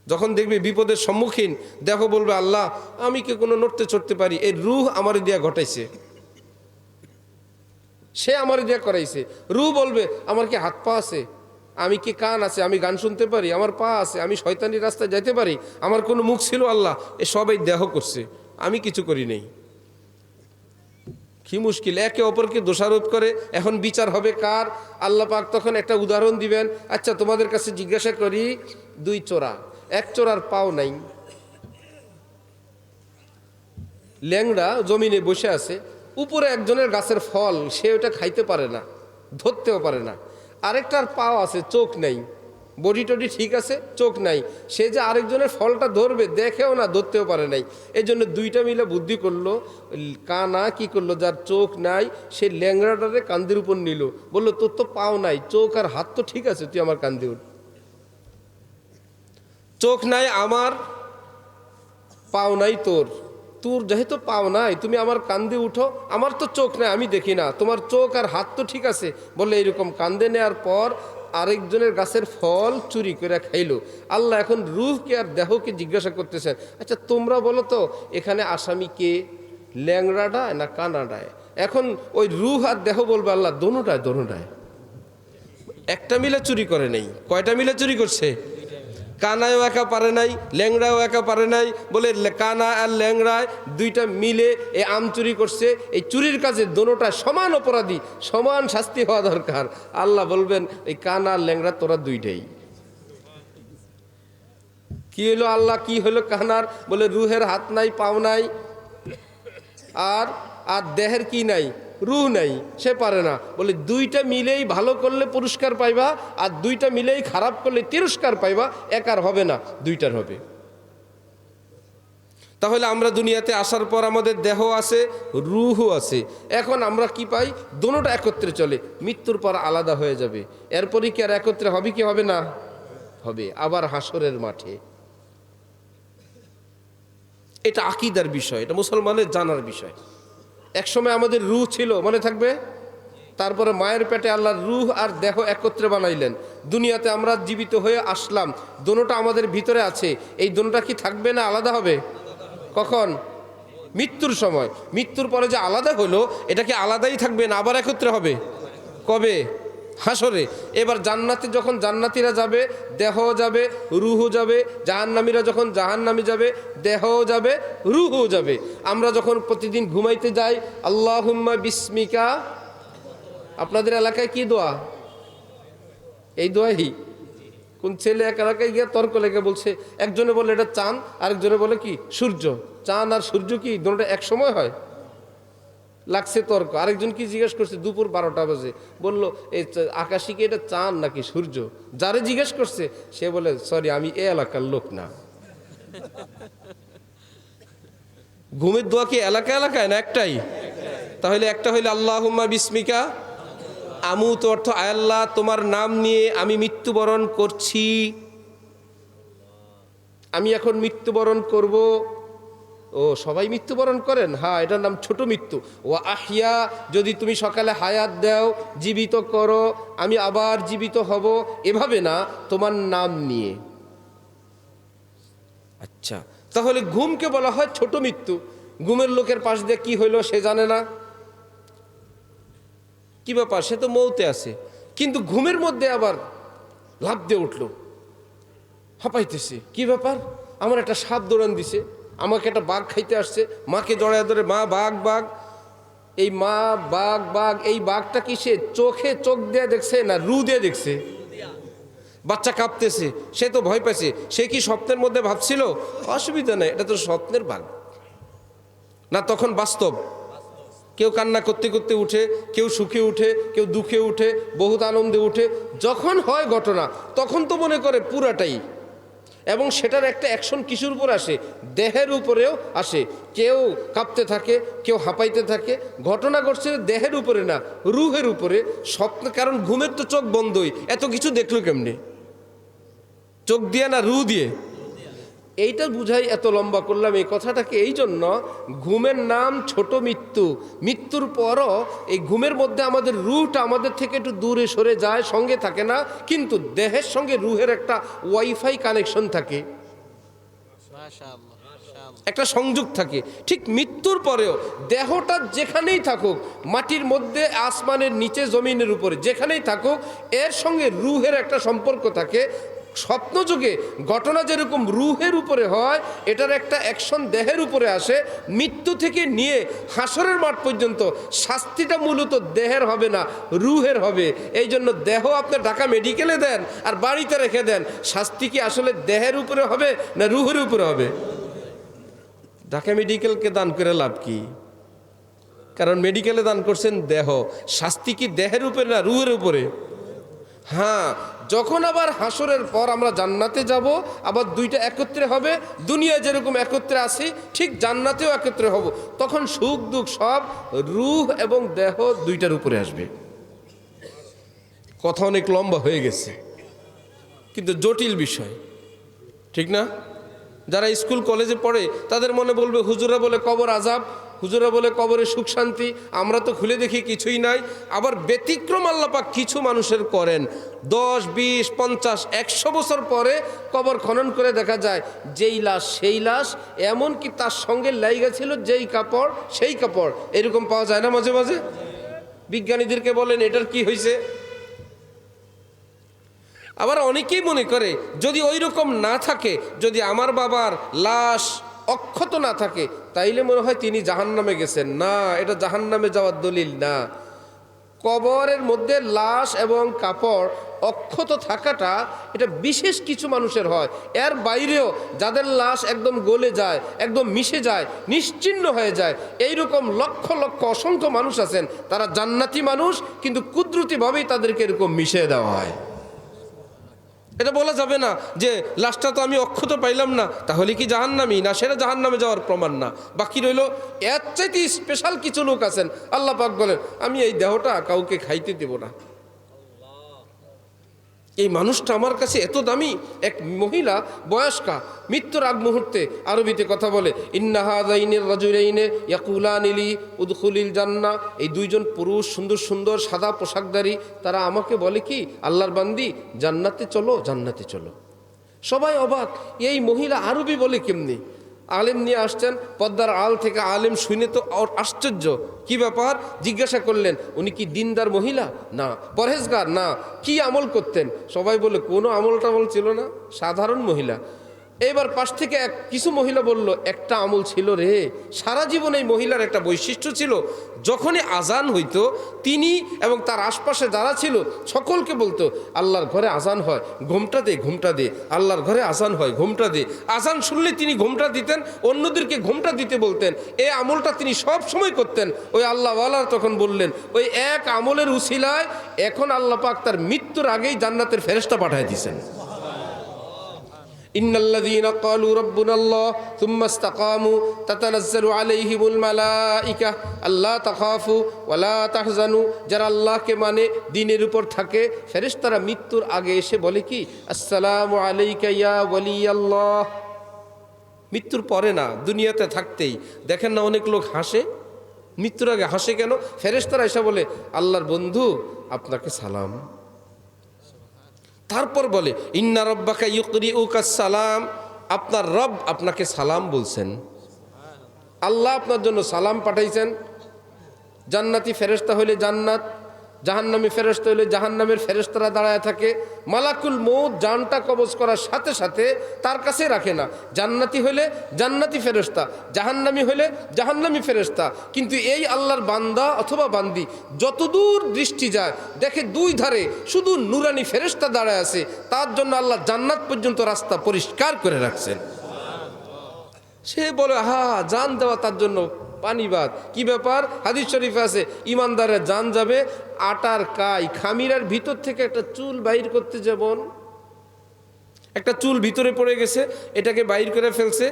যখন দেখবে বিপদের সম্মুখীন, দেহ বলবে আল্লাহ আমি কি কোনো নড়তে চড়তে পারি? এই রূহ আমার দিয়া ঘটাইছে, সে আমার দিয়া করাইছে। রূহ বলবে আমার কি হাত পা আছে? আমি কি কান আছে? আমি গান শুনতে পারি? আমার পা আছে? আমি শয়তানি রাস্তায় যাইতে পারি? আমার কোনো মুখ ছিল? আল্লাহ এ সবাই দেহ করছে, আমি কিছু করি নেই। কি মুশকিল, একে অপরকে দোষারোপ করে। এখন বিচার হবে কার? আল্লাহ পাক তখন একটা উদাহরণ দিবেন। আচ্ছা তোমাদের কাছে জিজ্ঞাসা করি, দুই চোরা, এক চোরার পাও নাই, ল্যাংড়া জমিনে বসে আছে, উপরে একজনের গাছের ফল, সে ওটা খাইতে পারে না, ধরতেও পারে না। আরেকটার পাও আছে, চোখ নাই, বডি টডি ঠিক আছে, চোখ নাই, সে যে আরেকজনের ফলটা ধরবে দেখেও না, ধরতেও পারে নাই। এই জন্য দুইটা মিলে বুদ্ধি করলো, কানা কি করলো, যার চোখ নাই সে ল্যাংড়াটারে কান্দের উপর নিল, বললো তোর তো পাও নাই, চোখ আর হাত তো ঠিক আছে, তুই আমার কান্দে উঠ। চোখ নাই আমার, পাও নাই তোর, তোর যেহেতু পাও নাই তুমি আমার কান্দে উঠো, আমার তো চোখ নাই আমি দেখি না, তোমার চোখ আর হাত তো ঠিক আছে। বললে এইরকম কান্দে নেওয়ার পর আরেকজনের গাছের ফল চুরি করে খাইলো। আল্লাহ এখন রূহকে আর দেহকে জিজ্ঞাসা করতেছেন, আচ্ছা তোমরা বলো তো এখানে আসামি কে, ল্যাংড়াটায় না কানাডায়? এখন ওই রূহ আর দেহ বলবে আল্লাহ দোনোটায়, দোনোটায়। একটা মিলে চুরি করে নেই, কয়টা মিলে চুরি করছে? কানায়ও একা পারে নাই, ল্যাংড়াও একা পারে নাই। বলে কানা আর ল্যাংড়ায় দুইটা মিলে এই আম চুরি করছে। এই চুরির কাজে দোনোটা সমান অপরাধী, সমান শাস্তি হওয়া দরকার। আল্লাহ বলবেন এই কানা আর ল্যাংড়া তোরা দুইটাই। কি হলো আল্লাহ, কি হলো কানার? বলে রুহের হাত নাই, পাও নাই, আর আর দেহের কি নাই, রূহ নাই, সে পারে না। বলে দুইটা মিলেই ভালো করলে পুরস্কার পাইবা, আর দুইটা মিলেই খারাপ করলে তিরস্কার পাইবা, একার হবে না, দুইটার হবে। তাহলে আমরা দুনিয়াতে আসার পর আমাদের দেহ আছে, রূহও আছে। এখন আমরা কি পাই? দোনোটা একত্রে চলে। মৃত্যুর পর আলাদা হয়ে যাবে, এরপরই কি আর একত্রে হবে কি হবে না? হবে, আবার হাসরের মাঠে। এটা আকীদার বিষয়, এটা মুসলমানের জানার বিষয়। একসময় আমাদের রূহ ছিল, মনে থাকবে? তারপরে মায়ের পেটে আল্লাহ রূহ আর দেহ একত্রে বানাইলেন। দুনিয়াতে আমরা জীবিত হয়ে আসলাম, দোনোটা আমাদের ভিতরে আছে। এই দোনোটা কি থাকবে না আলাদা হবে? কখন? মৃত্যুর সময়। মৃত্যুর পরে যে আলাদা হলো, এটা কি আলাদাই থাকবে না আবার একত্রে হবে? কবে? হাসরে। এবার জান্নাতে যখন জান্নাতীরা যাবে, দেহ যাবে, রূহও যাবে। জাহান্নামীরা যখন জাহান্নামী যাবে, দেহও যাবে, রূহও যাবে। আমরা যখন প্রতিদিন ঘুমাইতে যাই, আল্লাহুম্মা বিসমিকা, আপনাদের এলাকায় কি দোয়া? এই দোয়াই। কোন ছেলে এক এলাকায় গিয়ে তর্ক লেগে বলছে, একজনে বলে এটা চাঁদ, আরেকজনে বলে কি সূর্য। চাঁদ আর সূর্য কি দুটোটা এক সময় হয়? লাগছে তর্ক। আরেকজন কি জিজ্ঞেস করছে দুপুর 12টা বাজে, বলল এই আকাশে কি এটা চাঁদ নাকি সূর্য? যারে জিজ্ঞেস করছে সে বলে সরি আমি এ এলাকার লোক না। ঘুমের দোয়া কি এলাকা এলাকায় না একটাই? তাহলে একটা হইলে আল্লাহুম্মা বিসমিকা আমুত, অর্থ আল্লাহ তোমার নাম নিয়ে আমি মৃত্যুবরণ করছি, আমি এখন মৃত্যুবরণ করব। ও সবাই মৃত্যুবরণ করেন, হ্যাঁ এটার নাম ছোট মৃত্যু। ও আহিয়া, যদি তুমি সকালে হায়াত দাও, জীবিত করো, আমি আবার জীবিত হব, এভাবে না, তোমার নাম নিয়ে। আচ্ছা, তাহলে ঘুমকে বলা হয় ছোট মৃত্যু। ঘুমের লোকের পাশ দিয়ে কি হইল সে জানে না, কি ব্যাপার, সে তো মৌতে আছে, কিন্তু ঘুমের মধ্যে আবার লাফ দিয়ে উঠলো, হাঁপাইতেছে, কি ব্যাপার, আমার একটা সাপ দৌড়ান দিছে, আমাকে একটা বাঘ খাইতে আসছে, মাকে জড়ায় ধরে মা বাঘ বাঘ, এই মা বাঘ বাঘ, এই বাঘটা কি সে চোখে চোখ দিয়ে দেখছে না রু দিয়ে দেখছে? বাচ্চা কাঁপতেছে, সে তো ভয় পাইছে, সে কি স্বপ্নের মধ্যে ভাবছিল? অসুবিধা নেই, এটা তো স্বপ্নের বাঘ না, তখন বাস্তব। কেউ কান্না করতে করতে উঠে, কেউ সুখে উঠে, কেউ দুঃখে উঠে, বহুত আনন্দে উঠে। যখন হয় ঘটনা তখন তো মনে করে পুরাটাই, এবং সেটার একটা অ্যাকশন কিসের উপর আসে? দেহের উপরেও আসে। কেউ কাঁপতে থাকে, কেউ হাঁপাইতে থাকে। ঘটনা ঘটছে দেহের উপরে না, রুহের উপরে। স্বপ্ন, কারণ ঘুমের তো চোখ বন্ধই, এত কিছু দেখলো কেমনে? চোখ দিয়ে না রু দিয়ে? এইটা বুঝাই এত লম্বা করলাম এই কথাটাকে, এই জন্য ঘুমের নাম ছোট মৃত্যু। মৃত্যুর পরও এই ঘুমের মধ্যে আমাদের রুহটা আমাদের থেকে একটু দূরে সরে যায়, সঙ্গে থাকে না, কিন্তু দেহের সঙ্গে রুহের একটা ওয়াইফাই কানেকশন থাকে, একটা সংযোগ থাকে। ঠিক মৃত্যুর পরেও দেহটা যেখানেই থাকুক, মাটির মধ্যে, আসমানের নিচে, জমিনের উপরে, যেখানেই থাকুক, এর সঙ্গে রুহের একটা সম্পর্ক থাকে। স্বপ্নযুগে ঘটনা যেরকম রুহের উপরে হয়, এটার একটা অ্যাকশন দেহের উপরে আসে। মৃত্যু থেকে নিয়ে হাসরের মাঠ পর্যন্ত শাস্তিটা মূলত দেহের হবে না, রুহের হবে। এই জন্য দেহ আপনি ঢাকা মেডিকেলে দেন আর বাড়িতে রেখে দেন, শাস্তি কি আসলে দেহের উপরে হবে না রুহের উপরে হবে? ঢাকা মেডিকেলকে দান করে লাভ কি? কারণ মেডিকেলে দান করছেন দেহ, শাস্তি কি দেহের উপরে না রুহের উপরে? হ্যাঁ, যখন আবার হাসরের পর আমরা জান্নাতে যাব, আবার দুইটা একত্রে হবে। দুনিয়া যেরকম একত্রে আসি, ঠিক জান্নাতেও একত্রে হব। তখন সুখ দুঃখ সব রূহ এবং দেহ দুইটার উপরে আসবে। কথা অনেক লম্বা হয়ে গেছে, কিন্তু জটিল বিষয়, ঠিক না? যারা স্কুল কলেজে পড়ে তাদের মনে বলবে হুজুরা বলে কবর আজাব, হুজুরা বলে কবরে সুখ শান্তি, আমরা তো খুলে দেখি কিছুই নাই। আবার ব্যতিক্রম আল্লাহ পাক কিছু মানুষের করেন, 10, 20, 50, 100 বছর পরে কবর খনন করে দেখা যায় যেই লাশ সেই লাশ, এমনকি তার সঙ্গে লাইগা ছিল যেই কাপড় সেই কাপড়। এরকম পাওয়া যায় না মাঝে মাঝে? বিজ্ঞানীদেরকে বলেন এটার কি হয়েছে? আবার অনেকেই মনে করে যদি ওই রকম না থাকে, যদি আমার বাবার লাশ অক্ষত না থাকে, তাইলে মনে হয় তিনি জাহান্নামে গেছেন। না, এটা জাহান্নামে যাওয়ার দলিল না। কবরের মধ্যে লাশ এবং কাপড় অক্ষত থাকাটা এটা বিশেষ কিছু মানুষের হয়। এর বাইরেও যাদের লাশ একদম গলে যায়, একদম মিশে যায়, নিশ্চিহ্ন হয়ে যায়, এইরকম লক্ষ লক্ষ অসংখ্য মানুষ আছেন, তারা জান্নাতি মানুষ, কিন্তু কুদরতিভাবেই তাদেরকে এরকম মিশিয়ে দেওয়া হয়। এটা বলা যাবে না যে লাশটা তো আমি অক্ষত পাইলাম না, তাহলে কি জাহান্নামী? না, সেটা জাহান্নামে যাওয়ার প্রমাণ না। বাকি রইল এর চাইতে স্পেশাল কিছু লোক আছেন, আল্লাহ পাক বলেন আমি এই দেহটা কাউকে খাইতে দেব না। এই মানুষটা আমার কাছে এত দামি। এক মহিলা বয়স্কা মৃত্যুর আগ মুহূর্তে আরবিতে কথা বলে, ইন্না হাযাইনির রাজুলাইনি ইয়াকুলানি লি উদখুলিল জান্নাহ। এই দুইজন পুরুষ সুন্দর সুন্দর সাদা পোশাকধারী, তারা আমাকে বলে কি, আল্লাহর বান্দি জান্নাতে চলো, জান্নাতে চলো। সবাই অবাক, এই মহিলা আরবি বলে কেমনি? আলেম নিয়ে আসছেন, পদ্মার আল থেকে আলেম শুনে তো আশ্চর্য, কি ব্যাপার জিজ্ঞাসা করলেন, উনি কি দিনদার মহিলা? না। পরহেজগার? না। কি আমল করতেন? সবাই বলে কোনো আমল টামল ছিল না, সাধারণ মহিলা। এবার পাশ থেকে কিছু মহিলা বলল, একটা আমল ছিল রে। সারা জীবন এই মহিলার একটা বৈশিষ্ট্য ছিল, যখনই আজান হইতো তিনি এবং তার আশপাশে যারা ছিল সকলকে বলতো, আল্লাহর ঘরে আজান হয়, ঘোমটা দে, ঘোমটা দে, আল্লাহর ঘরে আজান হয়, ঘোমটা দে। আজান শুনলে তিনি ঘোমটা দিতেন, অন্যদেরকে ঘোমটা দিতে বলতেন। এই আমলটা তিনি সব সময় করতেন। ওই আল্লাহওয়ালার তখন বললেন, ওই এক আমলের উসিলায় এখন আল্লাহ পাক তার মৃত্যুর আগেই জান্নাতের ফেরেশতা পাঠিয়ে দিয়েছেন। ইন্নাল্লাযীনা ক্বালু রাব্বুনাল্লাহ সুম্মা ইসতাকামু তাতানাজ্জালু আলাইহিমুল মালাইকা আল্লা তাখাফু ওয়া লা তাহজানু। যারা আল্লাহকে মানে, দ্বীনের উপর থাকে, ফেরেশতারা মৃত্যুর আগে এসে বলে কি, আসসালামু আলাইকা ইয়া ওয়ালিয়াল্লাহ। মৃত্যুর পরে না, দুনিয়াতে থাকতেই দেখেন না অনেক লোক হাসে, মৃত্যুর আগে হাসে কেন? ফেরেশতারা এসে বলে আল্লাহর বন্ধু আপনাকে সালাম, তারপর বলে ইন্না রব্বাকা ইউকরিউকা সালাম, আপনার রব আপনাকে সালাম বলছেন, আল্লাহ আপনার জন্য সালাম পাঠাইছেন। জান্নাতি ফেরেশতা হলে জান্নাত, জাহান্নামী ফেরেশতা হলে জাহান্নামের ফেরেশতারা দাঁড়ায় থাকে। মালাকুল মউত জানটা কবজ করার সাথে সাথে তার কাছে রাখে না। জান্নাতি হলে জান্নাতি ফেরেশতা, জাহান্নামী হলে জাহান্নামী ফেরেশতা। কিন্তু এই আল্লাহর বান্দা অথবা বান্দি যতদূর দৃষ্টি যায় দেখে দুই ধারে শুধু নূরানি ফেরেশতা দাঁড়ায় আছে, তার জন্য আল্লাহ জান্নাত পর্যন্ত রাস্তা পরিষ্কার করে রাখছেন। সে বলে জান দেওয়া তার জন্য পানিবাদ। কি ব্যাপার? হাদিস শরীফে আছে ইমানদারের জান যাবে আটার কাই, খামিরার ভিতর থেকে একটা চুল বাইর করতে, যেমন একটা চুল ভিতরে পড়ে গেছে, এটাকে বাইর করে ফেলছে,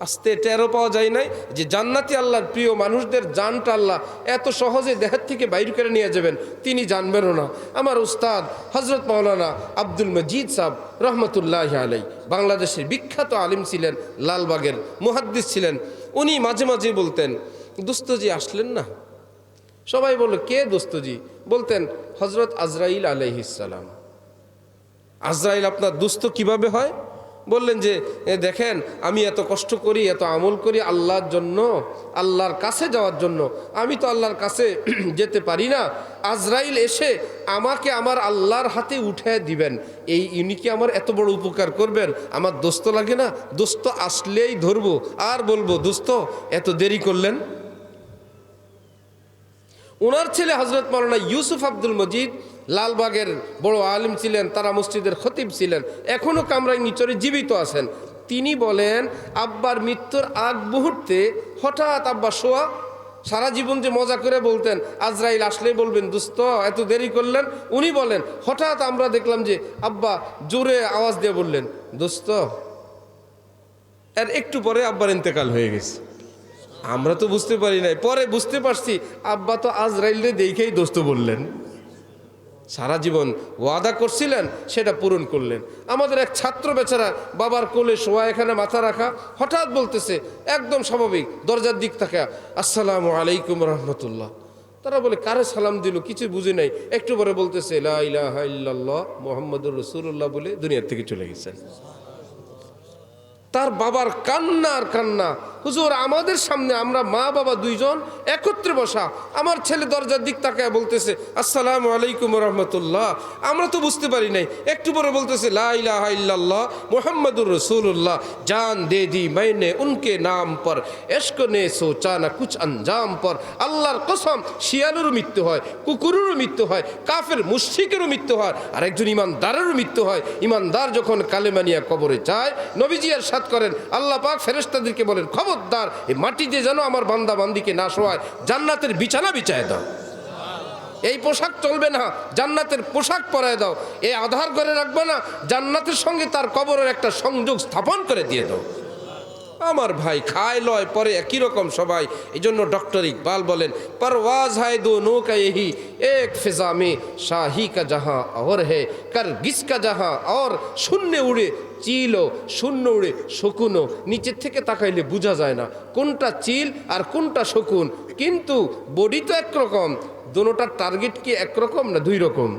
আস্তে টেরও পাওয়া যায় নাই যে জান্নাতি আল্লাহর প্রিয় মানুষদের জানটা আল্লাহ এত সহজে দেহের থেকে বাইর করে নিয়ে যাবেন, তিনি জানবেনও না। আমার উস্তাদ হজরত মাওলানা আব্দুল মজিদ সাহেব রহমতুল্লাহ আলাই বাংলাদেশের বিখ্যাত আলিম ছিলেন, লালবাগের মুহাদ্দিস ছিলেন। উনি মাঝে মাঝে বলতেন দোস্তজি আসলেন না? সবাই বলল কে দোস্তজি? বলতেন হজরত আজরাইল আলাইহিস সালাম। আজরাইল আপনার দোস্ত কিভাবে হয়? বললেন যে দেখেন আমি এত কষ্ট করি, এত আমল করি আল্লাহর জন্য, আল্লাহর কাছে যাওয়ার জন্য, আমি তো আল্লাহর কাছে যেতে পারি না, আজরাইল এসে আমাকে আমার আল্লাহর হাতে উঠে দিবেন, এই ইনি কি আমার এত বড় উপকার করবেন? আমার দোস্ত লাগে না? দোস্ত আসলেই ধরবো আর বলবো দোস্ত এত দেরি করলেন। ওনার ছেলে হজরত মাওলানা ইউসুফ আব্দুল মজিদ লালবাগের বড় আলিম ছিলেন, তারা মসজিদের খতিব ছিলেন, এখনও কামরাঙ্গীরচরে জীবিত আছেন। তিনি বলেন আব্বার মৃত্যুর আগ মুহূর্তে হঠাৎ আব্বা শোয়া, সারা জীবন যে মজা করে বলতেন আজরাইল আসলেই বলবেন দোস্ত এত দেরি করলেন, উনি বলেন হঠাৎ আমরা দেখলাম যে আব্বা জোরে আওয়াজ দিয়ে বললেন দোস্ত, আর একটু পরে আব্বার ইন্তেকাল হয়ে গেছে। আমরা তো বুঝতে পারি নাই, পরে বুঝতে পারছি আব্বা তো আজরাইলে দেখেই দোস্ত বললেন। সারা জীবন ওয়াদা করছিলেন সেটা পূরণ করলেন। আমাদের এক ছাত্র বেচারা বাবার কোলে শোয়া, এখানে মাথা রাখা, হঠাৎ বলতেছে একদম স্বাভাবিক দরজার দিক থাকে আসসালামু আলাইকুম রহমতুল্লাহ। তারা বলে কারে সালাম দিল কিছু বুঝে নাই, একটু পরে বলতেছে লা ইলাহা ইল্লাল্লাহ মুহাম্মাদুর রাসূলুল্লাহ বলে দুনিয়া থেকে চলে গেছেন। তার বাবার কান্না আর কান্না, হুজুর আমাদের সামনে আমরা মা বাবা দুইজন একত্রে বসা, আমার ছেলে দরজার দিক তাকায় বলতেছে আসসালামু আলাইকুম রহমতুল্লাহ, আমরা তো বুঝতে পারি নাই, একটু পরে বলতেছে লা ইলাহা ইল্লাল্লাহ মুহাম্মাদুর রাসূলুল্লাহ, জান দে দি मैंने उनके नाम पर इश्क ने सोचा ना कुछ अंजाम पर। আল্লাহর কসম শিয়ালেরও মৃত্যু হয়, কুকুরেরও মৃত্যু হয়, কাফের মুশরিকেরও মৃত্যু হয়, আর একজন ইমানদারেরও মৃত্যু হয়। ইমানদার যখন কালেমা নিয়ে কবরে যায় নবীজি ইরশাদ করেন আল্লাহ পাক ফেরেশতাদেরকে বলেন খবরদার এই মাটিতে যেন আমার বান্দা বান্দিকে না শোয়ায়, জান্নাতের বিছানা বিছায় দাও, এই পোশাক চলবে না, জান্নাতের পোশাক পরায় দাও, এই আধার করে রাখবে না, জান্নাতের সঙ্গে তার কবরের একটা সংযোগ স্থাপন করে দিয়ে দাও। আমার ভাই খায় লয় পরে একই রকম সবাই। এই জন্য ডক্টর ইকবাল বলেন परवाज है दोनों का यही एक फिजा में शाही का जहाँ और है करगिस का जहाँ और শূন্য উড়ে চিলও, শূন্য উড়ে শকুনও। নিচের থেকে তাকাইলে বোঝা যায় না কোনটা চিল আর কোনটা শকুন, কিন্তু বডি তো একরকম, দোনোটার টার্গেট কি একরকম না দুই রকম?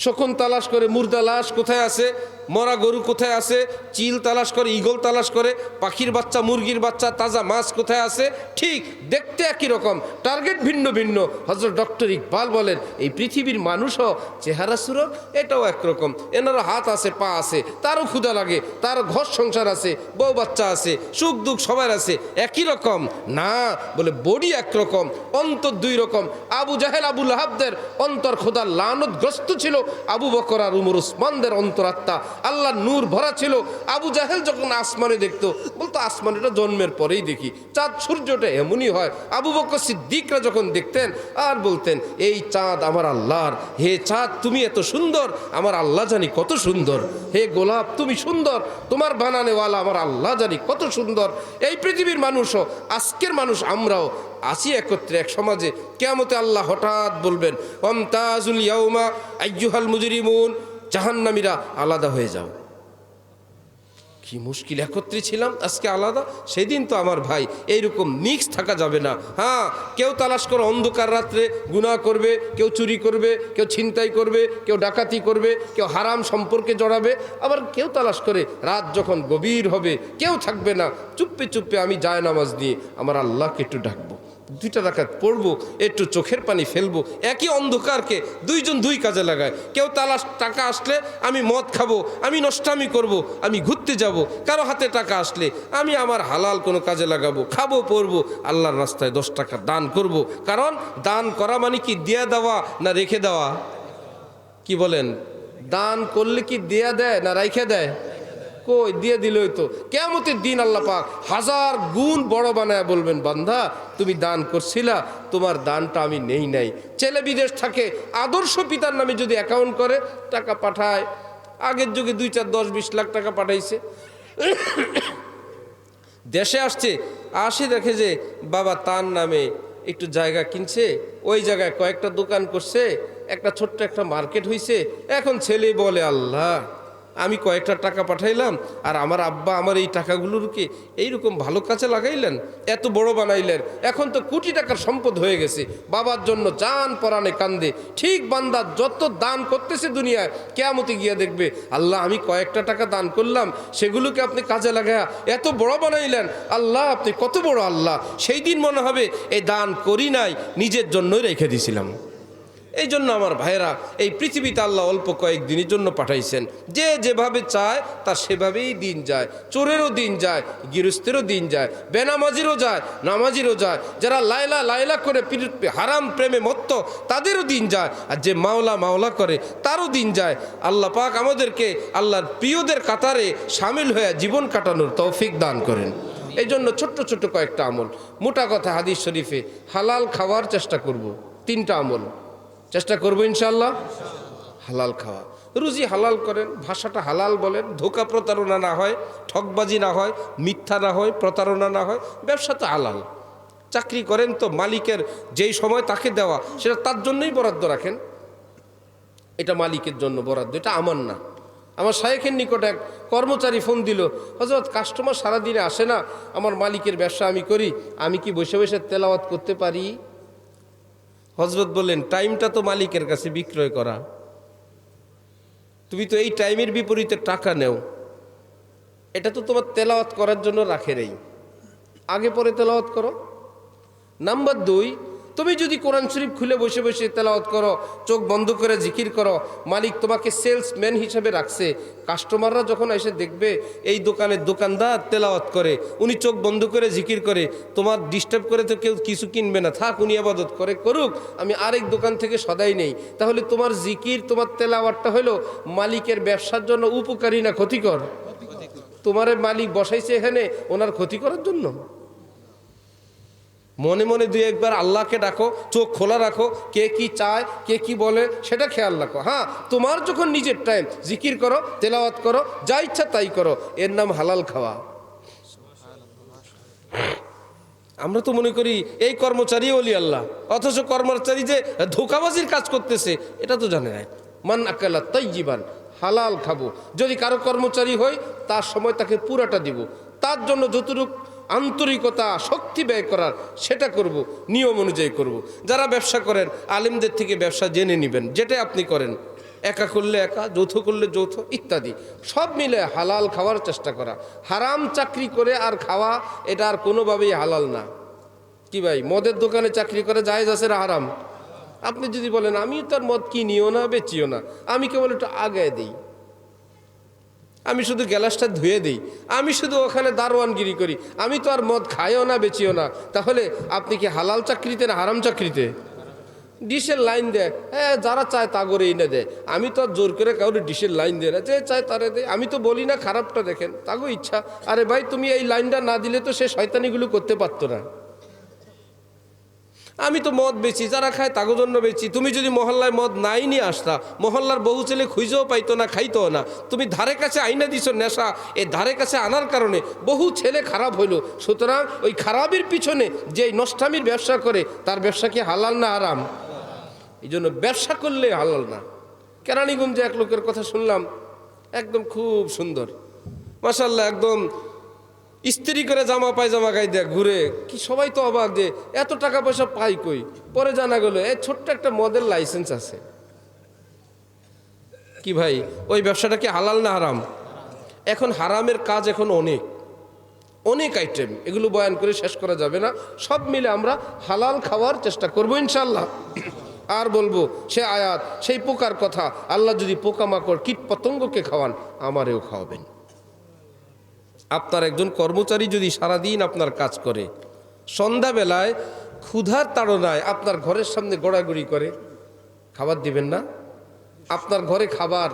শকুন তালাশ করে মুর্দা লাশ কোথায় আছে, মরা গরু কোথায় আছে, চিল তালাশ করে, ঈগল তালাশ করে, পাখির বাচ্চা মুরগির বাচ্চা তাজা মাছ কোথায় আছে, ঠিক দেখতে একই রকম, টার্গেট ভিন্ন ভিন্ন। হযরত ডক্টর ইকবাল বলেন এই পৃথিবীর মানুষও চেহারা সুরত এটাও একরকম, এনারও হাত আছে পা আছে, তারও ক্ষুধা লাগে, তার ঘর সংসার আছে, বউ বাচ্চা আছে, সুখ দুঃখ সবার আছে, একই রকম না, বলে বডি একরকম, অন্তর দুই রকম। আবু জাহেল আবু লাহাবদের অন্তর খোদার লানতগ্রস্ত ছিল, আবু বকর আর উমর উসমানদের অন্তরাত্মা আল্লাহ নূর ভরা ছিল। আবু জাহেল যখন আসমানে দেখতো বলতো আসমানেটা জন্মের পরেই দেখি, চাঁদ সূর্যটা এমনই হয়। আবু বকর সিদ্দিকরা যখন দেখতেন আর বলতেন এই চাঁদ আমার আল্লাহর, হে চাঁদ তুমি এত সুন্দর, আমার আল্লাহ জানি কত সুন্দর, হে গোলাপ তুমি সুন্দর, তোমার বানানেওয়ালা আমার আল্লাহ জানি কত সুন্দর। এই পৃথিবীর মানুষও, আজকের মানুষ আমরাও আসি একত্রে এক সমাজে। কিয়ামতে আল্লাহ হঠাৎ বলবেন ওয়ামতাজুল ইয়াউমা আইয়ুহাল মুজরিমুন, জাহান্নামীরা আলাদা হয়ে যাও। কি মুশকিল, একত্রে ছিলাম, আজকে আলাদা। সেদিন তো আমার ভাই এইরকম মিক্স থাকা যাবে না। হ্যাঁ, কেউ তালাশ করে অন্ধকার রাত্রে গুনাহ করবে, কেউ চুরি করবে, কেউ ছিনতাই করবে, কেউ ডাকাতি করবে, কেউ হারাম সম্পর্কে জড়াবে, আবার কেউ তালাশ করে রাত যখন গভীর হবে কেউ থাকবে না, চুপে চুপে আমি যায় নামাজ নিয়ে আমার আল্লাহকে একটু ডাকবো, 2টা রাকাত পড়বো, একটু চোখের পানি ফেলবো। একই অন্ধকারকে দুইজন দুই কাজে লাগায়। কেউ তালাশ টাকা আসলে আমি মদ খাবো, আমি নষ্টামি করব, আমি ঘুরতে যাব। কারো হাতে টাকা আসলে আমি আমার হালাল কোনো কাজে লাগাবো, খাবো, পড়বো, আল্লাহর রাস্তায় 10 টাকা দান করব। কারণ দান করা মানে কি দেয়া দেওয়া না রেখে দেওয়া? কি বলেন? দান করলে কি দেয়া দেয় না রাইখে দেয়? কই, দিয়ে দিলই তো। কিয়ামতের দিন আল্লাহ পাক 1000 গুণ বড় বানায় বলবেন, বান্দা তুমি দান করছিলা, তোমার দানটা আমি নেই নাই। ছেলে বিদেশ থাকে, আদর্শ পিতার নামে যদি অ্যাকাউন্ট করে টাকা পাঠায়, আগের যুগে 2, 4, 10, 20 লাখ টাকা পাঠাইছে, দেশে আসছে, আসে দেখে যে বাবা তার নামে একটু জায়গা কিনছে, ওই জায়গায় কয়েকটা দোকান করছে, একটা ছোট্ট একটা মার্কেট হইছে। এখন ছেলে বলে, আল্লাহ আমি কয়েকটা টাকা পাঠাইলাম আর আমার আব্বা আমার এই টাকাগুলোকে এইরকম ভালো কাজে লাগাইলেন, এত বড় বানাইলেন, এখন তো কোটি টাকার সম্পদ হয়ে গেছে। বাবার জন্য জান পরাণে কান্দে। ঠিক বান্দা যত দান করতেছে দুনিয়ায়, কিয়ামতে গিয়া দেখবে আল্লাহ আমি কয়েকটা টাকা দান করলাম, সেগুলোকে আপনি কাজে লাগায়া এত বড় বানাইলেন, আল্লাহ আপনি কত বড় আল্লাহ। সেই দিন মনে হবে এই দান করি নাই, নিজের জন্যই রেখে দিয়েছিলাম। এই জন্য আমার ভাইয়েরা, এই পৃথিবীতে আল্লাহ অল্প কয়েকদিনের জন্য পাঠাইছেন। যে যেভাবে চায় তার সেভাবেই দিন যায়। চোরেরও দিন যায়, গৃহস্থেরও দিন যায়, বেনামাজিরও যায়, নামাজিরও যায়। যারা লাইলা লাইলা করে হারাম প্রেমে মত্ত তাদেরও দিন যায়, আর যে মাওলা মাওলা করে তারও দিন যায়। আল্লাহ পাক আমাদেরকে আল্লাহর প্রিয়দের কাতারে সামিল হয়ে জীবন কাটানোর তৌফিক দান করেন। এই জন্য ছোট্ট ছোট্ট কয়েকটা আমল, মোটা কথা হাদিস শরীফে হালাল খাওয়ার চেষ্টা করব। 3টা আমল চেষ্টা করবো ইনশাআল্লাহ। হালাল খাওয়া, রুজি হালাল করেন, ভাষাটা হালাল বলেন, ধোঁকা প্রতারণা না হয়, ঠকবাজি না হয়, মিথ্যা না হয়, প্রতারণা না হয়, ব্যবসা তো হালাল। চাকরি করেন তো মালিকের যেই সময় তাকে দেওয়া সেটা তার জন্যই বরাদ্দ রাখেন, এটা মালিকের জন্য বরাদ্দ, এটা আমার না। আমার শায়েখের নিকট এক কর্মচারী ফোন দিল, হযরত কাস্টমার সারাদিনে আসে না, আমার মালিকের ব্যবসা আমি করি, আমি কি বসে বসে তেলাওয়াত করতে পারি? হযরত বললেন, টাইমটা তো মালিকের কাছে বিক্রয় করা, তুমি তো এই টাইমের বিপরীতে টাকা নেও, এটা তো তোমার তেলাওয়াত করার জন্য রাখে নেই, আগে পরে তেলাওয়াত করো। নাম্বার 2, তুমি যদি কোরআন শরীফ খুলে বসে বসে তেলাওয়াত করো, চোখ বন্ধ করে জিকির করো, মালিক তোমাকে সেলসম্যান হিসেবে রাখছে। কাস্টমাররা যখন এসে দেখবে এই দোকানের দোকানদার তেলাওয়াত করে, উনি চোখ বন্ধ করে জিকির করে, তোমার ডিস্টার্ব করে তো কেউ কিছু কিনবে না, থাক উনি ইবাদত করে করুক, আমি আরেক দোকান থেকে সদাই নেই। তাহলে তোমার জিকির, তোমার তেলাওয়াতটা হলো মালিকের ব্যবসার জন্য উপকারী না ক্ষতিকর? তোমার মালিক বসাইছে এখানে ওনার ক্ষতি করার জন্য। মনে মনে 2-1 আল্লাহকে ডাকো, চোখ খোলা রাখো, কে কি চায়, কে কি বলে সেটা খেয়াল রাখো। হ্যাঁ, তোমার যখন নিজের টাইম জিকির করো, তেলাওয়াত করো, যা ইচ্ছা তাই করো, এর নাম হালাল খাওয়া। আমরা তো মনে করি এই কর্মচারী ওলি আল্লাহ, অথচ কর্মচারী যে ধোঁকাবাজির কাজ করতেছে এটা তো জানে না। মান আকালা তাইয়িবান, হালাল খাবো। যদি কারো কর্মচারী হই তার সময় তাকে পুরাটা দিব, তার জন্য যতটুকু আন্তরিকতা শক্তি ব্যয় করার সেটা করব, নিয়ম অনুযায়ী করব। যারা ব্যবসা করেন আলেমদের থেকে ব্যবসা জেনে নেবেন, যেটা আপনি করেন, একা করলে একা, যৌথ করলে যৌথ, ইত্যাদি সব মিলে হালাল খাওয়ার চেষ্টা করা। হারাম চাকরি করে আর খাওয়া এটা আর কোনোভাবেই হালাল না। কি ভাই, মদের দোকানে চাকরি করে জায়েজ আছে না হারাম? আপনি যদি বলেন আমি তার মদ কিনিও না বেচিও না, আমি কেবল একটু আগায় দিই, আমি শুধু গ্যালাসটা ধুয়ে দিই, আমি শুধু ওখানে দারোয়ানগিরি করি, আমি তো আর মদ খাইও না বেচিও না, তাহলে আপনি কি হালাল চাকরিতে না হারাম চাকরিতে? ডিশের লাইন দেয়, হ্যাঁ যারা চায় তা করে এনে দেয়, আমি তো আর জোর করে কাউরে ডিশের লাইন দেয় না, যে চায় তারে দেয়। আমি তো বলি না খারাপটা দেখেন, তাগো ইচ্ছা। আরে ভাই তুমি এই লাইনটা না দিলে তো সে শয়তানিগুলো করতে পারতো না। আমি তো মদ বেচি, যারা খায় তাগো জন্য বেচি। তুমি যদি মহল্লায় মদ নাই নিয়ে আসতা, মহল্লার বহু ছেলে খুঁজেও পাইতো না, খাইতো না। তুমি ধারে কাছে আইনা দিছো নেশা, এই ধারে কাছে আনার কারণে বহু ছেলে খারাপ হইল। সুতরাং ওই খারাপের পিছনে যে নষ্টামির ব্যবসা করে তার ব্যবসা কি হালাল না হারাম? এই জন্য ব্যবসা করলে হালাল না। কেরানীগঞ্জে এক লোকের কথা শুনলাম, একদম খুব সুন্দর। মাশাআল্লাহ একদম ইস্ত্রি করে জামা পায়জামা গায়ে দেয়া ঘুরে, কি সবাই তো অবাক যে এত টাকা পয়সা পাই কই। পরে জানা গেল এই ছোট্ট একটা মদের লাইসেন্স আছে। কি ভাই, ওই ব্যবসাটা কি হালাল না হারাম? এখন হারামের কাজ এখন অনেক অনেক আইটেম, এগুলো বয়ান করে শেষ করা যাবে না। সব মিলে আমরা হালাল খাওয়ার চেষ্টা করবো ইনশাল্লাহ। আর বলবো সে আয়াত, সেই পোকার কথা, আল্লাহ যদি পোকামাকড় কীট পতঙ্গকে খাওয়ান, আমারেও খাওয়াবেন। আপনার একজন কর্মচারী যদি সারাদিন আপনার কাজ করে, সন্ধ্যাবেলায় ক্ষুধার তাড়নায় আপনার ঘরের সামনে গড়াগড়ি করে, খাবার দিবেন না? আপনার ঘরে খাবার,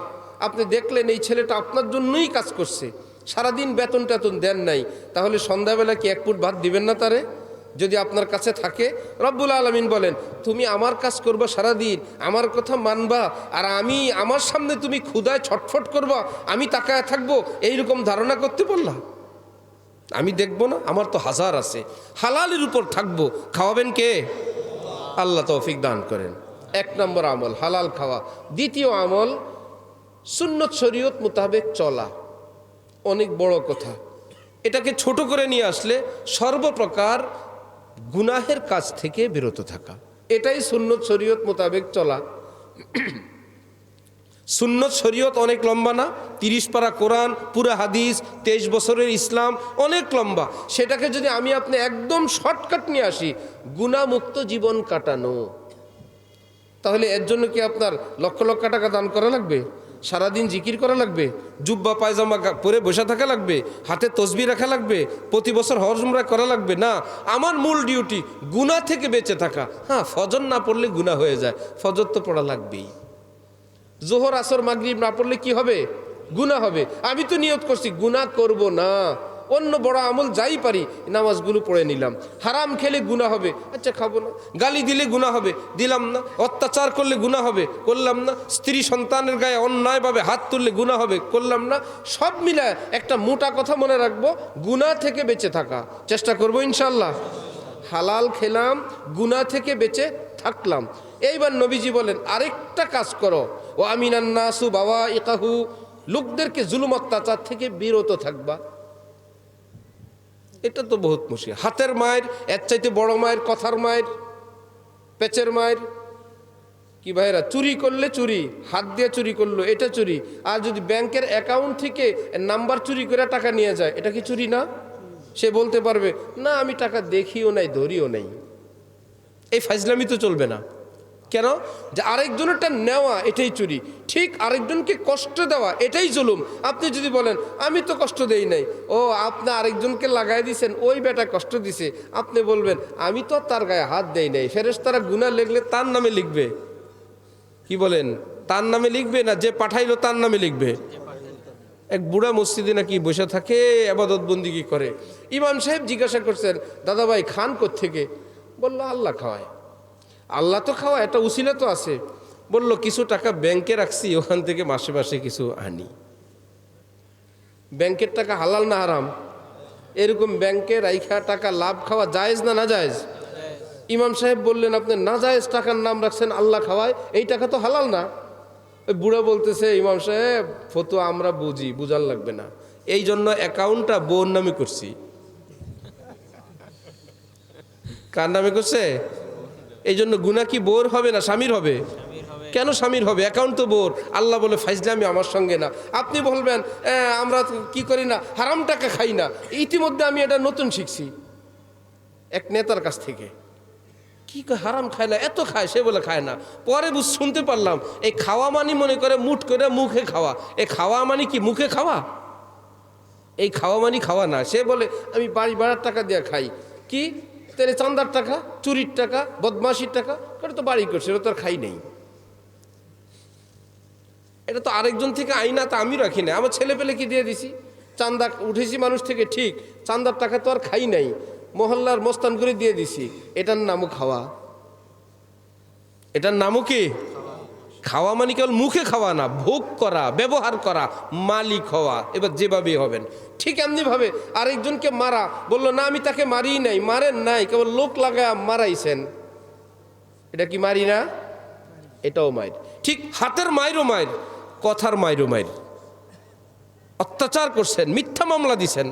আপনি দেখলেন এই ছেলেটা আপনার জন্যই কাজ করছে, সারাদিন বেতন টেতন দেন নাই, তাহলে সন্ধ্যাবেলা কি এক ফুট ভাত দিবেন না তারে? যদি আপনার কাছে থাকে, রব্বুল আলামিন বলেন তুমি আমার কাজ করবা সারাদিন, আমার কথা মানবা, আর আমি আমার সামনে তুমি ক্ষুধায় ছটফট করবা, আমি তাকায় থাকবো, এইরকম ধারণা করতে পারলাম? আমি দেখবো না? আমার তো হাজার আছে। হালালের উপর থাকবো, খাওয়াবেন কে? আল্লাহ তৌফিক দান করেন। এক নম্বর আমল হালাল খাওয়া। দ্বিতীয় আমল সুন্নত শরীয়ত মোতাবেক চলা। অনেক বড় কথা, এটাকে ছোট করে নিয়ে আসলে সর্বপ্রকার গুনাহের কাজ থেকে বিরত থাকা, এটাই সুন্নত শরীয়ত মোতাবেক চলা। সুন্নত শরীয়ত অনেক লম্বা না? 30 পারা কোরআন, পুরা হাদিস, 23 বছরের ইসলাম, অনেক লম্বা। সেটাকে যদি আমি আপনি একদম শর্টকাট নিয়ে আসি, গুনাহমুক্ত জীবন কাটানো, তাহলে এর জন্য কি আপনার লক্ষ লক্ষ টাকা দান করা লাগবে? সারাদিন জিকির করা লাগবে? জুব্বা পায়জামা পরে বসে থাকা লাগবে? হাতে তসবিহ রাখা লাগবে? প্রতি বছর হজ উমরা করা লাগবে? না, আমার মূল ডিউটি গুনাহ থেকে বেঁচে থাকা। হ্যাঁ, ফজর না পড়লে গুনাহ হয়ে যায়, ফজর তো পড়া লাগবেই। জোহর আসর মাগরিব না পড়লে কি হবে? গুনাহ হবে। আমি তো নিয়ত করছি গুনাহ করব না, অন্য বড় আমল যাই পারি নামাজগুলো পড়ে নিলাম। হারাম খেলে গুনাহ হবে, আচ্ছা খাবো না। গালি দিলে গুনাহ হবে, দিলাম না। অত্যাচার করলে গুনাহ হবে, করলাম না। স্ত্রী সন্তানের গায়ে অন্যায়ভাবে হাত তুললে গুনাহ হবে, করলাম না। সব মিলায় একটা মোটা কথা মনে রাখবো, গুনাহ থেকে বেঁচে থাকা চেষ্টা করবো ইনশাল্লাহ। হালাল খেলাম, গুনাহ থেকে বেঁচে থাকলাম। এইবার নবীজি বলেন আরেকটা কাজ করো, ও আমিনান নাসু বাবা ইকাহু, লোকদেরকে জুলুম অত্যাচার থেকে বিরত থাকবা। এটা তো বহুত মুশকিল। হাতের মায়ের, এর চাইতে বড় মায়ের, কথার মায়ের, পেচের মায়ের। কি ভাইরা, চুরি করলে চুরি, হাত দিয়ে চুরি করলো এটা চুরি। আর যদি ব্যাংকের অ্যাকাউন্ট থেকে নাম্বার চুরি করে টাকা নিয়ে যায়, এটা কি চুরি না? সে বলতে পারবে না আমি টাকা দেখিও নাই, ধরিও নাই। এই ফাজলামি তো চলবে না। কেন? যে আরেকজনেরটা নেওয়া এটাই চুরি, ঠিক আরেকজনকে কষ্ট দেওয়া এটাই জুলুম। আপনি যদি বলেন আমি তো কষ্ট দেই নাই, ও আপনি আরেকজনকে লাগাই দিয়েছেন, ওই বেটা কষ্ট দিছে, আপনি বলবেন আমি তো তার গায়ে হাত দেই নাই। ফেরেশতারা গুনাহ লিখলে তার নামে লিখবে। কি বলেন? তার নামে লিখবে না যে পাঠাইলো তার নামে লিখবে? এক বুড়া মসজিদে নাকি বসে থাকে, ইবাদত বন্দিগি করে। ইমাম সাহেব জিজ্ঞাসা করছেন দাদা ভাই খান কোত্থেকে? বলল আল্লাহ খাওয়ায়। আল্লাহ তো খাওয়া, একটা উসিলা তো আছে। বলল কিছু টাকা ব্যাংকে রাখছি, ওখান থেকে মাসে মাসে কিছু আনি। ব্যাংকের টাকা হালাল না হারাম? এরকম ব্যাংকে রাইখা টাকা লাভ খাওয়া জায়েজ না না জায়েজ? ইমাম সাহেব বললেন আপনি না জায়েজ টাকার নাম রাখছেন আল্লাহ খাওয়ায়, এই টাকা তো হালাল না। ওই বুড়া বলতেছে ইমাম সাহেব ফতোয়া আমরা বুঝি, বুঝার লাগবে না, এই জন্য অ্যাকাউন্টটা বোন নামে করছি। কার নামে করছে? এই জন্য গুনাহ কি বোর হবে না স্বামীর হবে? কেন স্বামীর হবে? অ্যাকাউন্ট তো বোর। আল্লাহ বলে ফাজলামি আমার সঙ্গে না। আপনি বলবেন আমরা কি করি না, হারাম টাকা খাই না। ইতিমধ্যে আমি এটা নতুন শিখছি এক নেতার কাছ থেকে। কি হারাম খায় না, এত খায়, সে বলে খায় না। পরে শুনতে পারলাম এই খাওয়া মানি মনে করে মুঠ করে মুখে খাওয়া। এই খাওয়া মানি কি মুখে খাওয়া? এই খাওয়া মানি খাওয়া না। সে বলে আমি বাড়ি ভাড়ার টাকা দিয়ে খাই। কি তাহলে চান্দার টাকা, চুরির টাকা, বদমাশির টাকা, এটা তো বাড়ি করছে, এটা তো আর খাই নেই। এটা তো আরেকজন থেকে আইনা, তা আমি রাখি না, আমার ছেলে পেলে কি দিয়ে দিছি। চান্দা উঠেছি মানুষ থেকে ঠিক, চান্দার টাকা তো আর খাই নাই, মহল্লার মস্তান করে দিয়ে দিছি। এটার নামও খাওয়া। এটার নামও কি খাওয়া? মানে কেবল মুখে খাওয়া না, ভোগ করা, ব্যবহার করা, মালিক হওয়া। এবার যেভাবে হবেন ঠিক এমনিভাবে। আরেকজনকে মারা, বললো না আমি তাকে মারিই নাই, মারেন নাই, কেবল লোক লাগায় মারাইছেন, এটা কি মারি না? এটাও মায়ের। ঠিক হাতের মায়েরও মায়ের, কথার মায়েরও মায়ের। অত্যাচার করছেন, মিথ্যা মামলা দিছেন,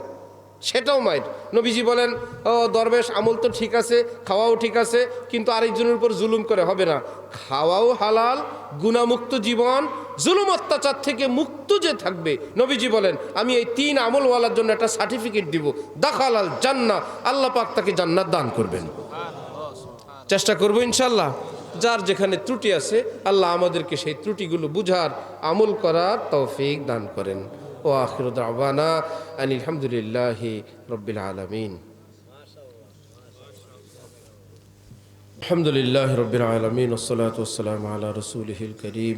সেটাও মাইর। নবীজি বলেন, ও দরবেশ, আমল তো ঠিক আছে, খাওয়াও ঠিক আছে, কিন্তু আরেকজনের উপর জুলুম করে হবে না। খাওয়াও হালাল, গুনামুক্ত জীবন, জুলুম অত্যাচার থেকে মুক্ত যে থাকবে, নবীজি বলেন আমি এই 3 আমলওয়ালার জন্য একটা সার্টিফিকেট দিব, দাখালাল জান্নাহ, আল্লাহ পাক তাকে জান্নাত দান করবেন। চেষ্টা করবো ইনশাল্লাহ। যার যেখানে ত্রুটি আছে আল্লাহ আমাদেরকে সেই ত্রুটিগুলো বুঝার, আমল করার তৌফিক দান করেন। ও আখিরু দাওয়ানা আনিল হামদুলিল্লাহি রাব্বিল আলামিন। আলহামদুলিল্লাহি রাব্বিল আলামিন ওয়াসসালাতু ওয়াসসালামু আলা রাসূলিহিল কারীম।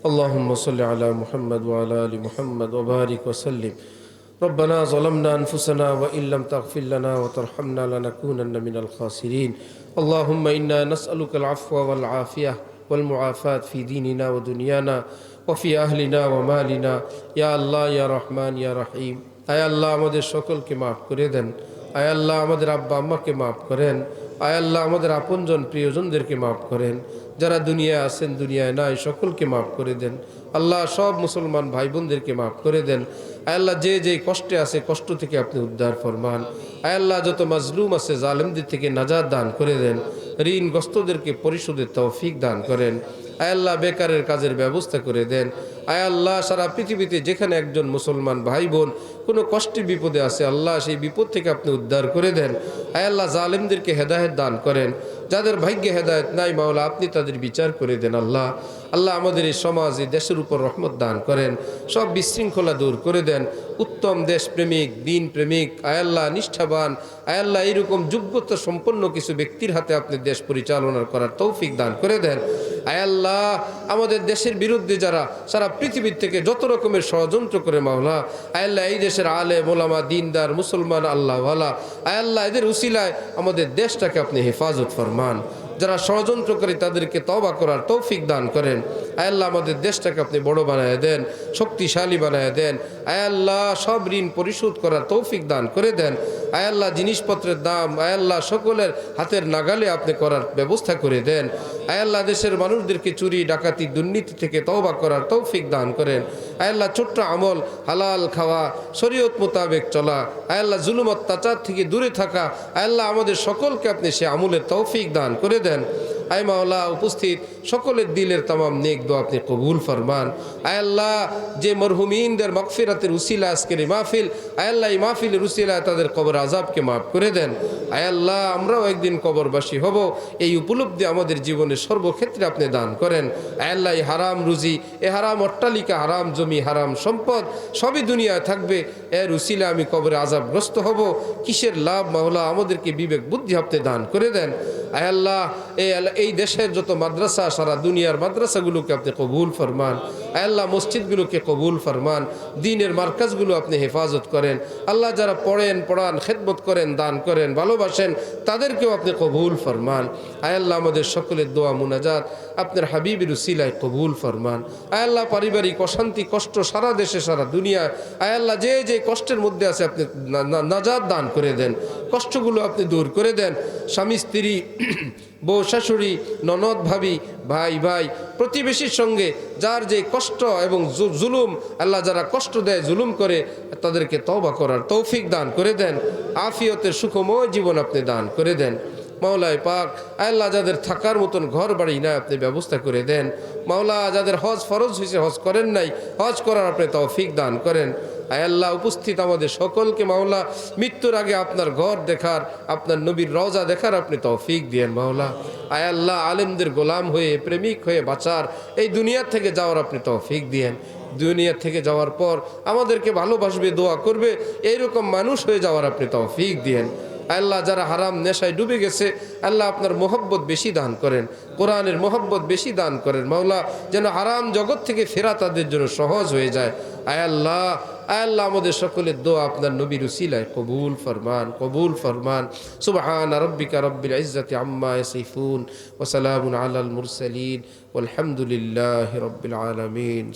আল্লাহুম্মা সাল্লি আলা মুহাম্মাদ ওয়া আলা আলি মুহাম্মাদ ওয়া বারিক ওয়া সাল্লিম। ربنا ظلمنا أنفسنا وإن لم تغفر لنا وترحمنا لنكونن من الخاسرين. اللهم إنا نسألك العفو والعافية والمعافاة في ديننا ودنيانا وفي أهلنا ومالنا يا الله يا رحمن يا رحيم. আয় আল্লাহ আমাদের সকলকে মাফ করে দেন। আয় আল্লাহ আমাদের আব্বা আম্মাকে মাফ করেন। আয় আল্লাহ আমাদের আপনজন প্রিয়জনদেরকে মাফ করেন। যারা দুনিয়ায় আছেন, দুনিয়ায় নাই, সকলকে মাফ করে দেন। আল্লাহ সব মুসলমান ভাই বোনদেরকে মাফ করে দেন। আয় আল্লাহ যে যে কষ্টে আছে, কষ্ট থেকে আপনি উদ্ধার ফরমান। আয় আল্লাহ যত মাজলুম আছে, জালেমদের থেকে নাজাত দান করে দেন। ঋণগ্রস্তদেরকে পরিশোধের তৌফিক দান করেন। আয় আল্লাহ বেকারের কাজের ব্যবস্থা করে দেন। আয় আল্লাহ সারা পৃথিবীতে যেখানে একজন মুসলমান ভাই বোন কোনো কষ্টে বিপদে আছে, আল্লাহ সেই বিপদ থেকে আপনি উদ্ধার করে দেন। আয় আল্লাহ জালেমদেরকে হেদায়েত দান করেন। যাদের ভাগ্যে হেদায়েত নাই মাওলা, আপনি তাদের বিচার করে দেন। আল্লাহ আল্লাহ আমাদের এই সমাজ, এই দেশের উপর রহমত দান করেন। সব বিশৃঙ্খলা দূর করে দেন। উত্তম দেশপ্রেমিক, দিন প্রেমিক, আয় আল্লাহ নিষ্ঠাবান, আয় আল্লাহ এইরকম যোগ্যতা সম্পন্ন কিছু ব্যক্তির হাতে আপনি দেশ পরিচালনা করার তৌফিক দান করে দেন। আয় আল্লাহ আমাদের দেশের বিরুদ্ধে যারা সারা পৃথিবীর থেকে যত রকমের ষড়যন্ত্র করে মাওলা, আয় আল্লাহ এই দেশের আলেম ওলামা, দিনদার মুসলমান আল্লাহওয়ালা, আয় আল্লাহ এদের উসিলায় আমাদের দেশটাকে আপনি হেফাজত ফরমান। যারা ষড়যন্ত্র করে তাদেরকে তওবা করার তৌফিক দান করেন। আয় আল্লাহ আমাদের দেশটাকে আপনি বড় বানায় দেন, শক্তিশালী বানায় দেন। আয় আল্লাহ সব ঋণ পরিশোধ করার তৌফিক দান করে দেন। আয় আল্লাহ জিনিসপত্রের দাম আয় আল্লাহ সকলের হাতের নাগালে আপনি করার ব্যবস্থা করে দেন। আয় আল্লাহ দেশের মানুষদেরকে চুরি ডাকাতি দুর্নীতি থেকে তওবা করার তৌফিক দান করেন। আয় আল্লাহ ছোট্ট আমল, হালাল খাওয়া, শরীয়ত মোতাবেক চলা, আয় আল্লাহ জুলুম অত্যাচার থেকে দূরে থাকা, আয় আল্লাহ আমাদের সকলকে আপনি সে আমলের তৌফিক দান করে দেন। আয় মাওলা উপস্থিত সকলের দিলের তামাম নেক দোয়া আপনি কবুল ফরমান। আয় আল্লাহ যে মরহুমিনদের মাগফিরাতের উসিলা আজকের এই মাহফিল, আয় আল্লাহ এই মাহফিলের উসিলায় তাদের কবর আযাবকে মাফ করে দেন। আয় আল্লাহ আমরাও একদিন কবরবাসী হব, এই উপলব্ধি আমাদের জীবনের সর্বক্ষেত্রে আপনি দান করেন। আয় আল্লাহ এই হারাম রুজি, এ হারাম অট্টালিকা, হারাম জমি, হারাম সম্পদ সবই দুনিয়ায় থাকবে, এর উসিলা আমি কবরে আযাবগ্রস্ত হব, কিসের লাভ মাওলা? আমাদেরকে বিবেক বুদ্ধি আপনি দান করে দেন। আয় আল্লাহ এই দেশের যত মাদ্রাসা, সারা দুনিয়ার মাদ্রাসাগুলোকে আপনি কবুল ফরমান। আয় আল্লাহ মসজিদগুলোকে কবুল ফরমান। দ্বীনের মার্কাজগুলো আপনি হেফাজত করেন। আল্লাহ যারা পড়েন, পড়ান, খেদমত করেন, দান করেন, ভালোবাসেন, তাদেরকেও আপনি কবুল ফরমান। আয় আল্লাহ আমাদের সকলের দোয়া মুনাজাত আপনার হাবিবের উসিলায় কবুল ফরমান। আয় আল্লাহ পারিবারিক অশান্তি কষ্ট সারা দেশে সারা দুনিয়ায়, আয় আল্লাহ যে যে কষ্টের মধ্যে আছে আপনি নাজাত দান করে দেন, কষ্টগুলো আপনি দূর করে দেন। স্বামী স্ত্রী, বউ শাশুড়ি, ননদ ভাবি, ভাই ভাই, প্রতিবেশীর সঙ্গে যার যে কষ্ট এবং জুলুম, আল্লাহ যারা কষ্ট দেয়, জুলুম করে, তাদেরকে তওবা করার তৌফিক দান করে দেন। আফিয়তের সুখময় জীবন আপনি দান করে দেন। মাওলায় পাক আল্লাহ যাদের থাকার মতন ঘর বাড়ি না আপনি ব্যবস্থা করে দেন। মাওলা যাদের হজ ফরজ হয়েছে, হজ করেন নাই, হজ করার আপনি তৌফিক দান করেন। আয় আল্লাহ উপস্থিত আমাদের সকলকে মাওলা মৃত্যুর আগে আপনার ঘর দেখার, আপনার নবীর রওজা দেখার আপনি তৌফিক দিয়েন মাওলা। আয় আল্লাহ আলেমদের গোলাম হয়ে, প্রেমিক হয়ে বাঁচার, এই দুনিয়া থেকে যাওয়ার আপনি তৌফিক দিয়েন। দুনিয়া থেকে যাওয়ার পর আমাদেরকে ভালোবাসবে, দোয়া করবে, এইরকম মানুষ হয়ে যাওয়ার আপনি তৌফিক দিয়েন। আল্লাহ যারা হারাম নেশায় ডুবে গেছে, আল্লাহ আপনার মোহব্বত বেশি দান করেন, কোরআনের মোহব্বত বেশি দান করেন মাওলা, যেন হারাম জগৎ থেকে ফেরা তাদের জন্য সহজ হয়ে যায়। আয় আল্লাহ আমাদের সকলের দোয়া আপনার নবীর উসিলায় কবুল ফরমান, কবুল ফরমান। সুবহান রাব্বিকা রাব্বিল ইজ্জাতি আম্মা ইয়াসিফুন ওয়া সালামুন আলাল মুরসালিন ওয়ালহামদুলিল্লাহি রাব্বিল আলামিন।